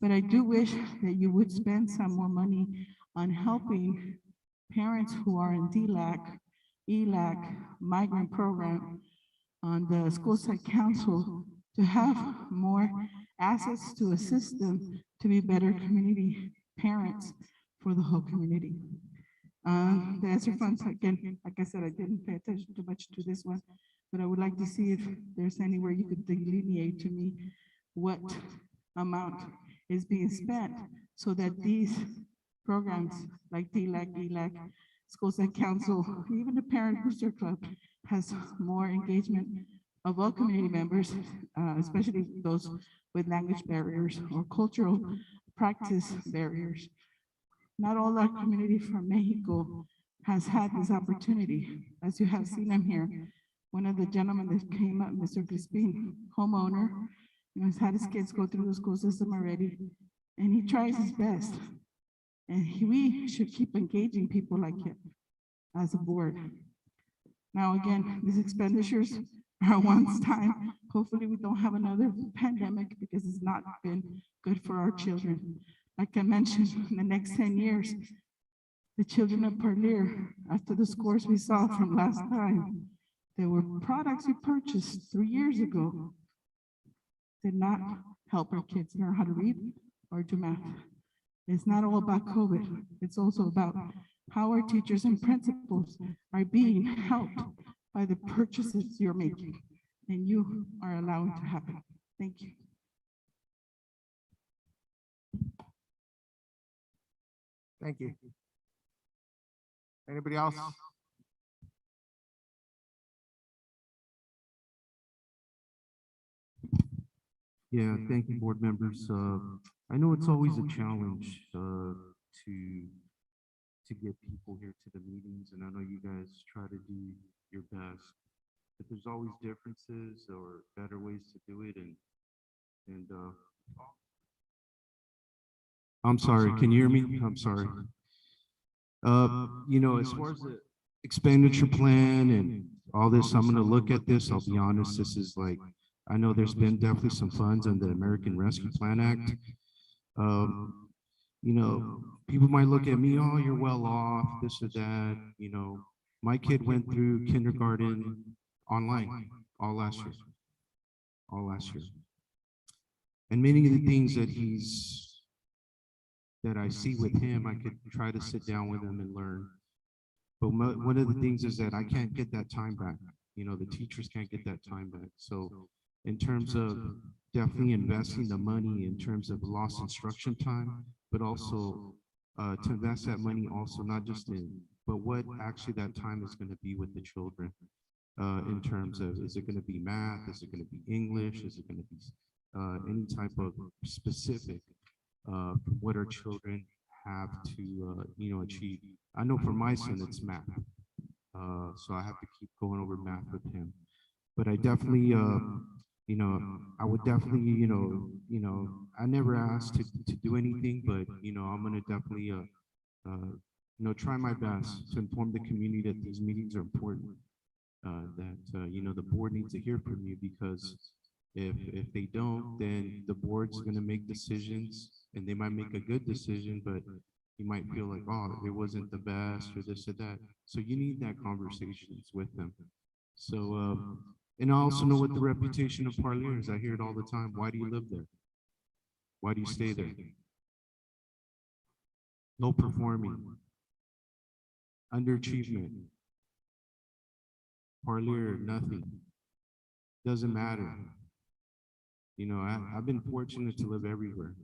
But I do wish that you would spend some more money on helping parents who are in DLAC, ELAC, migrant program, on the school site council to have more assets to assist them to be better community parents for the whole community. The ESSER funds, again, like I said, I didn't pay attention too much to this one, but I would like to see if there's anywhere you could delineate to me what amount is being spent so that these programs like DLAC, ELAC, School Site Council, even the Parent Booster Club has more engagement of all community members, especially those with language barriers or cultural practice barriers. Not all our community from Mexico has had this opportunity. As you have seen him here, one of the gentlemen that came up, Mr. Crispin, homeowner, has had his kids go through the school system already, and he tries his best. And we should keep engaging people like him as a board. Now, again, these expenditures are once time. Hopefully we don't have another pandemic because it's not been good for our children. Like I mentioned, in the next 10 years, the children of Parlier, after the scores we saw from last time, there were products we purchased 3 years ago, did not help our kids learn how to read or do math. It's not all about COVID. It's also about how our teachers and principals are being helped by the purchases you're making and you are allowing to happen. Thank you. Thank you. Anybody else? Yeah, thank you, board members. I know it's always a challenge to get people here to the meetings, and I know you guys try to do your best, but there's always differences or better ways to do it, and I'm sorry, can you hear me? I'm sorry. You know, as far as the expenditure plan and all this, I'm gonna look at this. I'll be honest, this is like, I know there's been definitely some funds on the American Rescue Plan Act. You know, people might look at me, oh, you're well off, this or that. You know, my kid went through kindergarten online all last year. And many of the things that I see with him, I could try to sit down with him and learn. But one of the things is that I can't get that time back. You know, the teachers can't get that time back. So in terms of definitely investing the money in terms of lost instruction time, but also to invest that money also not just in, but what actually that time is going to be with the children in terms of, is it going to be math? Is it going to be English? Is it going to be any type of specific what our children have to, you know, achieve? I know for my son, it's math. So I have to keep going over math with him. But I definitely, you know, I would definitely, you know, I never asked to do anything, but, you know, I'm going to definitely, you know, try my best to inform the community that these meetings are important, that, you know, the board needs to hear from you, because if they don't, then the board's going to make decisions, and they might make a good decision, but you might feel like, oh, it wasn't the best or this or that. So you need that conversations with them. So, and I also know what the reputation of Parlier is. I hear it all the time. Why do you live there? Why do you stay there? Low performing, underachievement, Parlier, nothing. Doesn't matter. You know, I've been fortunate to live everywhere,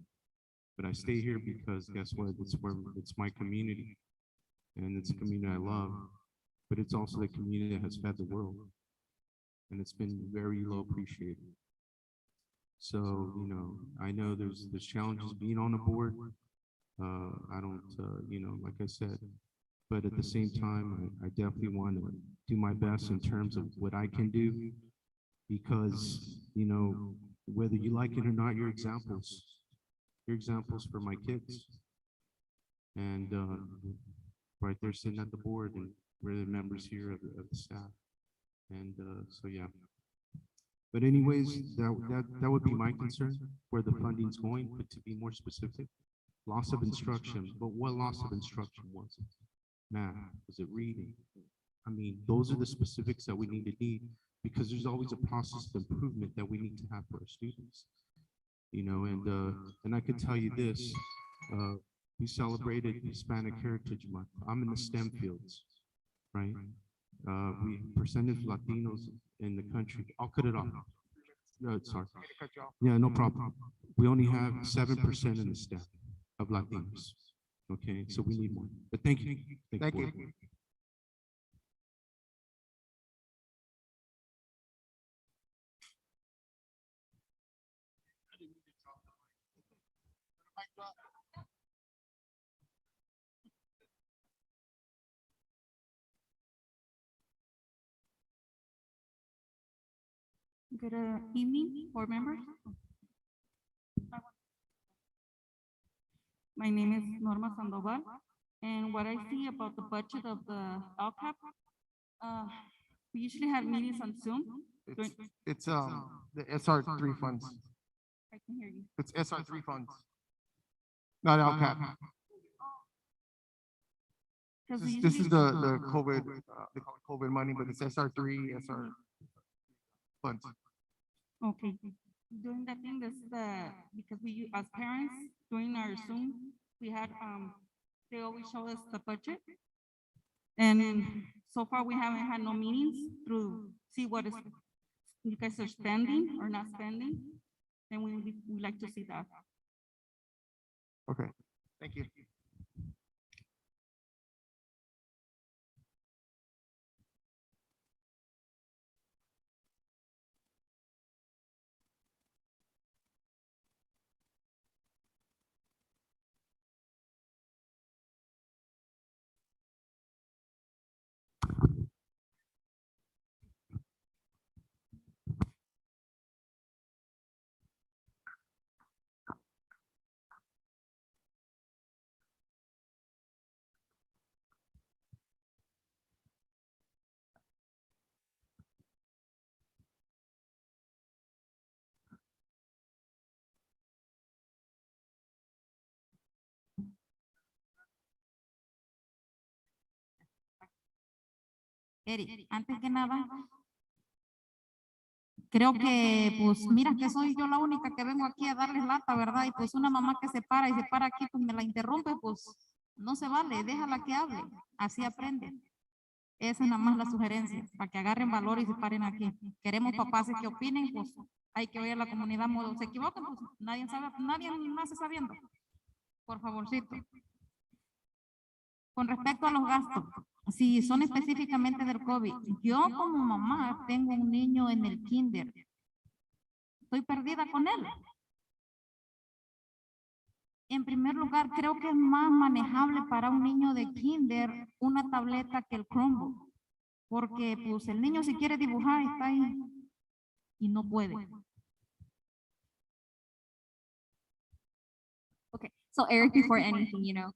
But I stay here because guess what? It's my community. And it's a community I love, but it's also the community that has fed the world. And it's been very low appreciated. So, you know, I know there's challenges being on the board. I don't, you know, like I said, but at the same time, I definitely want to do my best in terms of what I can do, because, you know, whether you like it or not, you're examples for my kids. And right there sitting at the board, and we're the members here of the staff. And so, yeah. But anyways, that would be my concern, where the funding's going, but to be more specific, loss of instruction. But what loss of instruction was it? Math, was it reading? I mean, those are the specifics that we need, because there's always a process of improvement that we need to have for our students. You know, and I can tell you this, we celebrated Hispanic Heritage Month. I'm in the STEM fields, right? We percentage of Latinos in the country. I'll cut it off. No, sorry. Yeah, no problem. We only have 7% in the staff of Latinos. Okay, so we need more. But thank you. Thank you. Good evening, board members. My name is Norma Sandoval, and what I see about the budget of the LCAP, we usually have meetings on Zoom. It's the SR3 funds. I can hear you. It's SR3 funds. Not LCAP. This is the COVID, they call it COVID money, but it's SR3, SR funds. Okay, during that thing, this is because we, as parents, during our Zoom, we had, they always show us the budget. And so far, we haven't had no meetings through, see what is, you guys are spending or not spending. And we like to see that. Okay, thank you. Eric, antes que nada, creo que, pues, mira que soy yo la única que vengo aquí a darles lata, ¿verdad? Y pues una mamá que se para aquí, pues me la interrumpe, pues no se vale, déjala que hable, así aprenden. Esa es nada más la sugerencia, para que agarren valor y se paren aquí. Queremos papás que opinen, pues hay que oír a la comunidad, modo se equivocan, pues nadie sabe, nadie nace sabiendo. Por favorcito. Con respecto a los gastos, si son específicamente del COVID, yo como mamá tengo un niño en el kinder. Estoy perdida con él. En primer lugar, creo que es más manejable para un niño de kinder una tableta que el Chromebook. Porque pues el niño si quiere dibujar está ahí y no puede. Okay, so Eric, before anything,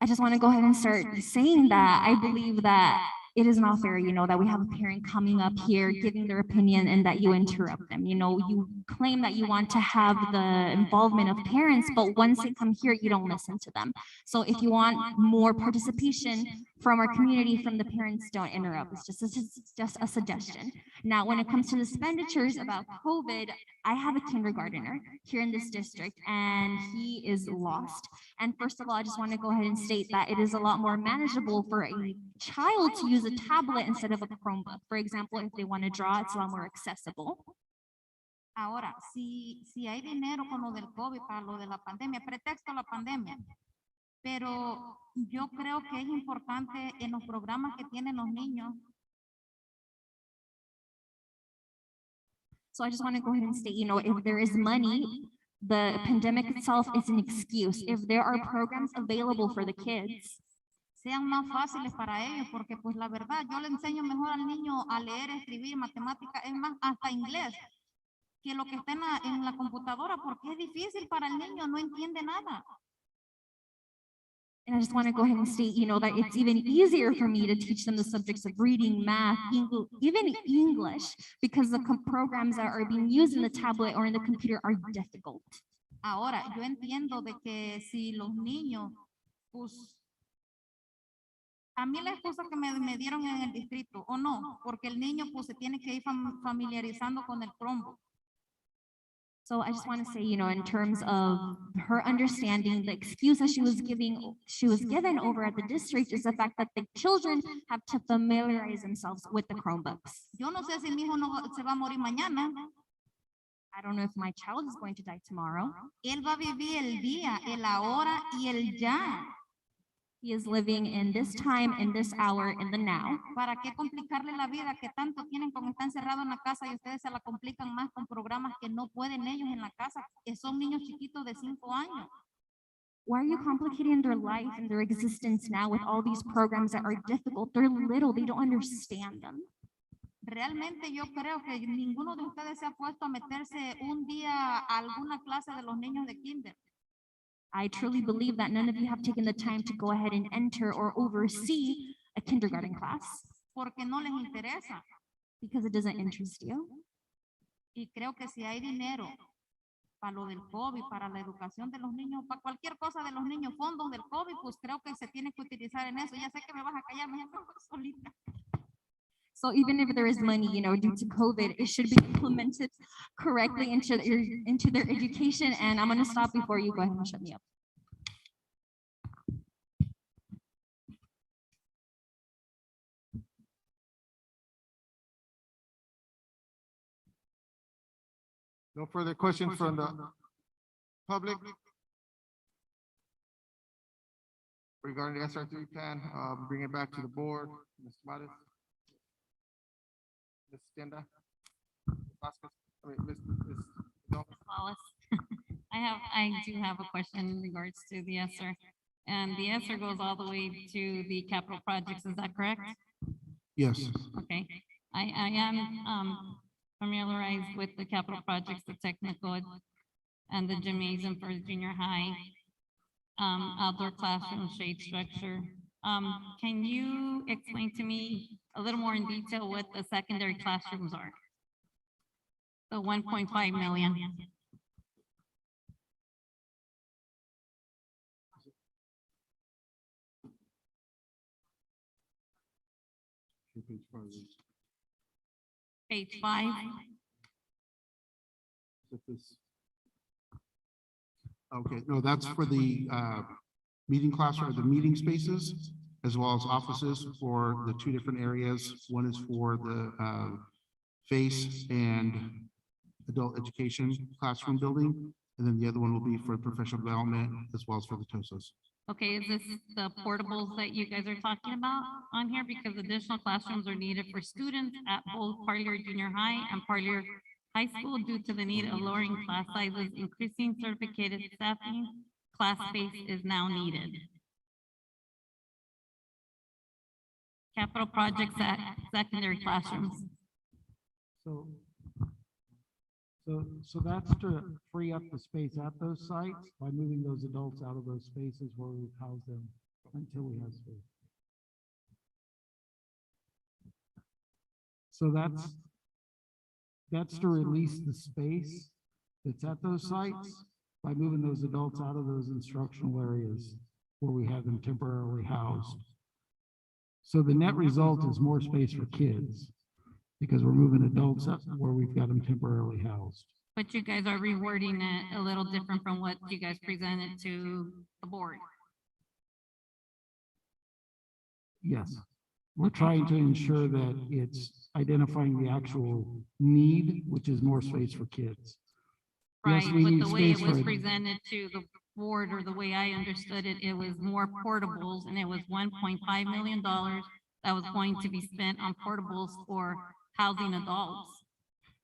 I just want to go ahead and start saying that I believe that it is not fair, that we have a parent coming up here, giving their opinion, and that you interrupt them. You claim that you want to have the involvement of parents, but once they come here, you don't listen to them. So if you want more participation from our community, from the parents, don't interrupt. It's just a suggestion. Now, when it comes to the expenditures about COVID, I have a kindergartner here in this district, and he is lost. And first of all, I just want to go ahead and state that it is a lot more manageable for a child to use a tablet instead of a Chromebook. For example, if they want to draw, it's a lot more accessible. Ahora, si hay dinero con lo del COVID para lo de la pandemia, pretexto la pandemia, pero yo creo que es importante en los programas que tienen los niños. So I just want to go ahead and state, if there is money, the pandemic itself is an excuse. If there are programs available for the kids, Sean más fáciles para ellos, porque pues la verdad, yo le enseño mejor al niño a leer, escribir, matemáticas, es más, hasta inglés, que lo que está en la computadora, porque es difícil para el niño, no entiende nada. and I just want to go ahead and state, that it's even easier for me to teach them the subjects of reading, math, even English, because the programs that are being used in the tablet or in the computer are difficult. Ahora, yo entiendo de que si los niños, pues, a mí la excusa que me dieron en el distrito, o no, porque el niño pues se tiene que ir familiarizando con el Chromebook. So I just want to say, in terms of her understanding, the excuse that she was given over at the district is the fact that the children have to familiarize themselves with the Chromebooks. Yo no sé si mi hijo no se va a morir mañana. I don't know if my child is going to die tomorrow. Él va a vivir el día, el ahora y el ya. He is living in this time, in this hour, in the now. ¿Para qué complicarle la vida que tanto tienen con estar encerrado en la casa y ustedes se la complican más con programas que no pueden ellos en la casa, que son niños chiquitos de 5 años? Why are you complicating their life and their existence now with all these programs that are difficult? They're little, they don't understand them. Realmente yo creo que ninguno de ustedes se ha puesto a meterse un día a alguna clase de los niños de kinder. I truly believe that none of you have taken the time to go ahead and enter or oversee a kindergarten class. Porque no les interesa. Because it doesn't interest you. Y creo que si hay dinero para lo del COVID, para la educación de los niños, para cualquier cosa de los niños, fondos del COVID, pues creo que se tiene que utilizar en eso. Ya sé que me vas a callar, me solita. So even if there is money, due to COVID, it should be implemented correctly into their education. And I'm going to stop before you go ahead and shut me up. No further questions from the public regarding the SR3 plan. Bring it back to the board. Ms. Maris. Ms. Tienda. Vasquez. I mean, Ms. Gonzalez. Wallace. I do have a question in regards to the ESSER. And the ESSER goes all the way to the capital projects, is that correct? Yes. Okay, I am familiarized with the capital projects, the technical and the gymnasium for junior high, outdoor classroom, shade structure. Can you explain to me a little more in detail what the secondary classrooms are? The 1.5 million. Page 5. Okay, no, that's for the meeting classroom, the meeting spaces, as well as offices for the two different areas. One is for the FACE and adult education classroom building, and then the other one will be for professional development as well as for the TOSAs. Okay, is this the portables that you guys are talking about on here? Because additional classrooms are needed for students at both Parlier Junior High and Parlier High School due to the need of lowering class sizes, increasing certificated staffing. Class space is now needed. Capital projects at secondary classrooms. So that's to free up the space at those sites by moving those adults out of those spaces where we've housed them until we have space. So that's to release the space that's at those sites by moving those adults out of those instructional areas where we have them temporarily housed. So the net result is more space for kids, because we're moving adults up where we've got them temporarily housed. But you guys are rewording it a little different from what you guys presented to the board. Yes. We're trying to ensure that it's identifying the actual need, which is more space for kids. Yes, Right, we but need the way it space was for, presented to the board, or the way I understood it, it was more portables, and it was $1.5 million that was going to be spent on portables for housing adults.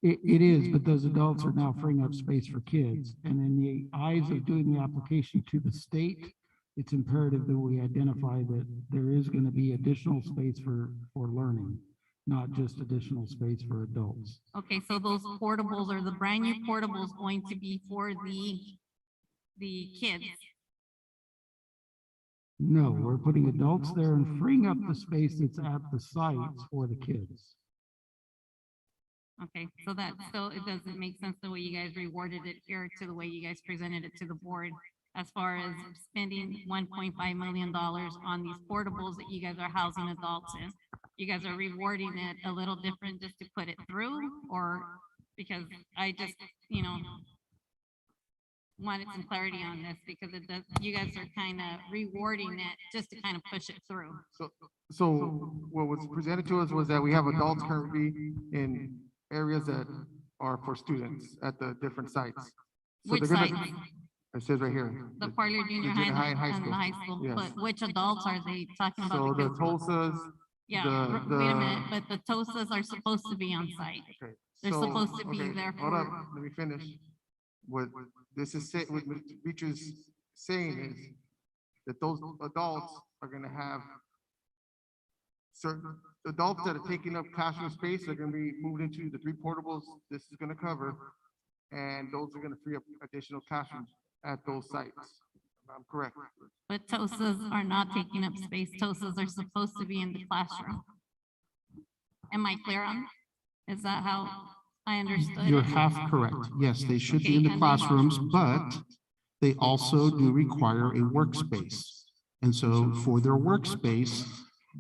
it is, but those adults are now freeing up space for kids. And in the eyes of doing the application to the state, it's imperative that we identify that there is going to be additional space for learning, not just additional space for adults. Okay, so those portables, are the brand new portables going to be for the kids? No, we're putting adults there and freeing up the space that's at the sites for the kids. Okay, so that still, it doesn't make sense the way you guys rewarded it here to the way you guys presented it to the board, as far as spending $1.5 million on these portables that you guys are housing adults in. You guys are rewarding it a little different just to put it through, or because I just, wanted some clarity on this, because it does, you guys are kind of rewarding it just to kind of push it through. So what was presented to us was that we have adults currently in areas that are for students at the different sites. So Which they're gonna- sites? It says right here. The Parlier Junior junior High and and the high school, Yes. but which adults are they talking about? So the Because- TOSAs. Yeah, the- wait a minute, but the TOSAs are supposed to be on site. Okay. They're So, supposed to be okay, there hold for. up, let me finish. What this is saying, what Mr. Beecher's saying is that those adults are gonna have certain adults that are taking up classroom space are gonna be moved into the 3 portables this is gonna cover. And those are gonna free up additional classrooms at those sites. I'm correct. But TOSAs are not taking up space. TOSAs are supposed to be in the classroom. Am I clear on? Is that how I understood You're it? half correct. Yes, they should be Okay, in the and then- classrooms, but they also do require a workspace. And so for their workspace,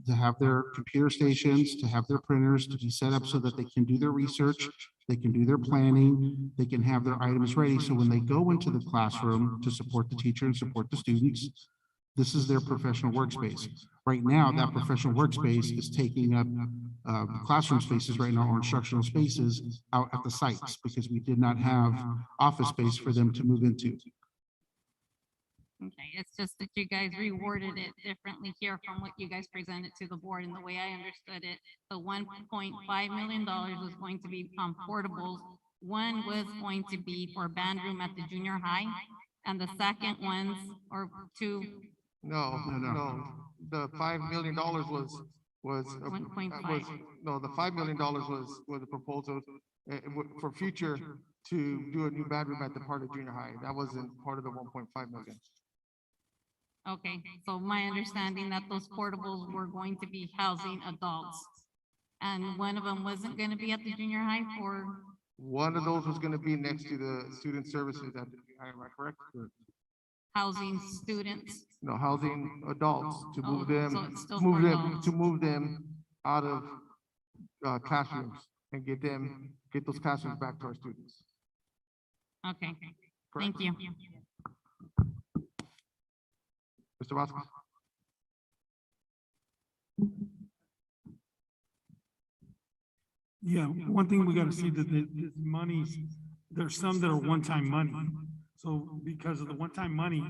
to have their computer stations, to have their printers, to be set up so that they can do their research, they can do their planning, they can have their items ready. So when they go into the classroom to support the teacher and support the students, this is their professional workspace. Right now, that professional workspace is taking up classroom spaces right now, or instructional spaces out at the sites, because we did not have office space for them to move into. Okay, it's just that you guys reworded it differently here from what you guys presented to the board, and the way I understood it, the $1.5 million was going to be on portables. One was going to be for band room at the junior high, and the second ones, or two. No, the $5 million was. 1.5. No, the $5 million was a proposal for future to do a new band room at the part of junior high. That wasn't part of the 1.5 million. Okay, so my understanding that those portables were going to be housing adults. And one of them wasn't gonna be at the junior high for, One of those was gonna be next to the student services at the junior high, am I correct? housing students. No, housing adults to Oh, move so them, it's still for adults. to move them out of classrooms and get those classrooms back to our students. Okay, thank you. Mr. Vasquez? Yeah, one thing we gotta see that the monies, there's some that are one-time money. So because of the one-time money,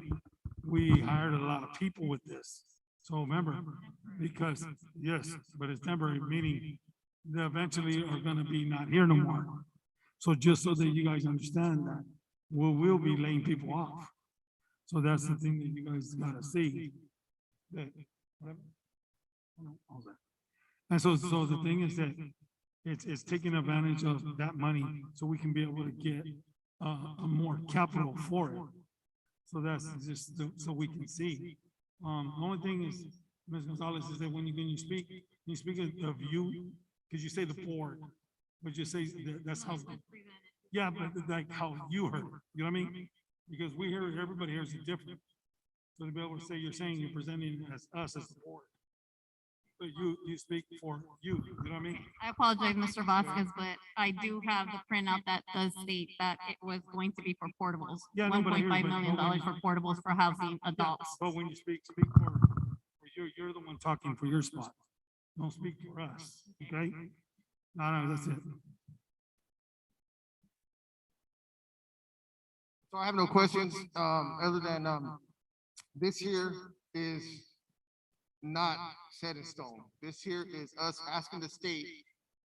we hired a lot of people with this. So remember, because, yes, but it's temporary, meaning they eventually are gonna be not here no more. So just so that you guys understand that, we'll be laying people off. So that's the thing that you guys gotta see. That- And so the thing is that it's taking advantage of that money so we can be able to get a more capital for it. So that's just so we can see. The only thing is, Ms. Gonzalez, is that when you speak of you, because you say the board, but you say that's how, yeah, but like how you heard, you know what I mean? Because we hear, everybody hears it different. So to be able to say, you're presenting as us as the board. But you speak for you know what I mean? I apologize, Mr. Vasquez, but I do have the printout that does state that it was going to be for portables. Yeah, no, but I hear you, $1.5 but- million but when you- for portables for housing adults. But when you speak for, you're the one talking for your spot. don't speak for us, okay? No, that's it. So I have no questions, other than, this here is not set in stone. This here is us asking the state,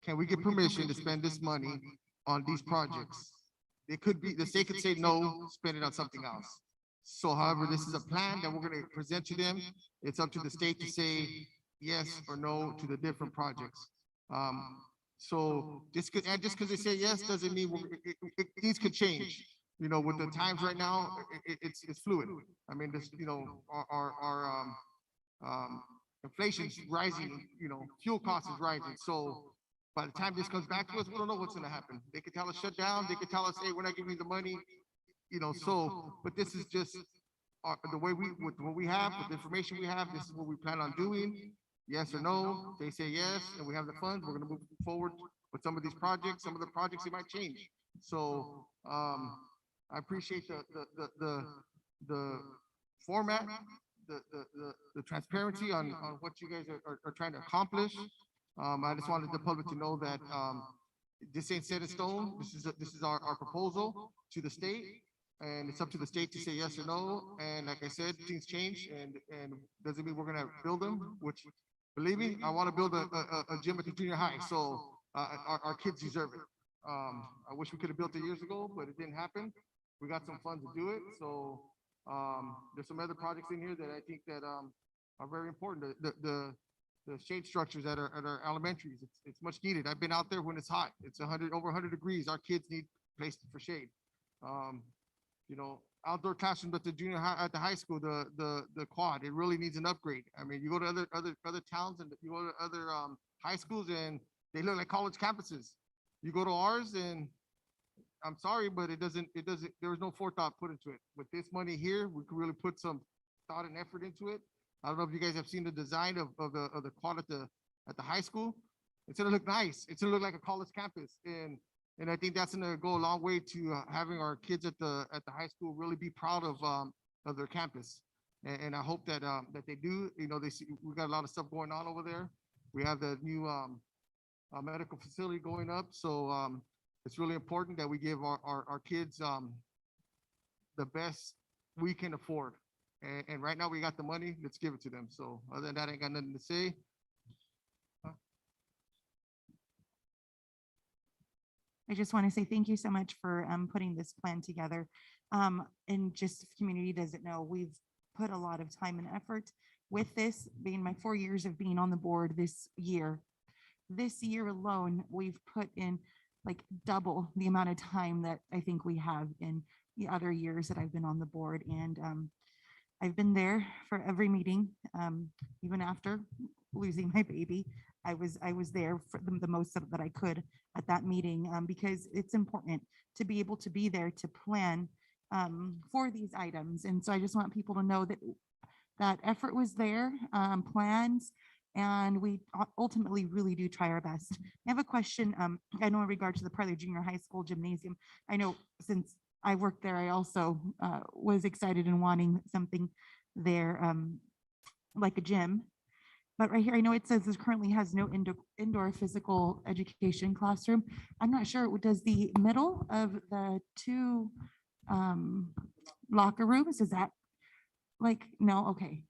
can we get permission to spend this money on these projects? It could be, the state could say no, spend it on something else. So however, this is a plan that we're gonna present to them. It's up to the state to say yes or no to the different projects. So just because they say yes, doesn't mean things could change. You know, with the times right now, it's fluid. I mean, this, you know, inflation's rising, you know, fuel costs is rising. So by the time this comes back to us, we don't know what's gonna happen. They could tell us shut down, they could tell us, hey, we're not giving you the money, you know, so, but this is just the way with what we have, with the information we have, this is what we plan on doing. Yes or no, they say yes, and we have the funds, we're gonna move forward with some of these projects. Some of the projects, it might change. So, I appreciate the format, the transparency on what you guys are trying to accomplish. I just wanted the public to know that, this ain't set in stone. This is our proposal to the state, and it's up to the state to say yes or no. And like I said, things change, and doesn't mean we're gonna build them, which, believe me, I want to build a gym at the junior high, so, our kids deserve it. I wish we could have built it years ago, but it didn't happen. We got some funds to do it, so, there's some other projects in here that I think that, are very important. The shade structures at our elementaries, it's much needed. I've been out there when it's hot. It's over 100 degrees. Our kids need places for shade. You know, outdoor classrooms at the junior high, at the high school, the quad, it really needs an upgrade. I mean, you go to other towns, and you go to other, high schools, and they look like college campuses. You go to ours, and I'm sorry, but it doesn't, there was no forethought put into it. With this money here, we could really put some thought and effort into it. I don't know if you guys have seen the design of the quad at the high school. It's gonna look nice. It's gonna look like a college campus, and I think that's gonna go a long way to having our kids at the high school really be proud of their campus. And I hope that that they do. You know, they see we got a lot of stuff going on over there. We have the new medical facility going up, so it's really important that we give our kids the best we can afford. And right now we got the money, let's give it to them. So other than that, I ain't got nothing to say. I just want to say thank you so much for putting this plan together. And just if community doesn't know, we've put a lot of time and effort with this, being my 4 years of being on the board this year. This year alone, we've put in like double the amount of time that I think we have in the other years that I've been on the board. And I've been there for every meeting, even after losing my baby. I was there for the most that I could at that meeting, because it's important to be able to be there to plan for these items. And so I just want people to know that that effort was there, plans, and we ultimately really do try our best. I have a question. I know in regard to the Parley Junior High School gymnasium. I know since I worked there, I also was excited and wanting something there, like a gym. But right here, I know it says this currently has no indoor physical education classroom. I'm not sure, does the middle of the two locker rooms, is that like, no, okay.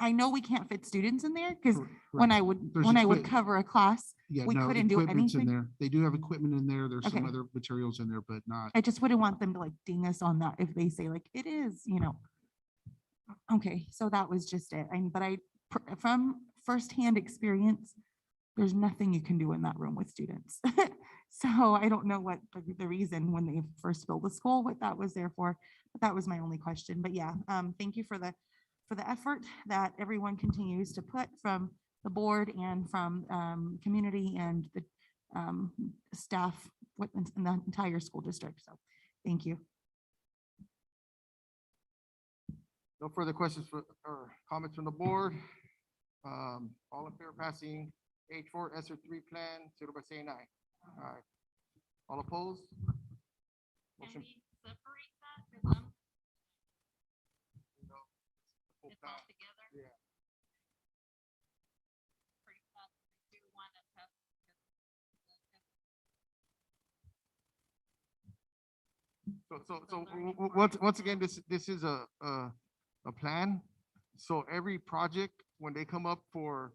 I know we can't fit students in there because when I would cover a class, Yeah, we no, couldn't do equipment's in anything. there. They do have equipment in there. There's some Okay. other materials in there, but not. I just wouldn't want them to like ding us on that if they say like, it is, you know. Okay, so that was just it. But from firsthand experience, there's nothing you can do in that room with students. So I don't know what the reason when they first built the school, what that was there for, but that was my only question. But yeah, thank you for the effort that everyone continues to put from the board and from community and the staff in the entire school district. So thank you. No further questions or comments from the board. All in favor of passing H4 ESER 3 plan, signify by saying aye. All right. All opposed? Motion. Separate that, 'cause I'm- Full it's all pack. together. Yeah. Pretty fast. Once again, this is a plan. So every project, when they come up for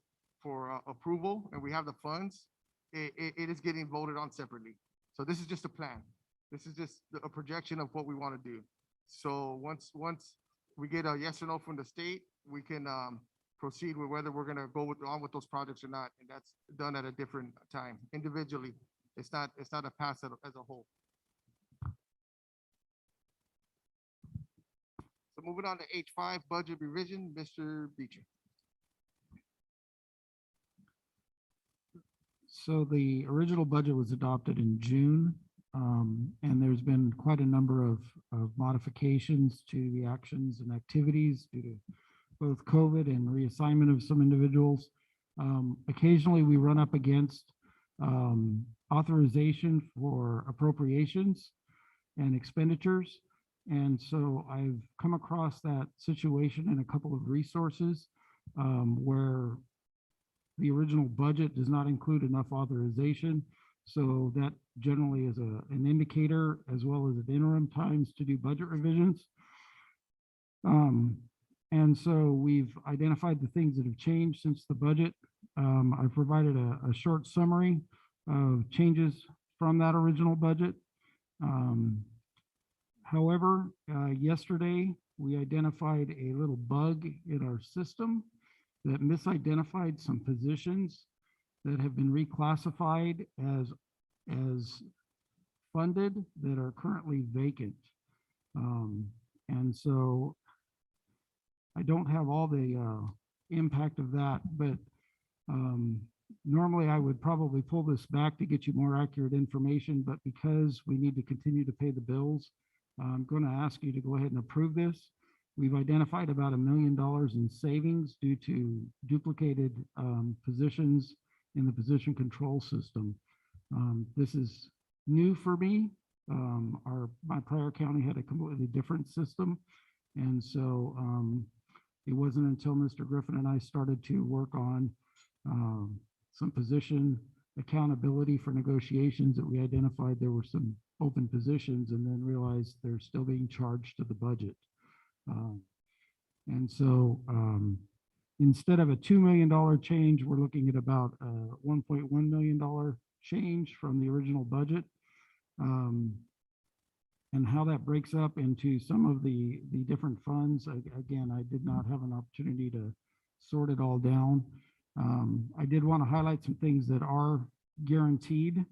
approval and we have the funds, it is getting voted on separately. So this is just a plan. This is just a projection of what we want to do. So once we get a yes or no from the state, we can proceed with whether we're gonna go on with those projects or not, and that's done at a different time individually. It's not a pass as a whole. So moving on to H5, budget revision, Mr. Beecher. So the original budget was adopted in June, and there's been quite a number of modifications to the actions and activities due to both COVID and reassignment of some individuals. Occasionally, we run up against authorization for appropriations and expenditures. And so I've come across that situation in a couple of resources where the original budget does not include enough authorization. So that generally is an indicator as well as at interim times to do budget revisions. And so we've identified the things that have changed since the budget. I provided a short summary of changes from that original budget. However, yesterday we identified a little bug in our system that misidentified some positions that have been reclassified as funded that are currently vacant. And so I don't have all the impact of that, but normally I would probably pull this back to get you more accurate information, but because we need to continue to pay the bills, I'm going to ask you to go ahead and approve this. We've identified about $1 million in savings due to duplicated positions in the position control system. This is new for me. My prior county had a completely different system. And so it wasn't until Mr. Griffin and I started to work on some position accountability for negotiations that we identified there were some open positions and then realized they're still being charged to the budget. And so instead of a $2 million change, we're looking at about a $1.1 million change from the original budget. And how that breaks up into some of the different funds, again, I did not have an opportunity to sort it all down. I did want to highlight some things that are guaranteed.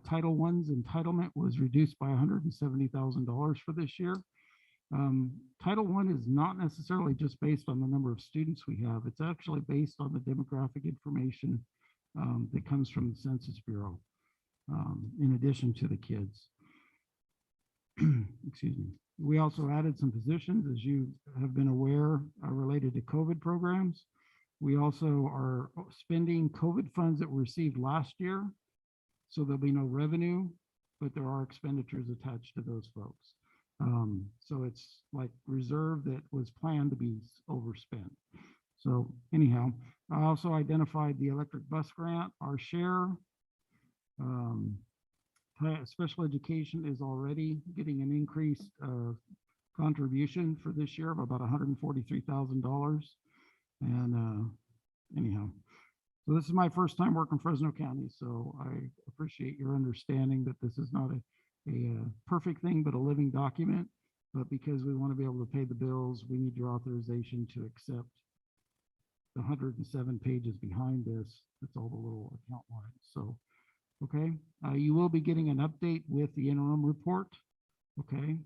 Title I's entitlement was reduced by $170,000 for this year. Title I is not necessarily just based on the number of students we have. It's actually based on the demographic information that comes from the Census Bureau, in addition to the kids. Excuse me. We also added some positions, as you have been aware, related to COVID programs. We also are spending COVID funds that were received last year, so there'll be no revenue, but there are expenditures attached to those folks. So it's like reserve that was planned to be overspent. So anyhow, I also identified the electric bus grant, our share. Special education is already getting an increased contribution for this year of about $143,000. And anyhow, so this is my first time working Fresno County, so I appreciate your understanding that this is not a perfect thing, but a living document. But because we want to be able to pay the bills, we need your authorization to accept the 107 pages behind this. That's all the little account lines. So, okay, you will be getting an update with the interim report, okay,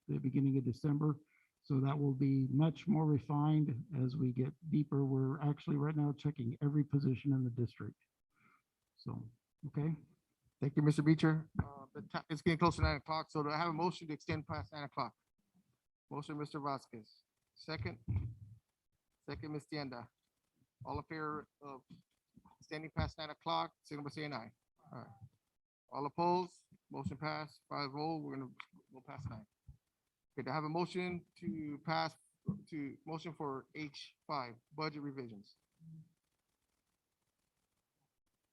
the beginning of December. So that will be much more refined as we get deeper. We're actually right now checking every position in the district. So, okay. Thank you, Mr. Beecher. It's getting close to 9 o'clock, so do I have a motion to extend past 9 o'clock? Motion, Mr. Vasquez. Second? Second, Ms. Tienda. All in favor of extending past 9 o'clock, signal by saying aye. All right. All opposed? Motion passed, 5-0. We're gonna go past 9. Okay, do I have a motion to pass motion for H5, budget revisions?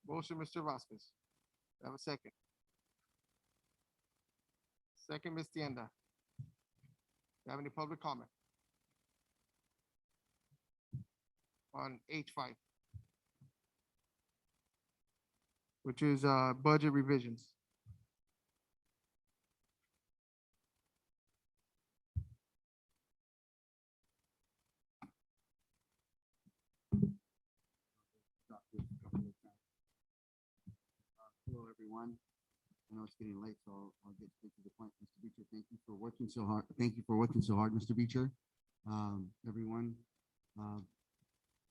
Motion, Mr. Vasquez. Do I have a second? Second, Ms. Tienda. Do you have any public comment? On H5. Which is budget revisions. Hello, everyone. I know it's getting late, so I'll get straight to the point. Mr. Beecher, thank you for working so hard. Thank you for working so hard, Mr. Beecher. Everyone,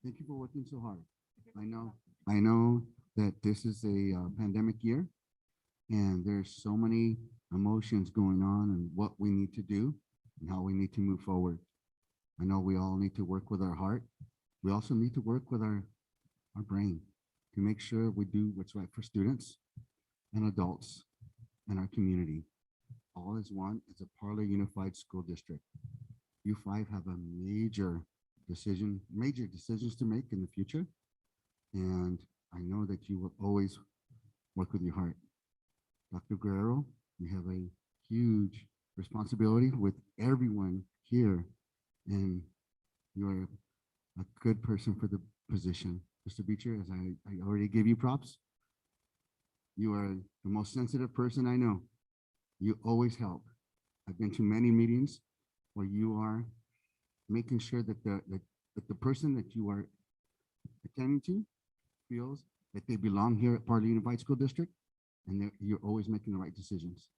thank you for working so hard. I know that this is a pandemic year, and there's so many emotions going on and what we need to do and how we need to move forward. I know we all need to work with our heart. We also need to work with our brain to make sure we do what's right for students and adults in our community. All as one as a Parlor Unified School District. You five have a major decisions to make in the future. And I know that you will always work with your heart. Dr. Guerrero, you have a huge responsibility with everyone here, and you're a good person for the position. Mr. Beecher, as I already gave you props, you are the most sensitive person I know. You always help. I've been to many meetings where you are making sure that the person that you are attending to feels that they belong here at Parlor Unified School District, and you're always making the right decisions.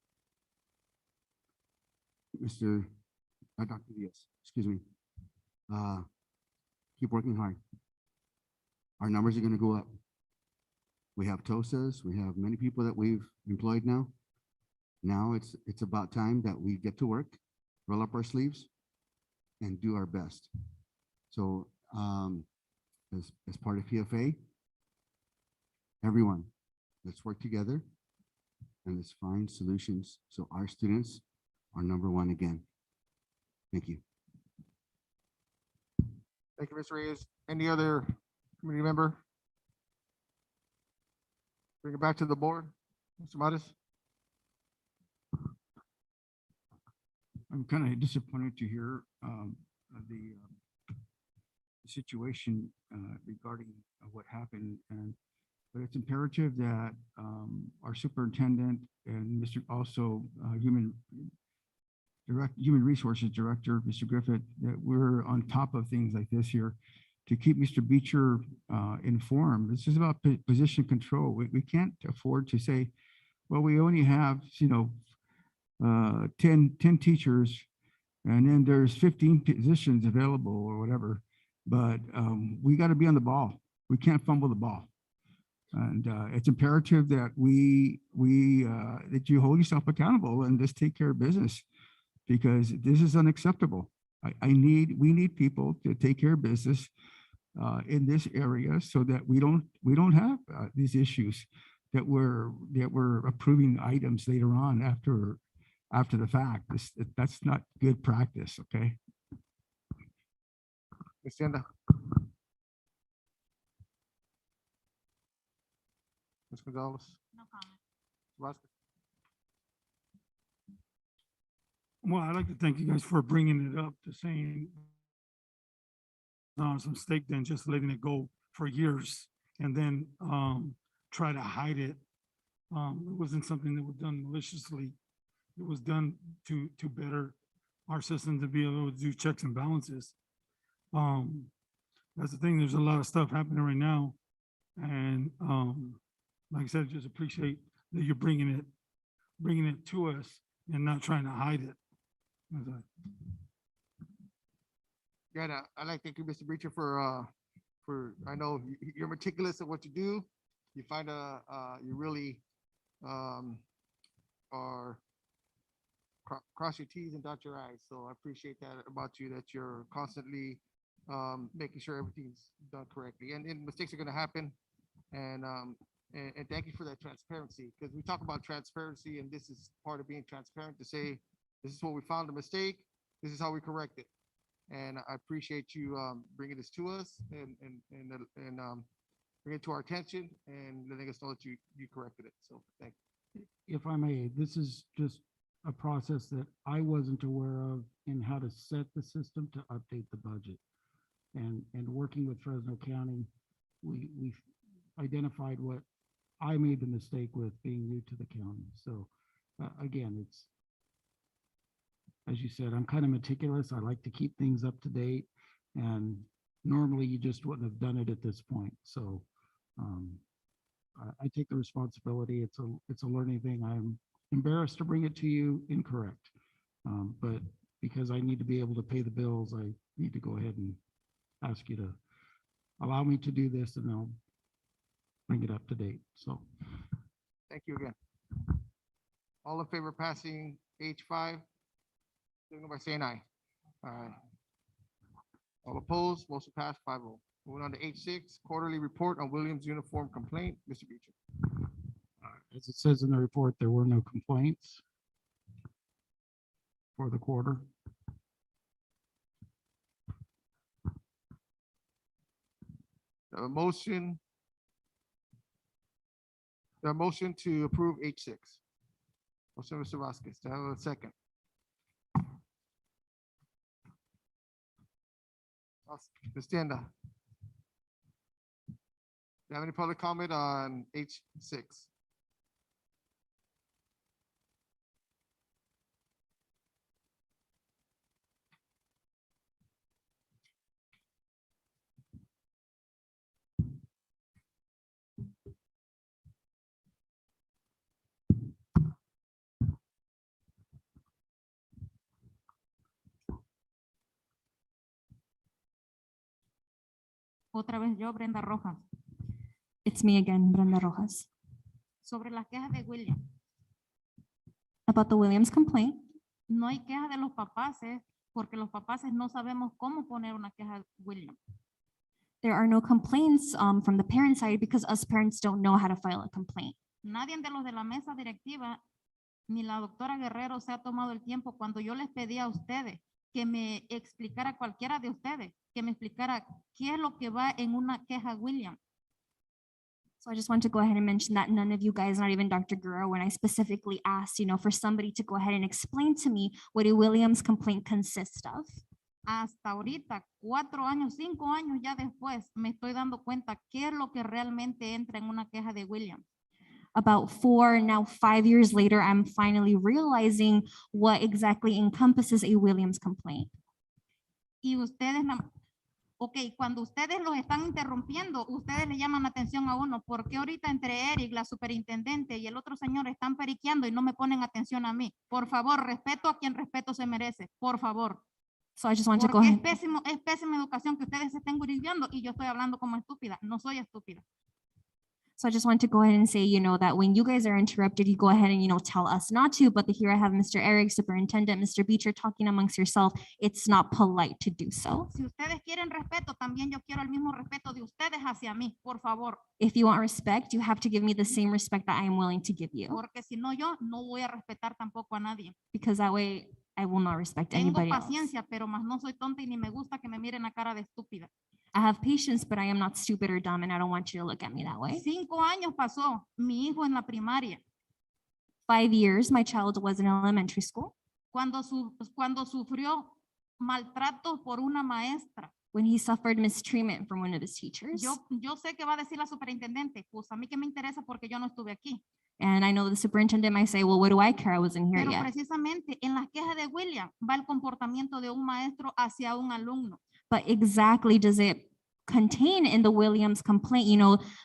Dr. Diaz, excuse me. Keep working hard. Our numbers are going to go up. We have TOSAs, we have many people that we've employed now. Now it's about time that we get to work, roll up our sleeves, and do our best. So as part of PFA, everyone, let's work together and let's find solutions so our students are number one again. Thank you. Thank you, Mr. Reyes. Any other committee member? Bring it back to the board. Mr. Matis? I'm kind of disappointed to hear the situation regarding what happened, but it's imperative that our superintendent and Mr. also Human Resources Director, Mr. Griffith, that we're on top of things like this here to keep Mr. Beecher informed. This is about position control. We can't afford to say, well, we only have, 10 teachers, and then there's 15 positions available or whatever. But we got to be on the ball. We can't fumble the ball. And it's imperative that that you hold yourself accountable and just take care of business, because this is unacceptable. We need people to take care of business in this area so that we don't have these issues that we're approving items later on after the fact. That's not good practice, okay? Ms. Tienda. Ms. Gonzalez. No comment. Vasquez. Well, I'd like to thank you guys for bringing it up to saying some mistake than just letting it go for years and then try to hide it. It wasn't something that was done maliciously. It was done to better our system, to be able to do checks and balances. That's the thing. There's a lot of stuff happening right now. And like I said, just appreciate that you're bringing it to us and not trying to hide it. Yeah, I'd like to thank you, Mr. Beecher, for I know you're meticulous at what you do. You find you really are cross your T's and dot your I's. So I appreciate that about you, that you're constantly making sure everything's done correctly. And mistakes are going to happen. And thank you for that transparency, because we talk about transparency, and this is part of being transparent, to say, this is what we found a mistake. This is how we correct it. And I appreciate you bringing this to us and bringing it to our attention and letting us know that you corrected it. So thank you. If I may, this is just a process that I wasn't aware of in how to set the system to update the budget. And working with Fresno County, we identified what I made the mistake with being new to the county. So again, it's, as you said, I'm kind of meticulous. I like to keep things up to date. And normally you just wouldn't have done it at this point. So I take the responsibility. It's a learning thing. I'm embarrassed to bring it to you incorrect. But because I need to be able to pay the bills, I need to go ahead and ask you to allow me to do this, and I'll bring it up to date. So Thank you again. All in favor of passing H5, signal by saying aye. Aye. All opposed, motion passed 5-0. Moving on to H6, quarterly report on Williams uniform complaint. Mr. Beecher. as it says in the report, there were no complaints for the quarter. A motion. The motion to approve H6. Motion, Mr. Vasquez. Do I have a second? Ms. Tienda. Do you have any public comment on H6? Otra vez yo, Brenda Rojas, It's me again, Brenda Rojas. sobre las quejas de William. About the Williams complaint, No hay quejas de los papás, porque los papás no sabemos cómo poner una queja de William. there are no complaints from the parent side because us parents don't know how to file a complaint. Nadie de los de la mesa directiva ni la doctora Guerrero se ha tomado el tiempo cuando yo les pedí a ustedes que me explicara, cualquiera de ustedes, que me explicara qué es lo que va en una queja William. So I just want to go ahead and mention that none of you guys, not even Dr. Guerrero, when I specifically asked, for somebody to go ahead and explain to me what a Williams complaint consists of. Hasta ahorita, 4 años, 5 años ya después, me estoy dando cuenta qué es lo que realmente entra en una queja de William. About 4, now 5 years later, I'm finally realizing what exactly encompasses a Williams complaint. Y ustedes, cuando ustedes los están interrumpiendo, ustedes le llaman la atención a uno, porque ahorita entre Eric, la superintendente, y el otro señor están periqueando y no me ponen atención a mí. Por favor, respeto a quien respeto se merece, por favor. So I just want to go Porque ahead. es pésima educación que ustedes se estén gurileando y yo estoy hablando como estúpida. No soy estúpida. So I just want to go ahead and say, that when you guys are interrupted, you go ahead and, tell us not to, but here I have Mr. Eric, Superintendent, Mr. Beecher talking amongst yourself. It's not polite to do so. Si ustedes quieren respeto, también yo quiero el mismo respeto de ustedes hacia mí, por favor. If you want respect, you have to give me the same respect that I am willing to give you. Porque si no, yo no voy a respetar tampoco a nadie. Because that way I will not respect Tengo anybody else. paciencia, pero más no soy tonta y ni me gusta que me miren la cara de estúpida. I have patience, but I am not stupid or dumb, and I don't want you to look at me that way. 5 años pasó mi hijo en la primaria. 5 years, my child was in elementary school. Cuando sufrió maltrato por una maestra. When he suffered mistreatment from one of his teachers. Yo sé que va a decir la superintendente, pues a mí que me interesa porque yo no estuve aquí. And I know the superintendent might say, well, what do I care? I wasn't here Pero yet. precisamente en las quejas de William va el comportamiento de un maestro hacia un alumno. But exactly does it contain in the Williams complaint,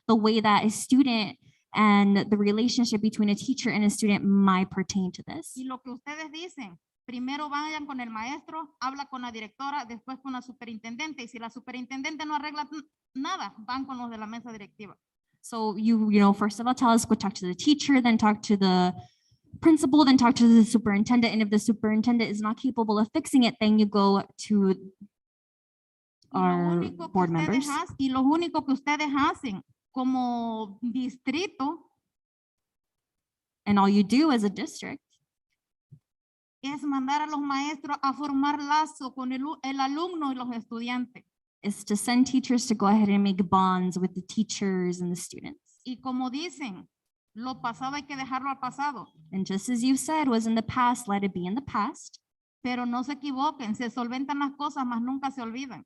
the way that a student and the relationship between a teacher and a student might pertain to this. Y lo que ustedes dicen, primero vayan con el maestro, habla con la directora, después con la superintendente, y si la superintendente no arregla nada, van con los de la mesa directiva. So first of all, tell us, go talk to the teacher, then talk to the principal, then talk to the superintendent. And if the superintendent is not capable of fixing it, then you go to our board members. Y lo único que ustedes hacen como distrito and all you do as a district es mandar a los maestros a formar lazo con el alumno y los estudiantes. Is to send teachers to go ahead and make bonds with the teachers and the students. Y como dicen, Lo pasado hay que dejarlo al pasado. And just as you said was in the past, let it be in the past. Pero no se equivoquen, se solventan las cosas, mas nunca se olvidan.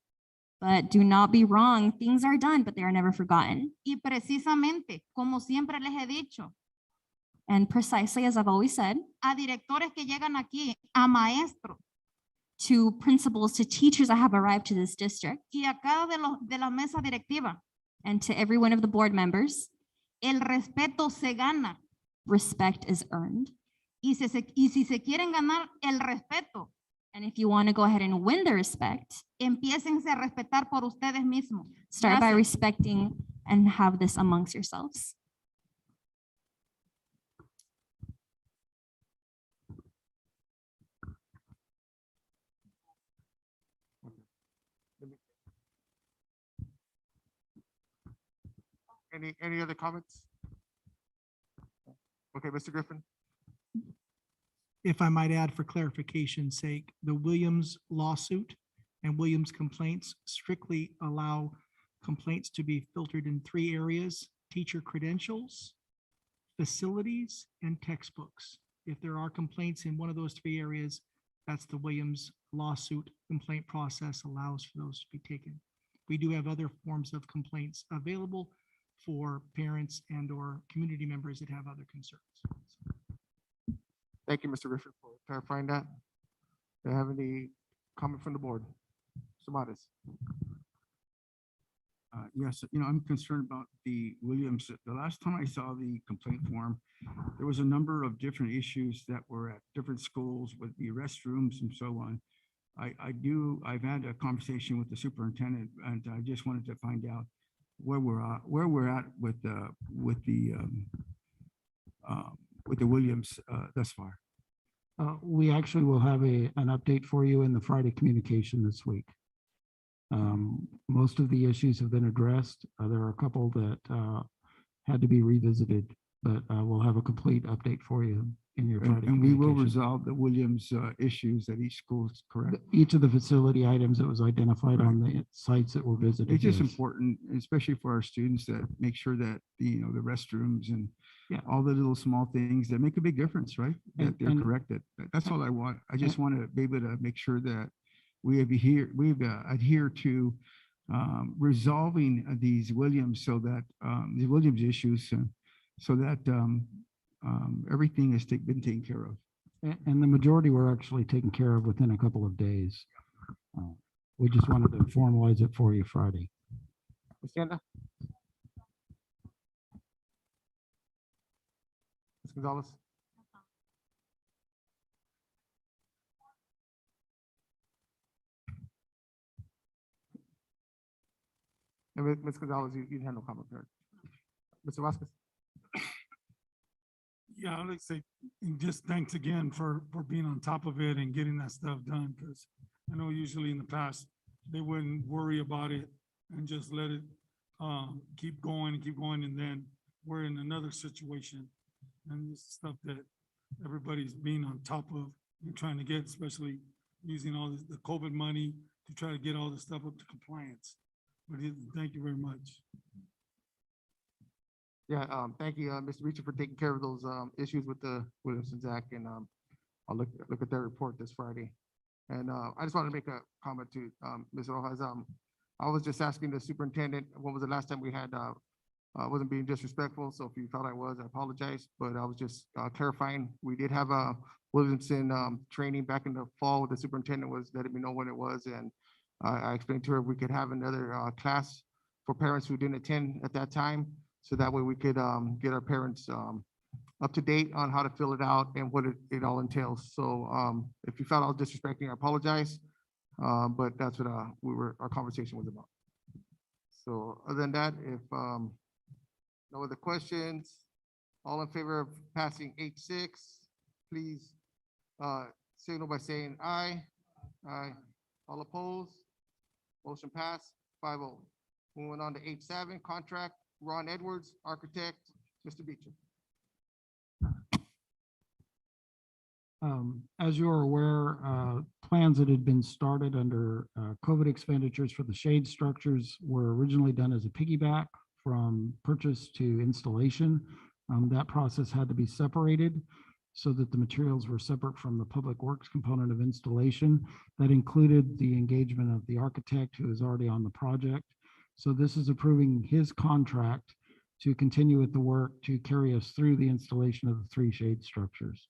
But do not be wrong. Things are done, but they are never forgotten. Y precisamente, como siempre les he dicho, And precisely as I've always said, a directores que llegan aquí, a maestros to principals, to teachers that have arrived to this district, y a cada de la mesa directiva, and to every one of the board members, el respeto se gana. respect is earned. Y si se quieren ganar el respeto, And if you want to go ahead and win the respect, empiécense a respetar por ustedes mismos. start by Gracias. respecting and have this amongst yourselves. Any other comments? Okay, Mr. Griffin. If I might add for clarification's sake, the Williams lawsuit and Williams complaints strictly allow complaints to be filtered in 3 areas: teacher credentials, facilities, and textbooks. If there are complaints in one of those 3 areas, that's the Williams lawsuit complaint process allows for those to be taken. We do have other forms of complaints available for parents and or community members that have other concerns. Thank you, Mr. Griffin, for clarifying that. Do you have any comment from the board? Mr. Matas. Yes, I'm concerned about the Williams. The last time I saw the complaint form, there was a number of different issues that were at different schools with the restrooms and so on. I've had a conversation with the superintendent, and I just wanted to find out where we're at with the Williams thus far. We actually will have an update for you in the Friday communication this week. Most of the issues have been addressed. There are a couple that had to be revisited, but we'll have a complete update for you in your Friday. And we will communication. resolve the Williams issues at each school, correct? Each of the facility items that was identified on the sites that were visited. It's just yes. important, especially for our students, that make sure that, the restrooms and Yeah. all the little small things that make a big difference, right? That And- they're and- corrected. That's all I want. I just want to be able to make sure that we've adhered to resolving these Williams so that the Williams issues so that everything has been taken care of. And the majority were actually taken care of within a couple of days. We just wanted to formalize it for you Friday. Ms. Yanda? Ms. Gonzalez? And Ms. Gonzalez, you had no comment there. Mr. Vasquez? Yeah, I'd like to say, just thanks again for being on top of it and getting that stuff done, because I know usually in the past, they wouldn't worry about it and just let it keep going, and then we're in another situation. And this is stuff that everybody's being on top of and trying to get, especially using all the COVID money to try to get all this stuff up to compliance. But thank you very much. Yeah, thank you, Mr. Reacher, for taking care of those issues with the Williamson Act, and I'll look at their report this Friday. And I just wanted to make a comment to Ms. Rojas. I was just asking the superintendent, when was the last time we had, wasn't being disrespectful, so if you thought I was, I apologize, but I was just clarifying. We did have a Williamson training back in the fall. The superintendent was letting me know when it was, and I explained to her if we could have another class for parents who didn't attend at that time. So that way we could get our parents up to date on how to fill it out and what it all entails. So if you felt I was disrespecting, I apologize. But that's what our conversation was about. So other than that, if no other questions, all in favor of passing 8-6, please signal by saying aye. Aye. All opposed? Motion passed 5-0. Moving on to 8-7, contract. Ron Edwards, architect, Mr. Beecher. As you're aware, plans that had been started under COVID expenditures for the shade structures were originally done as a piggyback from purchase to installation. That process had to be separated so that the materials were separate from the public works component of installation. That included the engagement of the architect who is already on the project. So this is approving his contract to continue with the work to carry us through the installation of the 3 shade structures.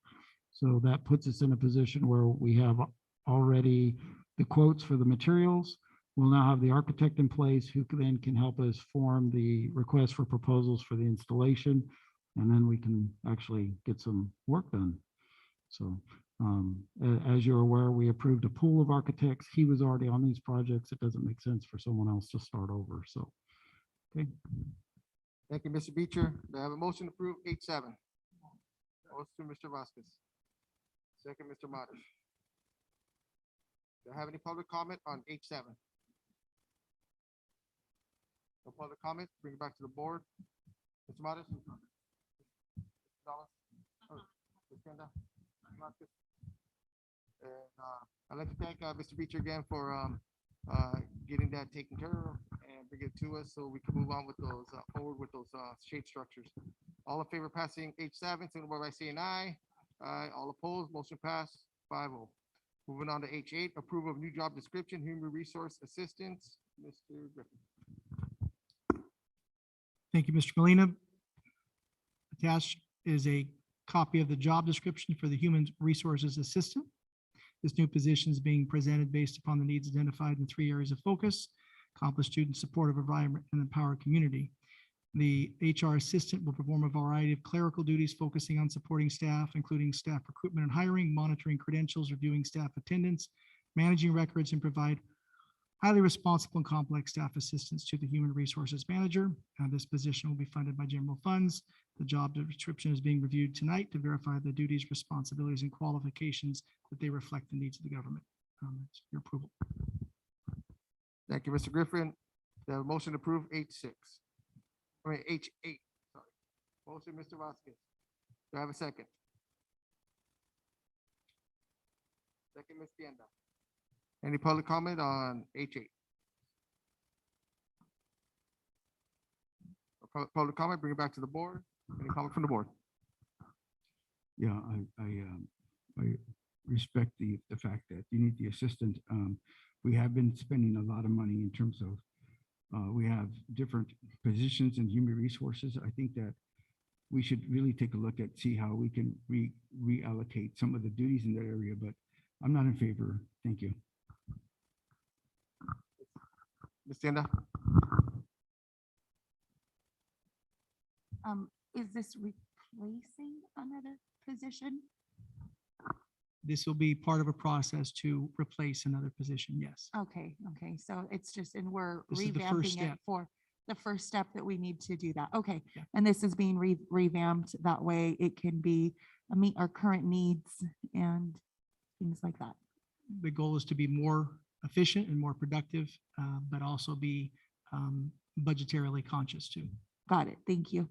So that puts us in a position where we have already the quotes for the materials. We'll now have the architect in place who then can help us form the request for proposals for the installation. And then we can actually get some work done. So as you're aware, we approved a pool of architects. He was already on these projects. It doesn't make sense for someone else to start over. So, okay. Thank you, Mr. Beecher. Do I have a motion to approve 8-7? Motion, Mr. Vasquez. Second, Mr. Matas. Do I have any public comment on 8-7? No public comment, bring it back to the board. Mr. Matas? I'd like to thank Mr. Beecher again for getting that taken care of and bring it to us so we can move on with those forward with those shade structures. All in favor of passing 8-7, signify by saying aye. Aye. All opposed, motion passed 5-0. Moving on to H8, approval of new job description, human resource assistants. Mr. Griffin. Thank you, Mr. Molina. Attached is a copy of the job description for the Human Resources Assistant. This new position is being presented based upon the needs identified in 3 areas of focus: accomplish student supportive environment and empower community. The HR assistant will perform a variety of clerical duties focusing on supporting staff, including staff recruitment and hiring, monitoring credentials, reviewing staff attendance, managing records, and provide highly responsible and complex staff assistance to the human resources manager. This position will be funded by general funds. The job description is being reviewed tonight to verify the duties, responsibilities, and qualifications that they reflect the needs of the government. It's your approval. Thank you, Mr. Griffin. The motion to approve 8-6. I mean, H8, sorry. Motion, Mr. Vasquez. Do I have a second? Second, Ms. Tienda. Any public comment on H8? Public comment, bring it back to the board. Any comment from the board? Yeah, I respect the fact that you need the assistant. We have been spending a lot of money in terms of, we have different positions in human resources. I think that we should really take a look at, see how we can reallocate some of the duties in that area, but I'm not in favor. Thank you. Ms. Tienda? Is this replacing another position? This will be part of a process to replace another position, yes. Okay, so it's just, and we're This is the first revamping it step. for the first step that we need to do that. Okay, Yeah. and this is being revamped, that way it can be, meet our current needs and things like that. The goal is to be more efficient and more productive, but also be budgetarily conscious too. Got it, thank you.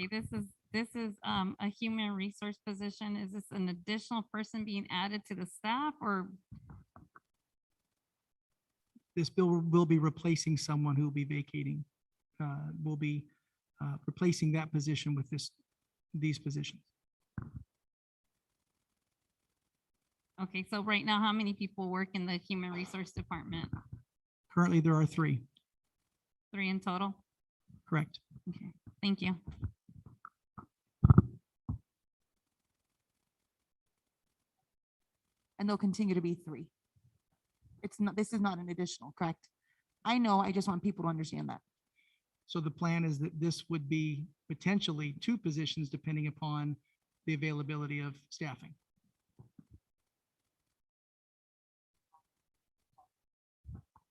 Okay, this is a human resource position. Is this an additional person being added to the staff, or? This bill will be replacing someone who will be vacating, will be replacing that position with these positions. Okay, so right now, how many people work in the human resource department? Currently, there are 3, 3 in total? correct? Okay, thank you. And they'll continue to be 3. It's not, this is not an additional, correct? I know, I just want people to understand that. So the plan is that this would be potentially 2 positions depending upon the availability of staffing.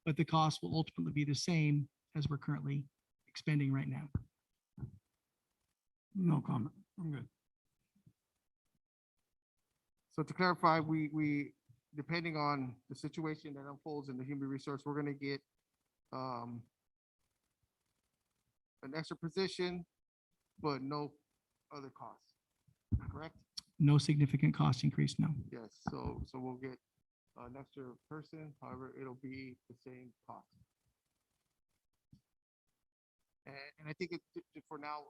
But the cost will ultimately be the same as we're currently expending right now. No comment. I'm good. So to clarify, we, depending on the situation that unfolds in the human resource, we're gonna get an extra position, but no other costs, correct? No significant cost increase, no. Yes, so we'll get an extra person, however, it'll be the same cost. And I think for now,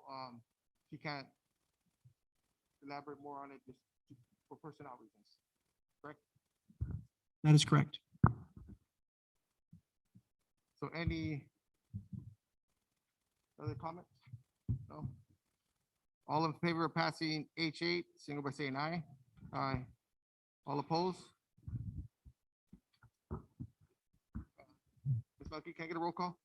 he can't elaborate more on it just for personnel reasons, correct? That is correct. So any other comments? No? All in favor of passing H8, signal by saying aye. Aye. All opposed? Ms. Melky, can I get a roll call?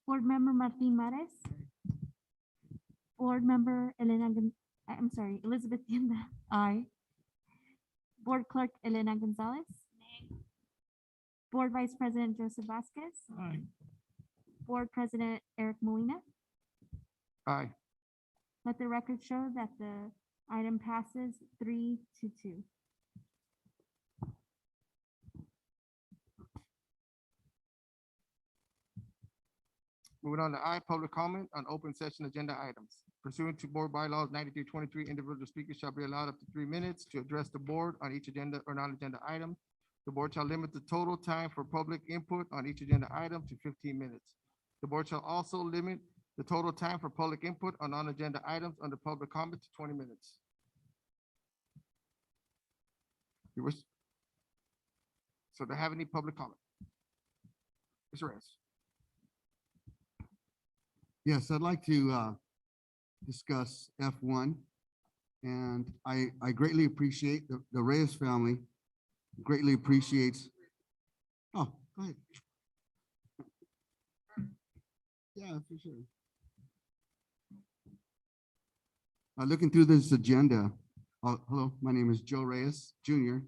Board Member Martin Mares. Board Member Elizabeth Tienda. Aye. Board Clerk Elena Gonzalez. Board Vice President Joseph Vasquez. Aye. Board President Eric Molina. Aye. Let the record show that the item passes 3-2. Moving on to I, public comment on open session agenda items. Pursuant to board bylaws 9323, individual speakers shall be allowed up to 3 minutes to address the board on each agenda or non-agenda item. The board shall limit the total time for public input on each agenda item to 15 minutes. The board shall also limit the total time for public input on non-agenda items under public comment to 20 minutes. You wish? So to have any public comment? Mr. Reyes. Yes, I'd like to discuss F1. And I greatly appreciate the Reyes family greatly appreciates. Oh, go ahead. Yeah, for sure. Looking through this agenda, hello, my name is Joe Reyes Jr.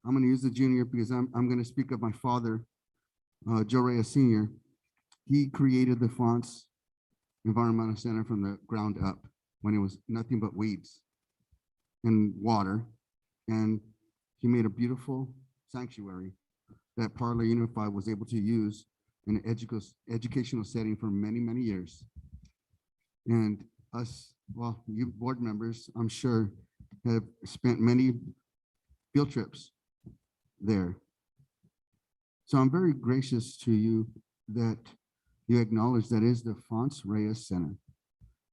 I'm going to use the junior because I'm going to speak of my father, Joe Reyes Sr. He created the Fonts Environmental Center from the ground up when it was nothing but weeds and water. And he made a beautiful sanctuary that Parlor Unified was able to use in an educational setting for many, many years. And us, well, you board members, I'm sure, have spent many field trips there. So I'm very gracious to you that you acknowledge that is the Fonts Reyes Center.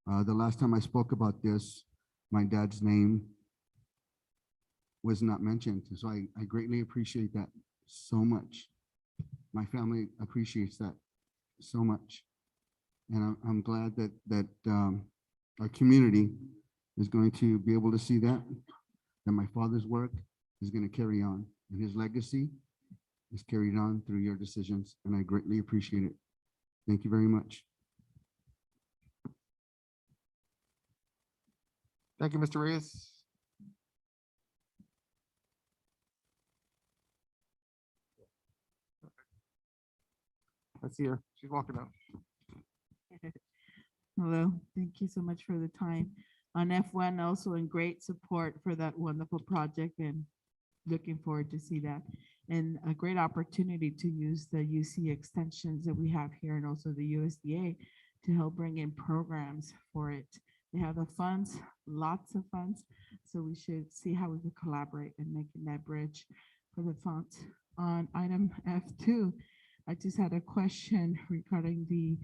The last time I spoke about this, my dad's name was not mentioned. So I greatly appreciate that so much. My family appreciates that so much. And I'm glad that our community is going to be able to see that my father's work is going to carry on and his legacy is carried on through your decisions. And I greatly appreciate it. Thank you very much. Thank you, Mr. Reyes. I see her. She's walking out. Hello, thank you so much for the time. On F1, also in great support for that wonderful project and looking forward to see that. And a great opportunity to use the UC extensions that we have here and also the USDA to help bring in programs for it. They have the funds, lots of funds. So we should see how we could collaborate and making that bridge for the fonts. On item F2, I just had a question regarding the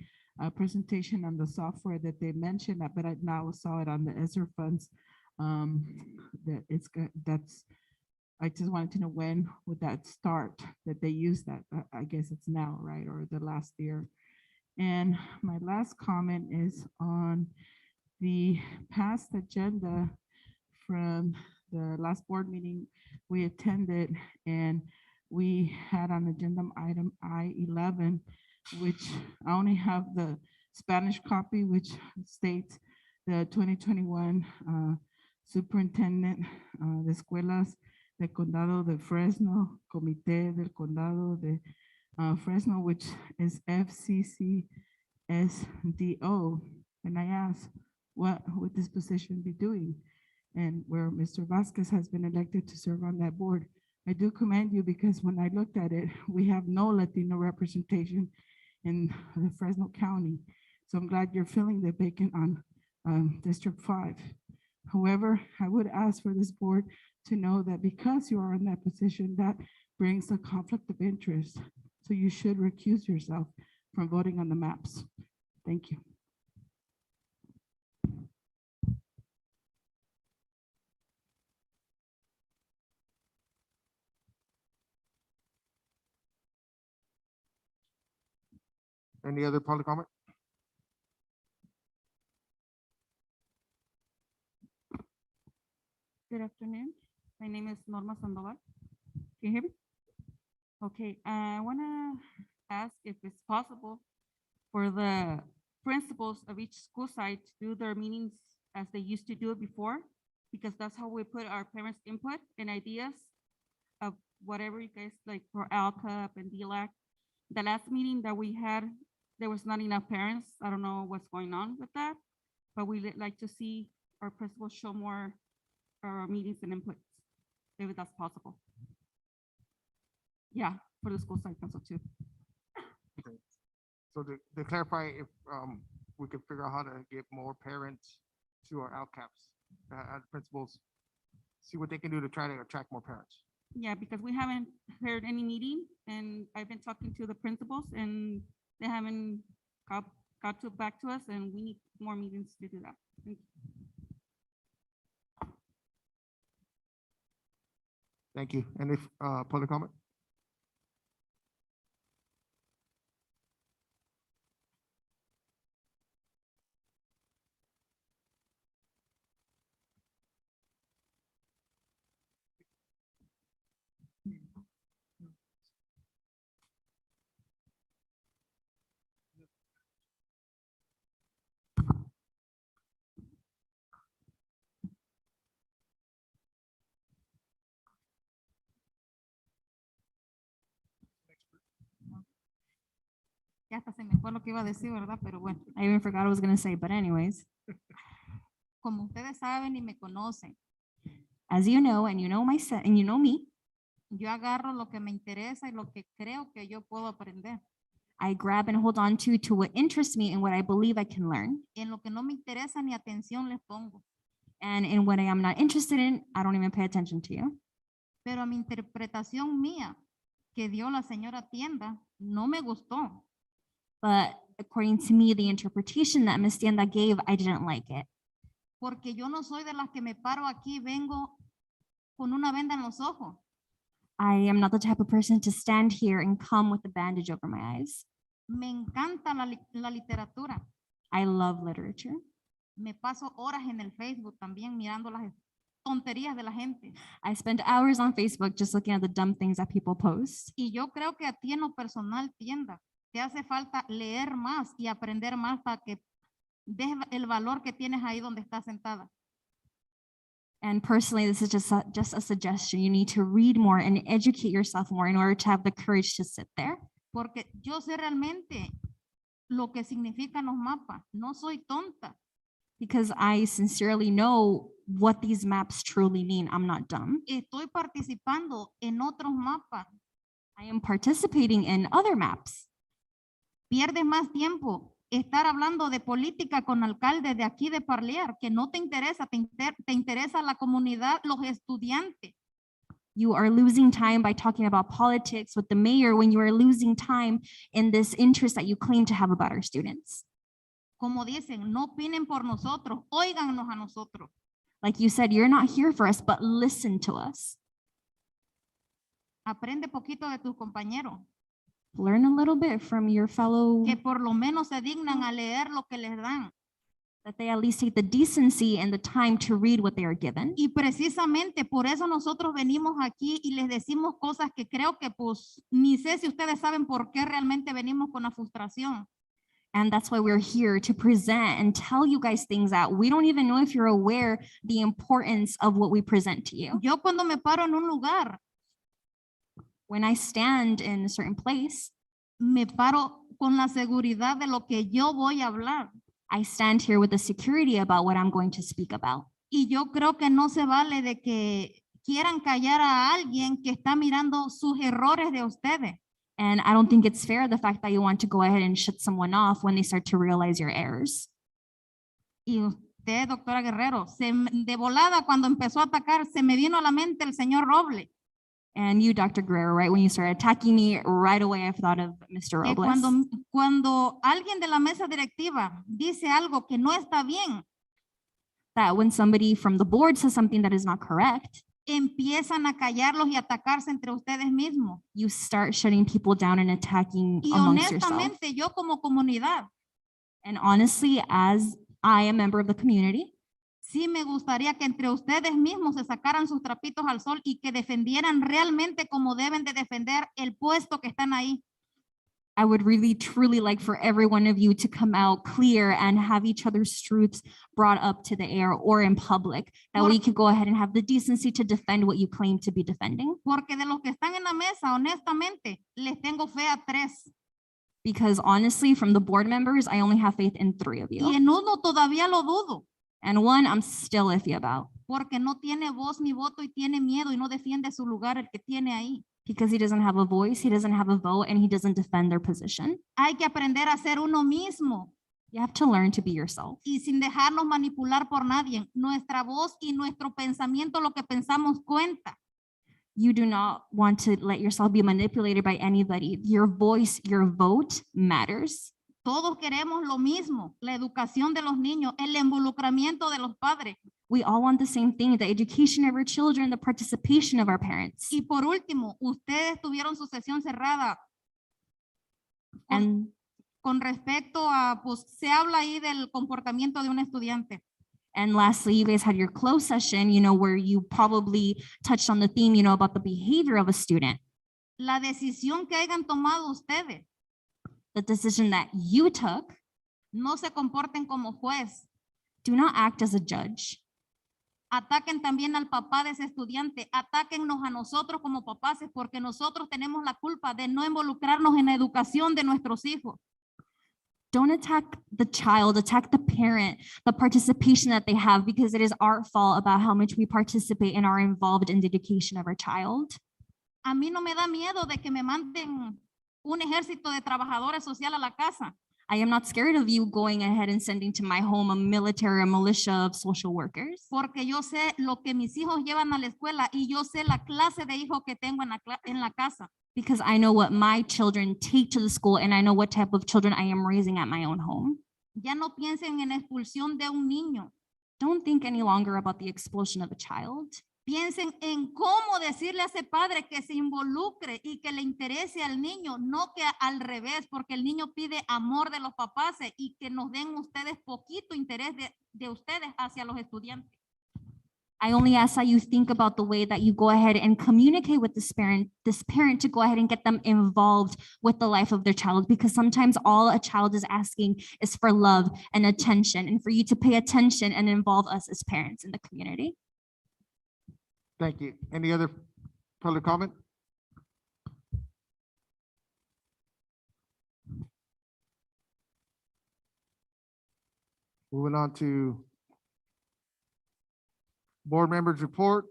presentation on the software that they mentioned, but I now saw it on the ESSER funds. That it's good. I just wanted to know when would that start, that they use that. I guess it's now, right? Or the last year. And my last comment is on the past agenda from the last board meeting we attended, and we had on agenda item I-11, which I only have the Spanish copy, which states the 2021 superintendent de escuelas del condado de Fresno, comité del condado de Fresno, which is FCCSDO. And I asked, what would this position be doing? and where Mr. Vasquez has been elected to serve on that board. I do commend you because when I looked at it, we have no Latino representation in the Fresno County. So I'm glad you're filling the vacant on District 5. However, I would ask for this board to know that because you are in that position, that brings a conflict of interest. So you should recuse yourself from voting on the maps. Thank you. Any other public comment? Good afternoon. My name is Norma Sandoval. Can you hear me? Okay, I want to ask if it's possible for the principals of each school site to do their meetings as they used to do it before, because that's how we put our parents' input and ideas of whatever you guys like for LCUP and DLAC. The last meeting that we had, there was not enough parents. I don't know what's going on with that, but we'd like to see our principals show more meetings and inputs, if that's possible. Yeah, for the school site council too. Okay. So to clarify, if we could figure out how to get more parents to our LCAPs, principals, see what they can do to try to attract more parents. Yeah, because we haven't heard any meeting, and I've been talking to the principals, and they haven't got back to us, and we need more meetings to do that. Thank you. Thank you. And if public comment? Ya hasta se me fue lo que iba a decir, ¿verdad? Pero bueno, I even forgot what I was gonna say, but anyways, como ustedes saben y me conocen, as you know, and you know and you know me, yo agarro lo que me interesa y lo que creo que yo puedo aprender. I grab and hold on to what interests me and what I believe I can learn. En lo que no me interesa ni atención les pongo. And in what I am not interested in, I don't even pay attention to you. Pero a mi interpretación mía que dio la señora Tienda no me gustó. But according to me, the interpretation that Ms. Tienda gave, I didn't like it. Porque yo no soy de las que me paro aquí y vengo con una venda en los ojos. I am not the type of person to stand here and come with a bandage over my eyes. Me encanta la literatura. I love literature. Me paso horas en el Facebook también mirando las tonterías de la gente. I spend hours on Facebook just looking at the dumb things that people post. Y yo creo que a ti en lo personal, Tienda, te hace falta leer más y aprender más para que des el valor que tienes ahí donde estás sentada. And personally, this is just a suggestion. You need to read more and educate yourself more in order to have the courage to sit there. Porque yo sé realmente lo que significan los mapas. No soy tonta. Because I sincerely know what these maps truly mean. I'm not dumb. Estoy participando en otros mapas. I am participating in other maps. Pierdes más tiempo estar hablando de política con alcaldes de aquí de Parlear, que no te interesa, te interesa la comunidad, los estudiantes. You are losing time by talking about politics with the mayor when you are losing time in this interest that you claim to have about our students. Como dicen, no opinen por nosotros, óiganos a nosotros. Like you said, you're not here for us, but listen to us. Aprende poquito de tus compañeros. Learn a little bit from your fellow. Que por lo menos se dignan a leer lo que les dan. That they at least take the decency and the time to read what they are given. Y precisamente por eso nosotros venimos aquí y les decimos cosas que creo que pues ni sé si ustedes saben por qué realmente venimos con la frustración. And that's why we're here to present and tell you guys things that we don't even know if you're aware the importance of what we present to you. Yo cuando me paro en un lugar, when I stand in a certain place, me paro con la seguridad de lo que yo voy a hablar. I stand here with the security about what I'm going to speak about. Y yo creo que no se vale de que quieran callar a alguien que está mirando sus errores de ustedes. And I don't think it's fair, the fact that you want to go ahead and shut someone off when they start to realize your errors. Y usted, doctora Guerrero, de volada cuando empezó a atacar, se me vino a la mente el señor Roble. And you, Dr. Guerrero, right when you started attacking me, right away I thought of Mr. Que Robles. cuando alguien de la mesa directiva dice algo que no está bien, That when somebody from the board says something that is not correct, empiezan a callarlos y atacarse entre ustedes mismos. you start shutting people down and attacking Y amongst yourself. honestamente, yo como comunidad, And honestly, as I am a member of the community, sí me gustaría que entre ustedes mismos se sacaran sus trapitos al sol y que defendieran realmente como deben de defender el puesto que están ahí. I would really, truly like for every one of you to come out clear and have each other's truths brought up to the air or in public, that we could go ahead and have the decency to defend what you claim to be defending. Porque de los que están en la mesa, honestamente, les tengo fe a 3. Because honestly, from the board members, I only have faith in 3 of Y you. en uno todavía lo dudo. And one I'm still iffy about. Porque no tiene voz ni voto y tiene miedo y no defiende su lugar el que tiene ahí. Because he doesn't have a voice, he doesn't have a vote, and he doesn't defend their position. Hay que aprender a ser uno mismo. You have to learn to be yourself. Y sin dejarnos manipular por nadie. Nuestra voz y nuestro pensamiento, lo que pensamos cuenta. You do not want to let yourself be manipulated by anybody. Your voice, your vote matters. Todos queremos lo mismo, la educación de los niños, el involucramiento de los padres. We all want the same thing, the education of our children, the participation of our parents. Y por último, ustedes tuvieron su sesión cerrada And con respecto a, pues se habla ahí del comportamiento de un estudiante. And lastly, you guys had your closed session, where you probably touched on the theme, about the behavior of a student. La decisión que hayan tomado ustedes. The decision that you took. No se comporten como juez. Do not act as a judge. Ataquen también al papá de ese estudiante. Atáquennos a nosotros como papás porque nosotros tenemos la culpa de no involucrarnos en la educación de nuestros hijos. Don't attack the child, attack the parent, the participation that they have, because it is our fault about how much we participate and are involved in the education of our child. A mí no me da miedo de que me manden un ejército de trabajadores sociales a la casa. I am not scared of you going ahead and sending to my home a military, a militia of social workers. Porque yo sé lo que mis hijos llevan a la escuela y yo sé la clase de hijos que tengo en la casa. Because I know what my children take to the school and I know what type of children I am raising at my own home. Ya no piensen en expulsión de un niño. Don't think any longer about the expulsion of a child. Piensen en cómo decirle a ese padre que se involucre y que le interese al niño, no que al revés, porque el niño pide amor de los papás y que nos den ustedes poquito interés de ustedes hacia los estudiantes. I only ask that you think about the way that you go ahead and communicate with this parent to go ahead and get them involved with the life of their child, because sometimes all a child is asking is for love and attention, and for you to pay attention and involve us as parents in the community. Thank you. Any other public comment? Moving on to board members' report.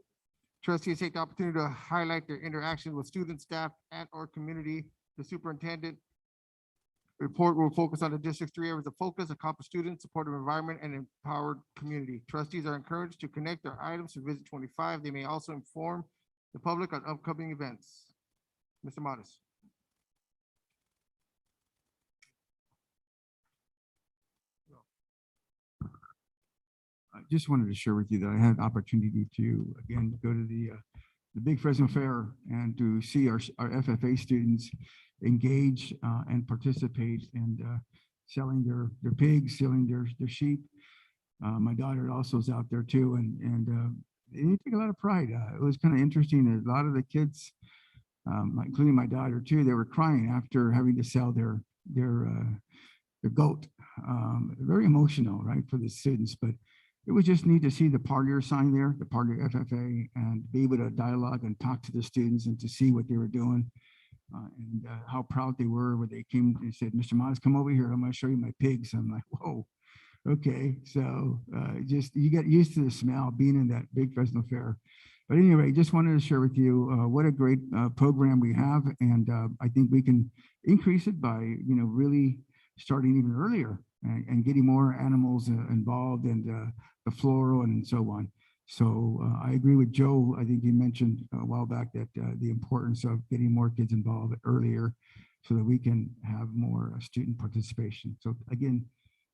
Trustees take the opportunity to highlight their interaction with students, staff, and/or community. The superintendent report will focus on the district's 3 areas of focus: accomplished students, supportive environment, and empowered community. Trustees are encouraged to connect their items to Visit 25. They may also inform the public on upcoming events. Mr. Modis. I just wanted to share with you that I had the opportunity to, again, go to the Big Fresno Fair and to see our FFA students engage and participate in selling their pigs, selling their sheep. My daughter also is out there too, and they take a lot of pride. It was kind of interesting. A lot of the kids, including my daughter too, they were crying after having to sell their goat. Very emotional, right, for the students, but it was just neat to see the parlier sign there, the parlier FFA, and be able to dialogue and talk to the students and to see what they were doing and how proud they were when they came and said, "Mr. Modis, come over here. I'm going to show you my pigs." I'm like, whoa, Okay, so just, you get used to the smell being in that big Fresno Fair. But anyway, just wanted to share with you what a great program we have. And I think we can increase it by, really starting even earlier and getting more animals involved and the floral and so on. So I agree with Joe. I think he mentioned a while back that the importance of getting more kids involved earlier so that we can have more student participation. So again,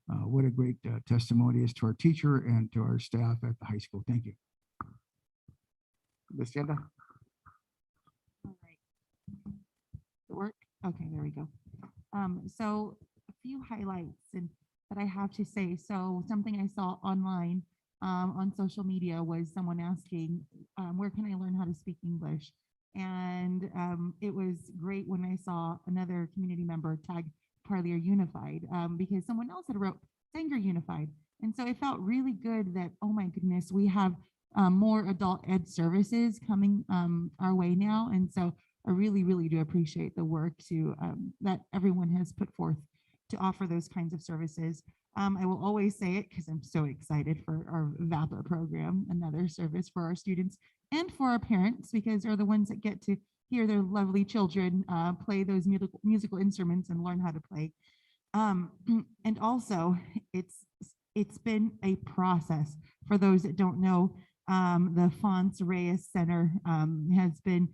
what a great testimony is to our teacher and to our staff at the high school. Thank you. Ms. Tienda? Work? Okay, there we go. So a few highlights and that I have to say. So something I saw online on social media was someone asking, where can I learn how to speak English? And it was great when I saw another community member tag Parlier Unified because someone else had wrote Sanger Unified. And so it felt really good that, oh my goodness, we have more adult ed services coming our way now. And so I really, really do appreciate the work that everyone has put forth to offer those kinds of services. I will always say it because I'm so excited for our VAPA program, another service for our students and for our parents, because they're the ones that get to hear their lovely children play those musical instruments and learn how to play. And also, it's been a process. For those that don't know, the Fonts Reyes Center has been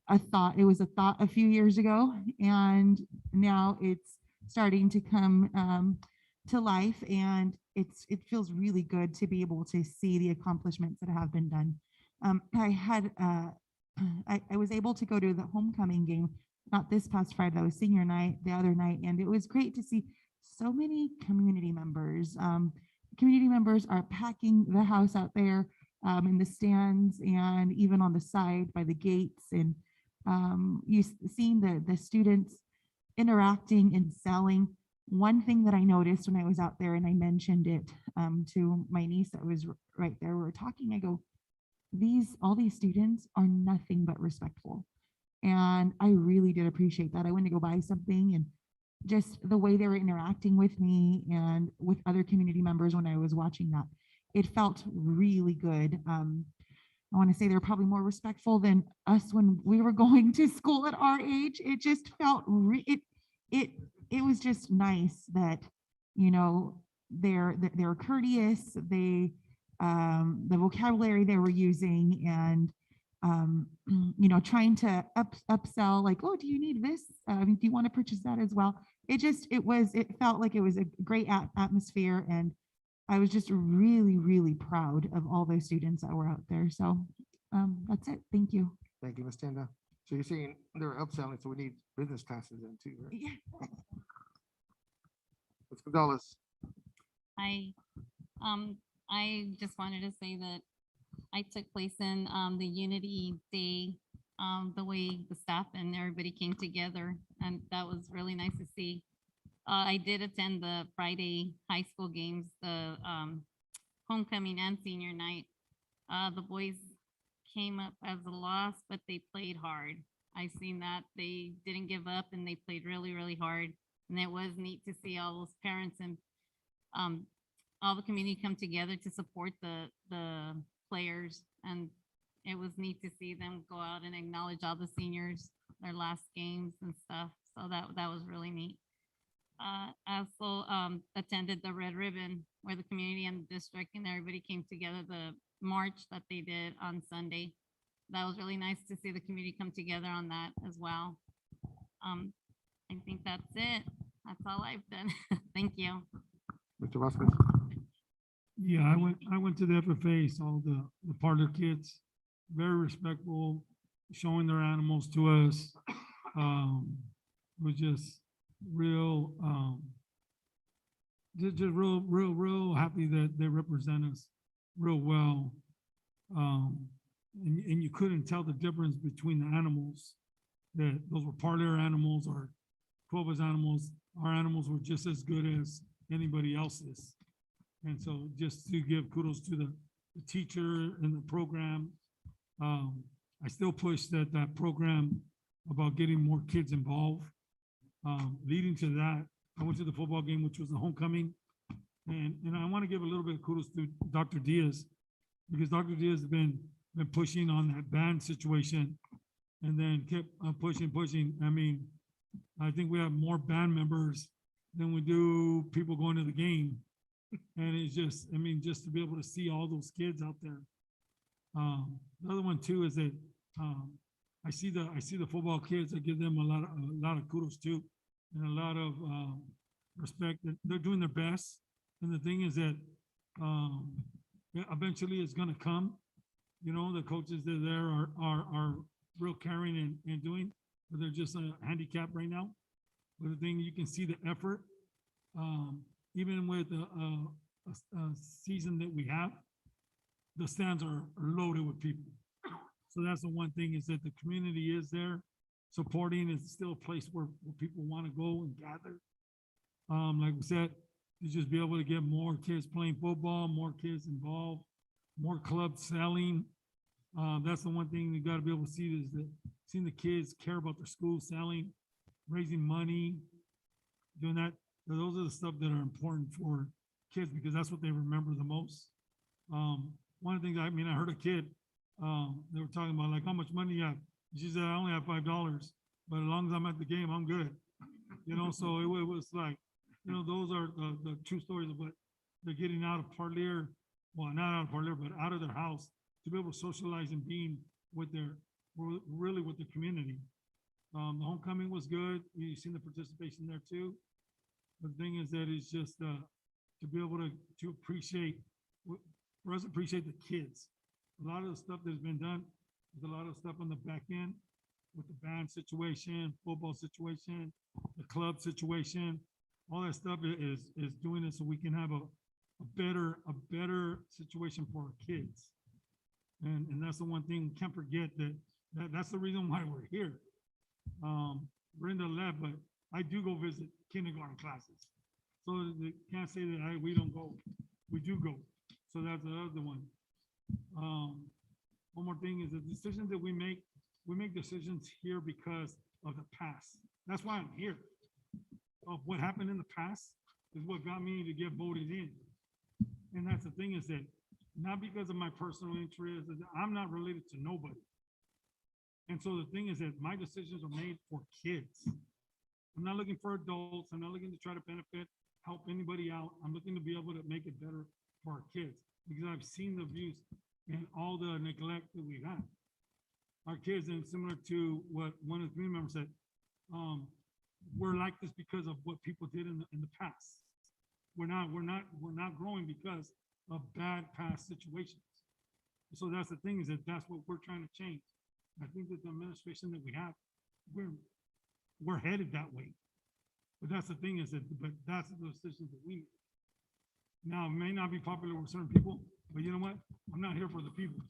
a thought. It was a thought a few years ago, and now it's starting to come to life, and it feels really good to be able to see the accomplishments that have been done. I was able to go to the homecoming game, not this past Friday, that was senior night, the other night, and it was great to see so many community members. Community members are packing the house out there in the stands and even on the side by the gates, and you seeing the students interacting and selling. One thing that I noticed when I was out there, and I mentioned it to my niece that was right there, we were talking, I go, all these students are nothing but respectful. And I really did appreciate that. I went to go buy something, and just the way they were interacting with me and with other community members when I was watching that, it felt really good. I want to say they're probably more respectful than us when we were going to school at our age. It just felt, it was just nice that, they're courteous, the vocabulary they were using, and trying to upsell, like, oh, do you need this? Do you want to purchase that as well? It felt like it was a great atmosphere, and I was just really, really proud of all those students that were out there. So that's it. Thank you. Thank you, Ms. Tienda. So you're saying they're upselling, so we need business classes in too, right? Yeah. Ms. Gonzalez? I just wanted to say that I took place in the Unity Day, the way the staff and everybody came together, and that was really nice to see. I did attend the Friday high school games, the homecoming and senior night. The boys came up as a loss, but they played hard. I seen that they didn't give up, and they played really, really hard. And it was neat to see all those parents and all the community come together to support the players. And it was neat to see them go out and acknowledge all the seniors, their last games and stuff. So that was really neat. I also attended the Red Ribbon, where the community and the district and everybody came together, the march that they did on Sunday. That was really nice to see the community come together on that as well. I think that's it. That's all I've done. Thank you. Mr. Vasquez? Yeah, I went to the FFA, saw the Parlor kids, very respectful, showing their animals to us. Was just real, just real happy that they represent us real well. And you couldn't tell the difference between the animals, that those were Parlor animals or Cuevas animals. Our animals were just as good as anybody else's. And so just to give kudos to the teacher and the program. I still push that program about getting more kids involved. Leading to that, I went to the football game, which was the homecoming, And I want to give a little bit of kudos to Dr. Diaz, because Dr. Diaz has been pushing on that band situation and then kept pushing. I mean, I think we have more band members than we do people going to the game. And it's just, I mean, just to be able to see all those kids out there. The other one too is that I see the football kids. I give them a lot of kudos too, and a lot of respect. That they're doing their best. And the thing is that yeah, eventually it's gonna come. You know, the coaches that are there are real caring and doing, but they're just handicapped right now. But the thing, you can see the effort. Even with a season that we have, the stands are loaded with people. So that's the one thing, is that the community is there supporting. It's still a place where people want to go and gather. Like we said, to just be able to get more kids playing football, more kids involved, more clubs selling. That's the one thing you got to be able to see, is that seeing the kids care about their school, selling, raising money, doing that. Those are the stuff that are important for kids, because that's what they remember the most. One of the things, I mean, I heard a kid, they were talking about like, how much money you have. She said, I only have $5, but as long as I'm at the game, I'm good. You know, so it was like, you know, those are the true stories of what they're getting out of Parlier. Well, not out of Parlier, but out of their house, to be able to socialize and being with really with the community. The homecoming was good. You've seen the participation there too. The thing is that it's just to be able to appreciate, for us to appreciate the kids. A lot of the stuff that's been done, there's a lot of stuff on the back end with the band situation, football situation, the club situation. All that stuff is doing it so we can have a better situation for our kids. And that's the one thing we can't forget, that's the reason why we're here. Brenda left, but I do go visit kindergarten classes. So they can't say that we don't go. We do go. So that's the other one. One more thing is the decisions that we make decisions here because of the past. That's why I'm here. Of what happened in the past is what got me to get voted in. And that's the thing, is that not because of my personal interest, I'm not related to nobody. And so the thing is that my decisions are made for kids. I'm not looking for adults. I'm not looking to try to benefit, help anybody out. I'm looking to be able to make it better for our kids, because I've seen the abuse and all the neglect that we have. Our kids, and similar to what one of the community members said, we're like this because of what people did in the past. We're not growing because of bad past situations. So that's the thing, is that that's what we're trying to change. I think that the administration that we have, we're headed that way. But that's the thing, is that, but that's the decisions that we make. Now, it may not be popular with certain people, but you know what? I'm not here for the people.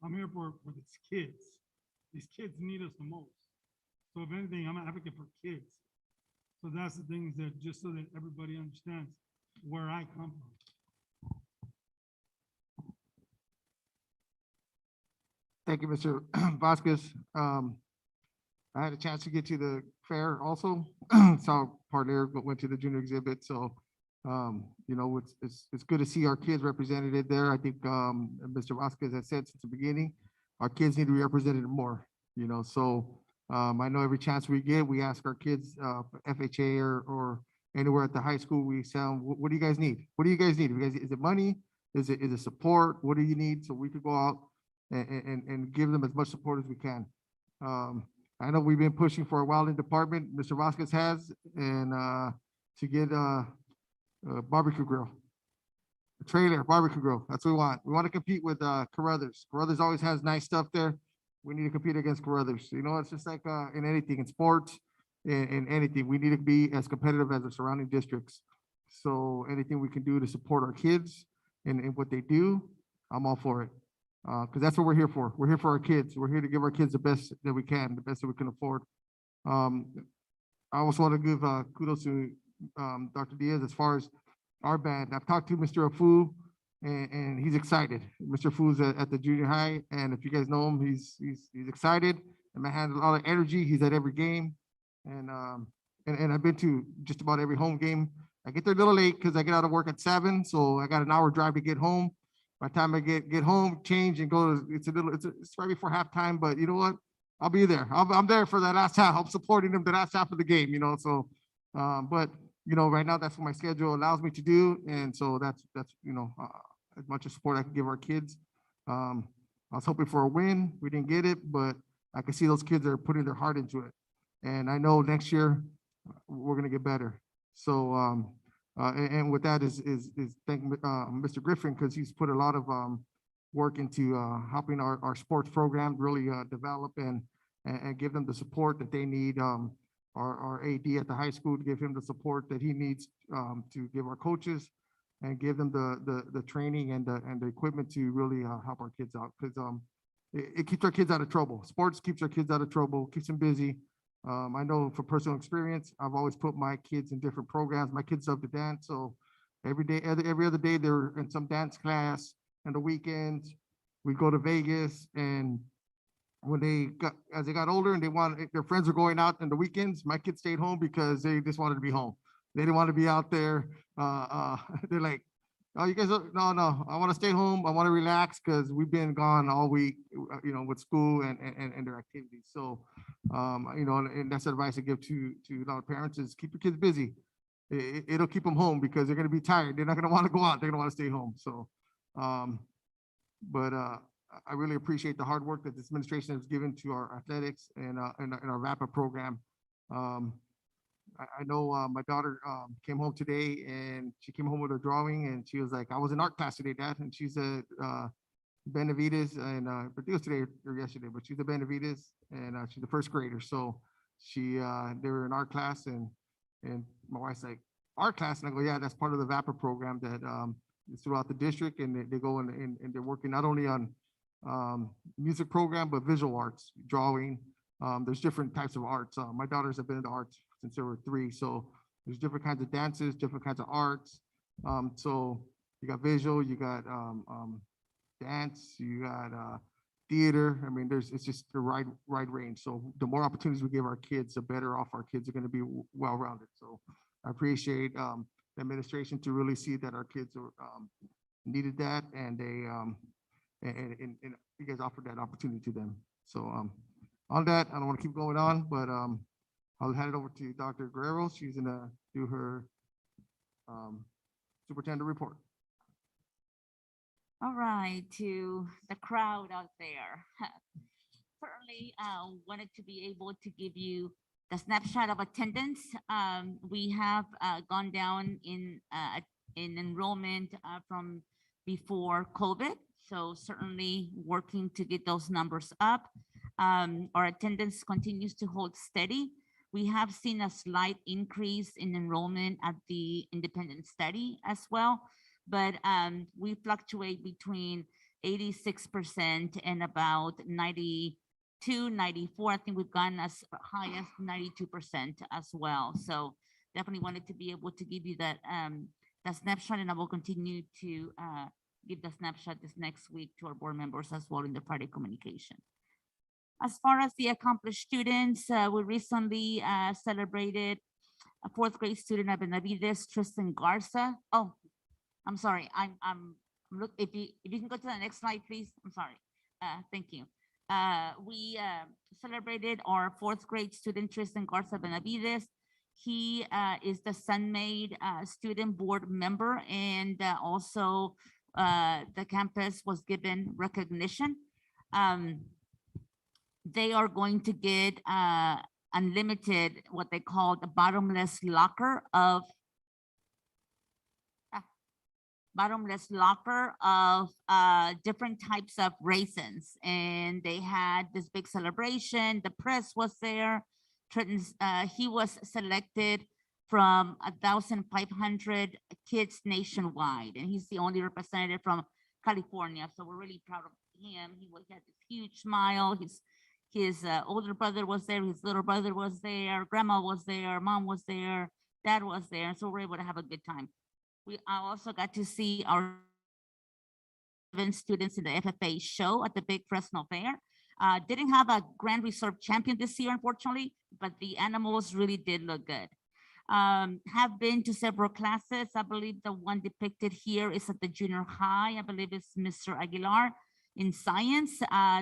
I'm here for these kids. These kids need us the most. So if anything, I'm an advocate for kids. So that's the thing, is that just so that everybody understands where I come from. Thank you, Mr. Vasquez. I had a chance to get to the fair also. Saw Parlier, but went to the junior exhibit. So, you know, it's good to see our kids represented there. I think Mr. Vasquez has said since the beginning, our kids need to be represented more, you know. So I know every chance we get, we ask our kids, FHA or anywhere at the high school, we sound, what do you guys need? What do you guys need? Is it money? Is it support? What do you need? So we could go out and give them as much support as we can. I know we've been pushing for a while in department, Mr. Vasquez has, and to get a barbecue grill, a trailer, barbecue grill. That's what we want. We want to compete with Carruthers. Carruthers always has nice stuff there. We need to compete against Carruthers. You know, it's just like in anything, in sports, in anything. We need to be as competitive as the surrounding districts. So anything we can do to support our kids and what they do, I'm all for it. Because that's what we're here for. We're here for our kids. We're here to give our kids the best that we can, the best that we can afford. I also want to give kudos to Dr. Diaz as far as our band. I've talked to Mr. Afu, and he's excited. Mr. Afu's at the junior high, and if you guys know him, he's excited. And man has a lot of energy. He's at every game, and I've been to just about every home game I get there a little late because I get out of work at 7, so I got an hour drive to get home. By the time I get home, change and go, it's right before halftime, but you know what? I'll be there. I'm there for that last half. I'm supporting them the last half of the game, you know, so, but, you know, right now that's what my schedule allows me to do. And so that's, you know, as much as support I can give our kids. I was hoping for a win. We didn't get it, but I can see those kids are putting their heart into it. And I know next year we're going to get better. So, and with that is thank Mr. Griffin, because he's put a lot of work into helping our sports program really develop and give them the support that they need. Our AD at the high school to give him the support that he needs to give our coaches and give them the training and the equipment to really help our kids out, because it keeps our kids out of trouble. Sports keeps our kids out of trouble, keeps them busy. I know from personal experience, I've always put my kids in different programs. My kids love to dance, so every day, every other day, they're in some dance class. And the weekends, we go to Vegas, and when as they got older and their friends were going out on the weekends, my kids stayed home because they just wanted to be home. They didn't want to be out there. They're like, oh, you guys, no, I want to stay home. I want to relax because we've been gone all week, you know, with school and their activities. So, you know, and that's advice I give to a lot of parents is keep your kids busy. It'll keep them home because they're going to be tired. They're not going to want to go out. They're going to want to stay home. So, but I really appreciate the hard work that this administration has given to our athletics and our VAPA program. I know my daughter came home today, and she came home with a drawing, and she was like, I was in art class today, Dad. And she's at Benavides, and but it was today or yesterday, but she's at Benavides, and she's a first grader. So they were in art class, and my wife's like, art class? And I go, yeah, that's part of the VAPA program that is throughout the district, and they go and they're working not only on music program, but visual arts, drawing. There's different types of arts. My daughters have been into arts since they were 3. So there's different kinds of dances, different kinds of arts. So you got visual, you got dance, you got theater. I mean, it's just a wide range. So the more opportunities we give our kids, the better off our kids are going to be well-rounded. So I appreciate the administration to really see that our kids are needed that, and they and you guys offered that opportunity to them. So on that, I don't want to keep going on, but I'll hand it over to Dr. Guerrero. She's gonna do her superintendent report. All right, to the crowd out there. Certainly wanted to be able to give you the snapshot of attendance. We have gone down in enrollment from before COVID. So certainly working to get those numbers up. Our attendance continues to hold steady. We have seen a slight increase in enrollment at the independent study as well, but we fluctuate between 86% and about 92, 94. I think we've gone as high as 92% as well. So definitely wanted to be able to give you that snapshot, and I will continue to give the snapshot this next week to our board members as well in the Friday communication. As far as the accomplished students, we recently celebrated a 4th grade student at Benavides, Tristan Garza. Oh, I'm sorry. Look, if you can go to the next slide, please. I'm sorry. Thank you. We celebrated our 4th grade student, Tristan Garza Benavides. He is the Sunmade student board member, and also the campus was given recognition. They are going to get unlimited, what they call the bottomless locker of different types of raisins. And they had this big celebration. The press was there. Trenton's, he was selected from 1,500 kids nationwide, and he's the only representative from California. So we're really proud of him. He had this huge smile. His older brother was there, his little brother was there, grandma was there, mom was there, dad was there. So we're able to have a good time. I also got to see our 7 students in the FFA show at the Big Fresno Fair. Didn't have a Grand Reserve champion this year, unfortunately, but the animals really did look good. Have been to several classes. I believe the one depicted here is at the junior high. I believe it's Mr. Aguilar in science.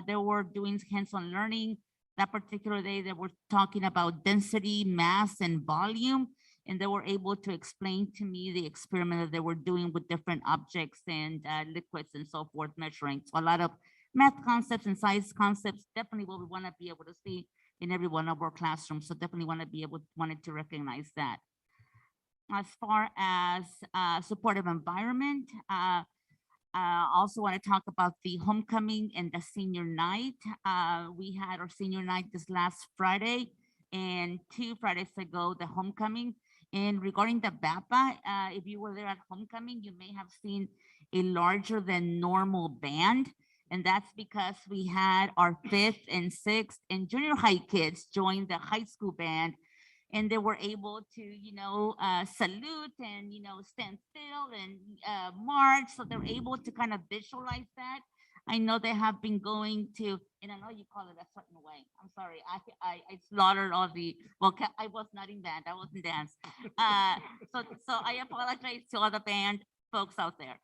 They were doing hands-on learning. That particular day, they were talking about density, mass, and volume, and they were able to explain to me the experiment that they were doing with different objects and liquids and so forth, measuring. So a lot of math concepts and science concepts, definitely what we want to be able to see in every one of our classrooms. So definitely wanted to recognize that. As far as supportive environment, also want to talk about the homecoming and the senior night. We had our senior night this last Friday, and 2 Fridays ago, the homecoming. And regarding the BAPA, if you were there at homecoming, you may have seen a larger than normal band. And that's because we had our 5th and 6th and junior high kids join the high school band, and they were able to, salute and, stand still and march. So they're able to kind of visualize that. I know they have been going to, and I know you call it a certain way. I'm sorry, I slaughtered all the, well, I was not in band, I was in dance. So I apologize to all the band folks out there.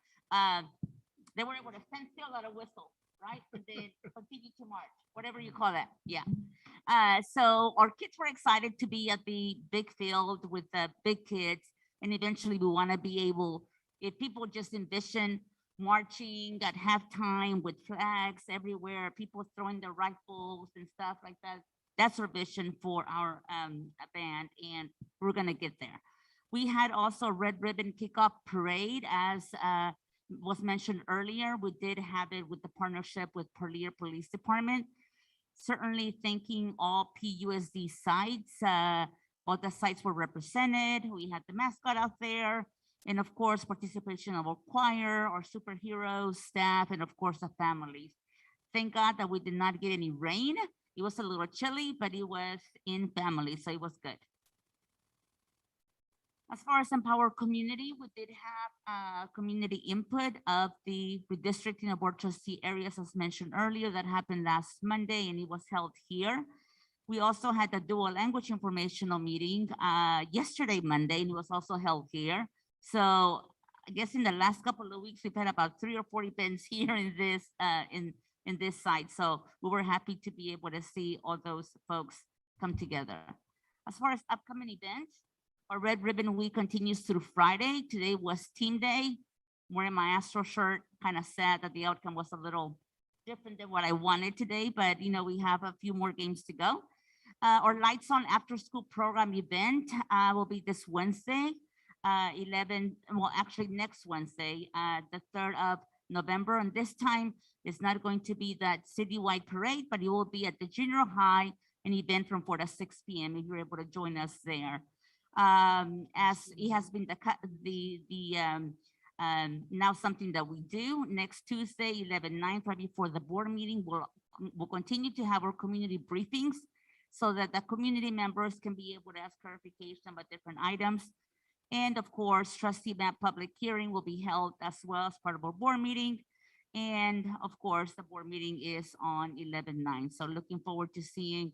They were able to stand still at a whistle, right? And then continue to march, whatever you call that. Yeah. So our kids were excited to be at the big field with the big kids. And eventually we want to be able, if people just envision marching at halftime with flags everywhere, people throwing their rifles and stuff like that. That's our vision for our band, and we're going to get there. We had also Red Ribbon Kickoff Parade, as was mentioned earlier. We did have it with the partnership with Parlier Police Department. Certainly thanking all PUSD sites. All the sites were represented. We had the mascot out there. And of course, participation of our choir, our superheroes, staff, and of course, the families. Thank God that we did not get any rain. It was a little chilly, but it was in family, so it was good. As far as Empower Community, we did have community input of the redistricting of board trustee areas, as mentioned earlier, that happened last Monday, and it was held here. We also had the dual language informational meeting yesterday, Monday, and it was also held here. So I guess in the last couple of weeks, we've had about 3 or 4 events here in this in this site. So we were happy to be able to see all those folks come together. As far as upcoming events, our Red Ribbon Week continues through Friday. Today was team day. Wearing my Astro shirt, kind of sad that the outcome was a little different than what I wanted today, but we have a few more games to go. Our Lights On After School Program event will be this Wednesday, next Wednesday, the 3rd of November. And this time, it's not going to be that citywide parade, but it will be at the junior high, an event from 4 to 6 p.m. if you're able to join us there. As it has been now something that we do next Tuesday, 11/9, right before the board meeting, we'll continue to have our community briefings so that the community members can be able to ask clarification about different items. And of course, trustee map public hearing will be held as well as part of our board meeting. And of course, the board meeting is on 11/9. So looking forward to seeing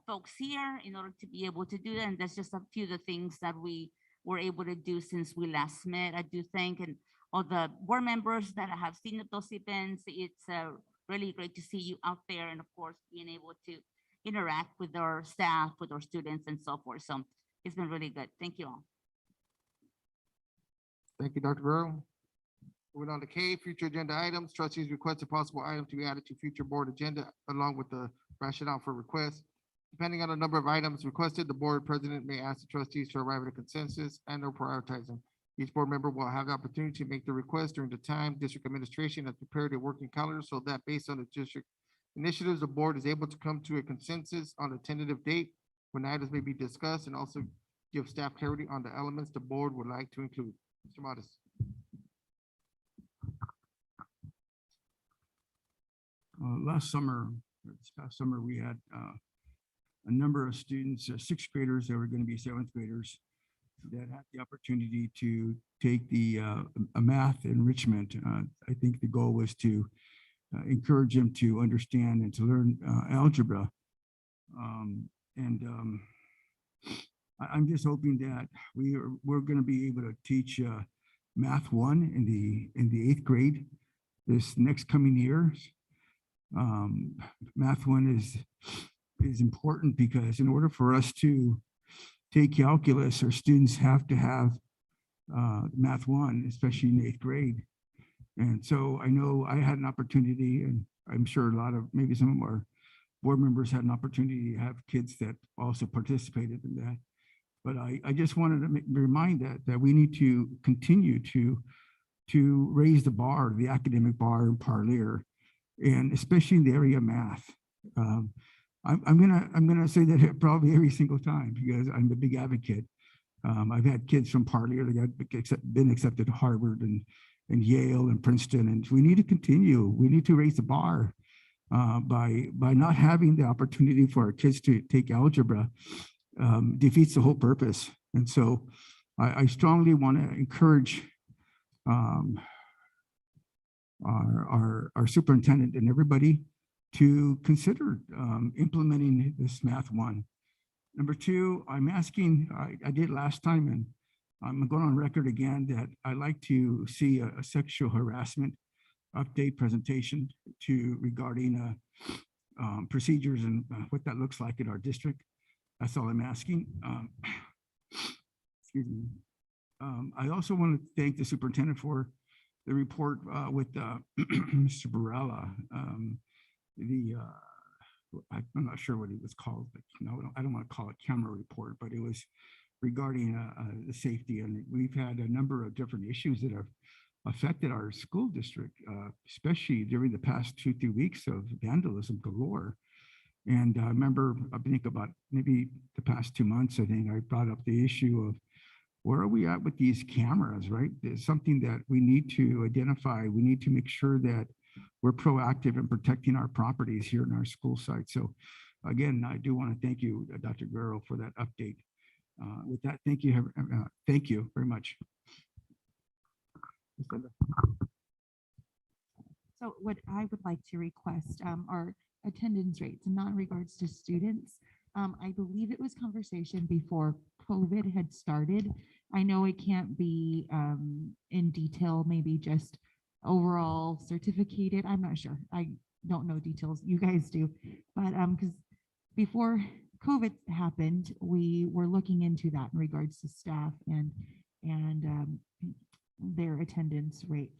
folks here in order to be able to do that. And that's just a few of the things that we were able to do since we last met. I do thank and all the board members that I have seen at those events. It's really great to see you out there, and of course, being able to interact with our staff, with our students, and so forth. So it's been really good. Thank you all. Thank you, Dr. Guerrero. Moving on to K, future agenda items. Trustees request a possible item to be added to future board agenda along with the rationale for request. Depending on the number of items requested, the board president may ask the trustees to arrive at a consensus and or prioritize them. Each board member will have the opportunity to make the request during the time district administration has prepared a working calendar so that based on the district initiatives, the board is able to come to a consensus on a tentative date when items may be discussed, and also give staff clarity on the elements the board would like to include. Mr. Modis. Last summer, this past summer, we had a number of students, 6th graders that were going to be 7th graders, that had the opportunity to take the a math enrichment. I think the goal was to encourage them to understand and to learn algebra. I'm just hoping that we're going to be able to teach Math 1 in the 8th grade this next coming year. Math 1 is important because in order for us to take calculus, our students have to have Math 1, especially in 8th grade. And so I know I had an opportunity, and I'm sure a lot of, maybe some of our board members had an opportunity to have kids that also participated in that. But I just wanted to remind that we need to continue to raise the bar, the academic bar in Parlier, and especially in the area of math. I'm gonna say that probably every single time because I'm a big advocate. I've had kids from Parlier that been accepted to Harvard and Yale and Princeton, and we need to continue. We need to raise the bar by not having the opportunity for our kids to take algebra. Defeats the whole purpose. And so I strongly want to encourage our superintendent and everybody to consider implementing this Math 1. Number 2, I'm asking, I did last time, and I'm going on record again that I like to see a sexual harassment update presentation regarding procedures and what that looks like in our district. That's all I'm asking. Excuse me. I also want to thank the superintendent for the report with Mr. Barella. I'm not sure what it was called, but I don't want to call it camera report, but it was regarding the safety. And we've had a number of different issues that have affected our school district, especially during the past 2-3 weeks of vandalism galore. And I remember, I think about maybe the past 2 months, I think I brought up the issue of where are we at with these cameras, right? It's something that we need to identify. We need to make sure that we're proactive in protecting our properties here in our school site. So again, I do want to thank you, Dr. Guerrero, for that update. With that, thank you very much. So what I would like to request are attendance rates, not in regards to students. I believe it was conversation before COVID had started. I know it can't be in detail, maybe just overall certificated. I'm not sure. I don't know details. You guys do. But because before COVID happened, we were looking into that in regards to staff and their attendance rate.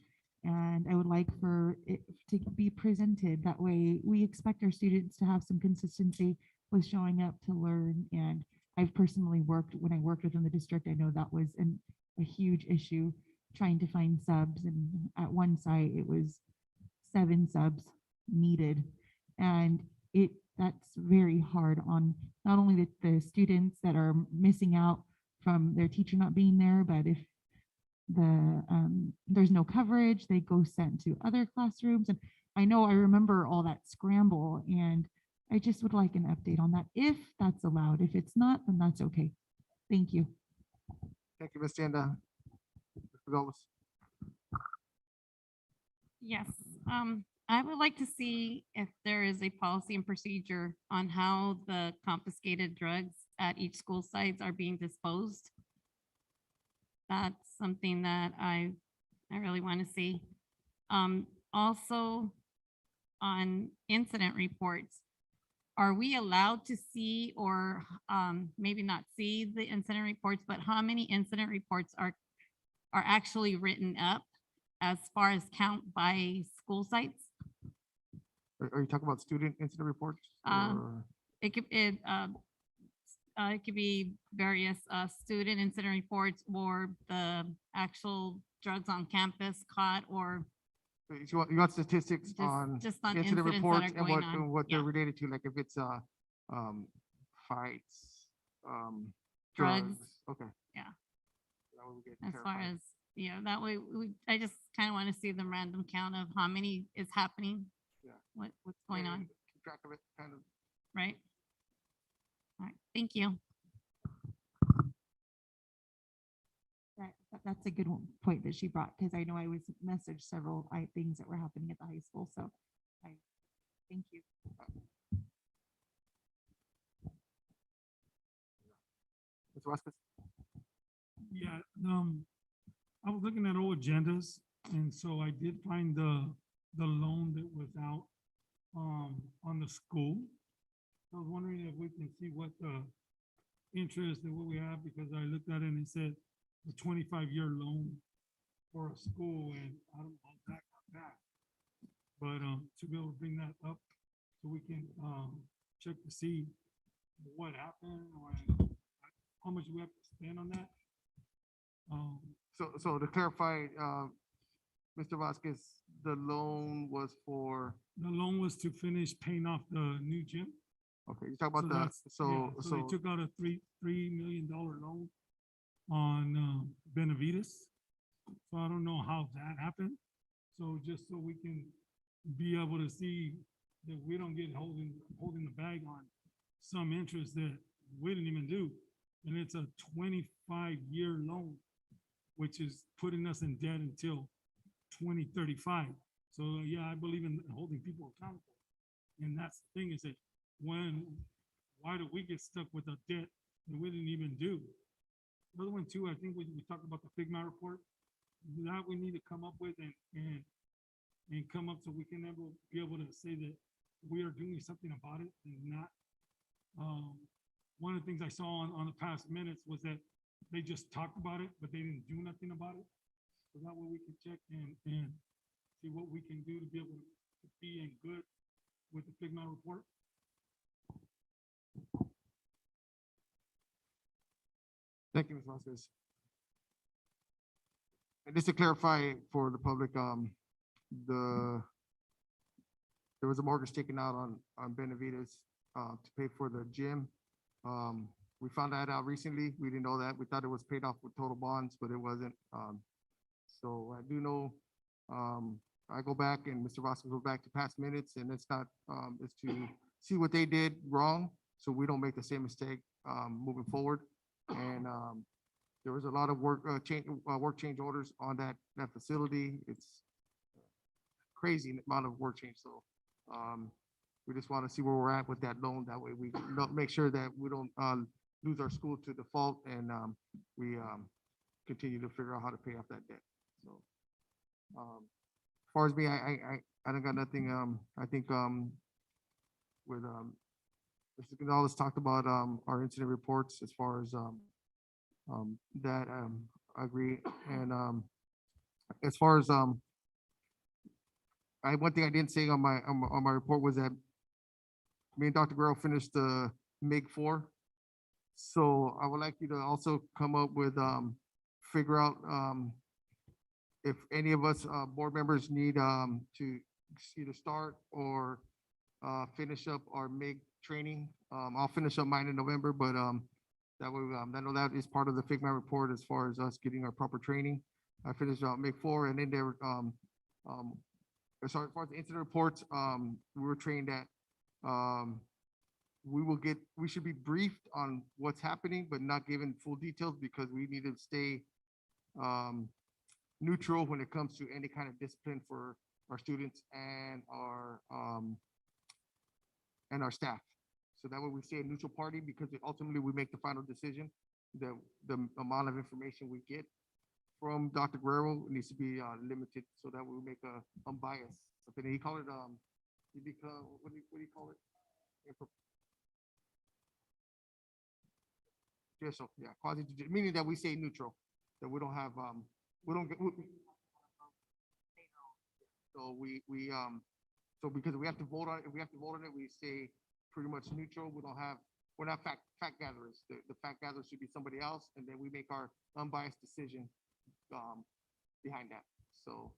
And I would like for it to be presented that way. We expect our students to have some consistency with showing up to learn. And I've personally when I worked within the district, I know that was a huge issue trying to find subs. And at one site, it was 7 subs needed. And that's very hard on not only the students that are missing out from their teacher not being there, but if there's no coverage, they go sent to other classrooms. And I remember all that scramble, and I just would like an update on that if that's allowed. If it's not, then that's okay. Thank you. Thank you, Ms. Tienda. Mr. Gonzalez. Yes, I would like to see if there is a policy and procedure on how the confiscated drugs at each school sites are being disposed. That's something that I really want to see. Also, on incident reports, are we allowed to see or maybe not see the incident reports, but how many incident reports are actually written up as far as count by school sites? Are you talking about student incident reports? It could be various student incident reports or the actual drugs on campus caught, or You want statistics on just on incident incidents that reports are and going on. what they're related to, like if it's fights, Drugs. Okay. Yeah. That way we get As far clarified. as, that way I just kind of want to see the random count of how many is happening. Yeah. What's going Yeah, on, keep track of it, kind of. right? All right, thank you. That's a good point that she brought, because I know I was messaged several things that were happening at the high school. So thank you. Ms. Vasquez? Yeah, I was looking at old agendas, and so I did find the loan that was out, on the school. I was wondering if we can see what the interest and what we have, because I looked at it and it said the 25-year loan for a school, and I don't know how that got back. But, to be able to bring that up so we can, check to see what happened or how much we have to spend on that. So to clarify, Mr. Vasquez, the loan was for, The loan was to finish paying off the new gym. okay, you talk about the, that's- yeah, so, They took out a $3 million loan on Benavides. So I don't know how that happened. So just so we can be able to see that we don't get holding the bag on some interest that we didn't even do. And it's a 25-year loan, which is putting us in debt until 2035. So yeah, I believe in holding people accountable. And that's the thing is that why do we get stuck with a debt that we didn't even do? The other one too, I think we talked about the FIGMA report, that we need to come up with and come up so we can be able to say that we are doing something about it and not, one of the things I saw on the past minutes was that they just talked about it, but they didn't do nothing about it. So that way we can check and see what we can do to be able to be in good with the FIGMA report. thank you, Ms. Vasquez. And just to clarify for the public, there was a mortgage taken out on Benavides, to pay for the gym. We found that out recently. We didn't know that. We thought it was paid off with total bonds, but it wasn't. So I do know, I go back and Mr. Vasquez goes back to past minutes, and it's not, it's to see what they did wrong, so we don't make the same mistake, moving forward. And, there was a lot of work change orders on that facility. It's crazy amount of work change, so, we just want to see where we're at with that loan. That way we don't make sure that we don't, lose our school to default, and, we, continue to figure out how to pay off that debt. So, as far as me, I don't got nothing. I think, with, Mr. Gonzalez talked about, our incident reports as far as, that, I agree. And, as far as, one thing I didn't say on my report was that me and Dr. Guerrero finished the MIG-4. So I would like you to also come up with, figure out, if any of us, board members need, to either start or, finish up our MIG training. I'll finish up mine in November, but, that way, I know that is part of the FIGMA report as far as us getting our proper training. I finished out MIG-4, and then there, as far as the incident reports, we were trained that, we should be briefed on what's happening, but not given full details, because we need to stay, neutral when it comes to any kind of discipline for our students and our staff. So that way we stay a neutral party, because ultimately we make the final decision. The amount of information we get from Dr. Guerrero needs to be, limited, so that we make a unbiased. Something he called it, what do you call it? Judicial, yeah, quasi, meaning that we stay neutral, that we don't have, we don't get. So so because we have to vote on it, if we have to vote on it, we stay pretty much neutral. We're not fact gatherers. The fact gatherers should be somebody else, and then we make our unbiased decision, behind that. So.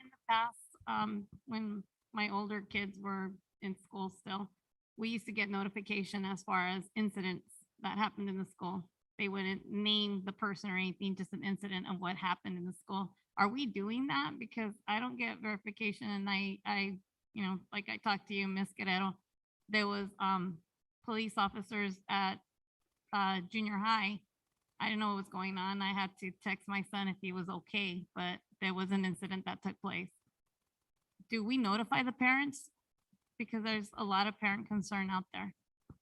In the past, when my older kids were in school still, we used to get notification as far as incidents that happened in the school. They wouldn't name the person or anything, just an incident of what happened in the school. Are we doing that? Because I don't get verification, and I, like I talked to you, Ms. Guerrero, there was, police officers at, junior high. I didn't know what was going on. I had to text my son if he was okay, but there was an incident that took place. Do we notify the parents? Because there's a lot of parent concern out there.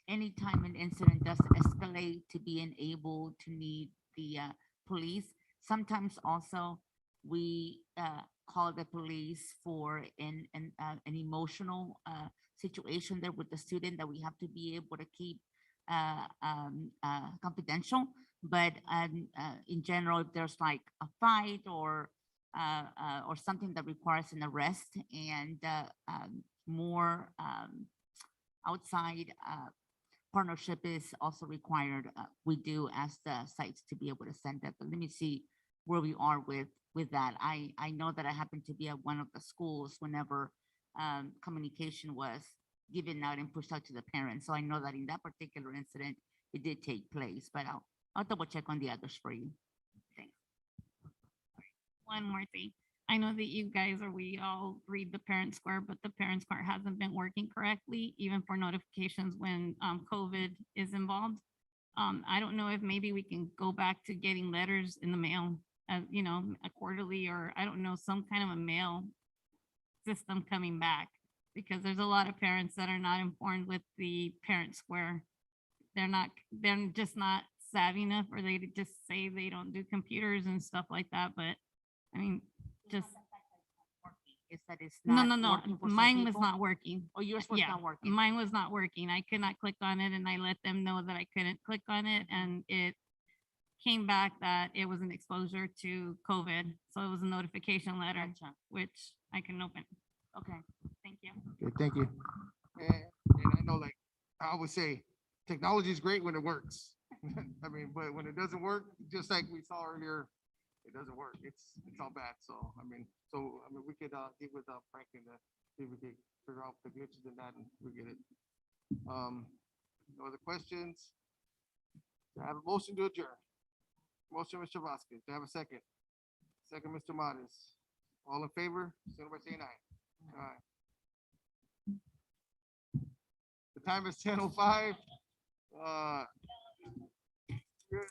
anytime an incident does escalate to being able to need the police. Sometimes also we call the police for an emotional situation there with the student that we have to be able to keep confidential. But in general, if there's like a fight or something that requires an arrest and more outside partnership is also required, we do ask the sites to be able to send that. But let me see where we are with that. I know that I happened to be at one of the schools whenever communication was given out and pushed out to the parents. So I know that in that particular incident, it did take place, but I'll double check on the others for you. Thanks. One more thing. I know that you guys or we all read the parent square, but the parent square hasn't been working correctly, even for notifications when COVID is involved. I don't know if maybe we can go back to getting letters in the mail, you know, a quarterly, or I don't know, some kind of a mail system coming back, because there's a lot of parents that are not informed with the parent square. They're just not savvy enough, or they just say they don't do computers and stuff like that. But I mean, just Is that it's no, not no, no. working for some Mine was people? not working. Oh, yours was Yeah, not working. mine was not working. I could not click on it, and I let them know that I couldn't click on it, and it came back that it was an exposure to COVID. So it was a notification letter, Gotcha. which I can open. Okay, thank you. Okay, thank you. And I know, like, I always say, technology is great when it works. I mean, but when it doesn't work, just like we saw earlier, it doesn't work. It's all bad. So, I mean, we could get with Frank and see if we could figure out the glitches in that and we get it. No other questions? Do I have a motion to adjourn? Motion, Mr. Vasquez. Do I have a second? Second, Mr. Modis. All in favor, signal by saying aye. Aye. The time is 10:05. Good.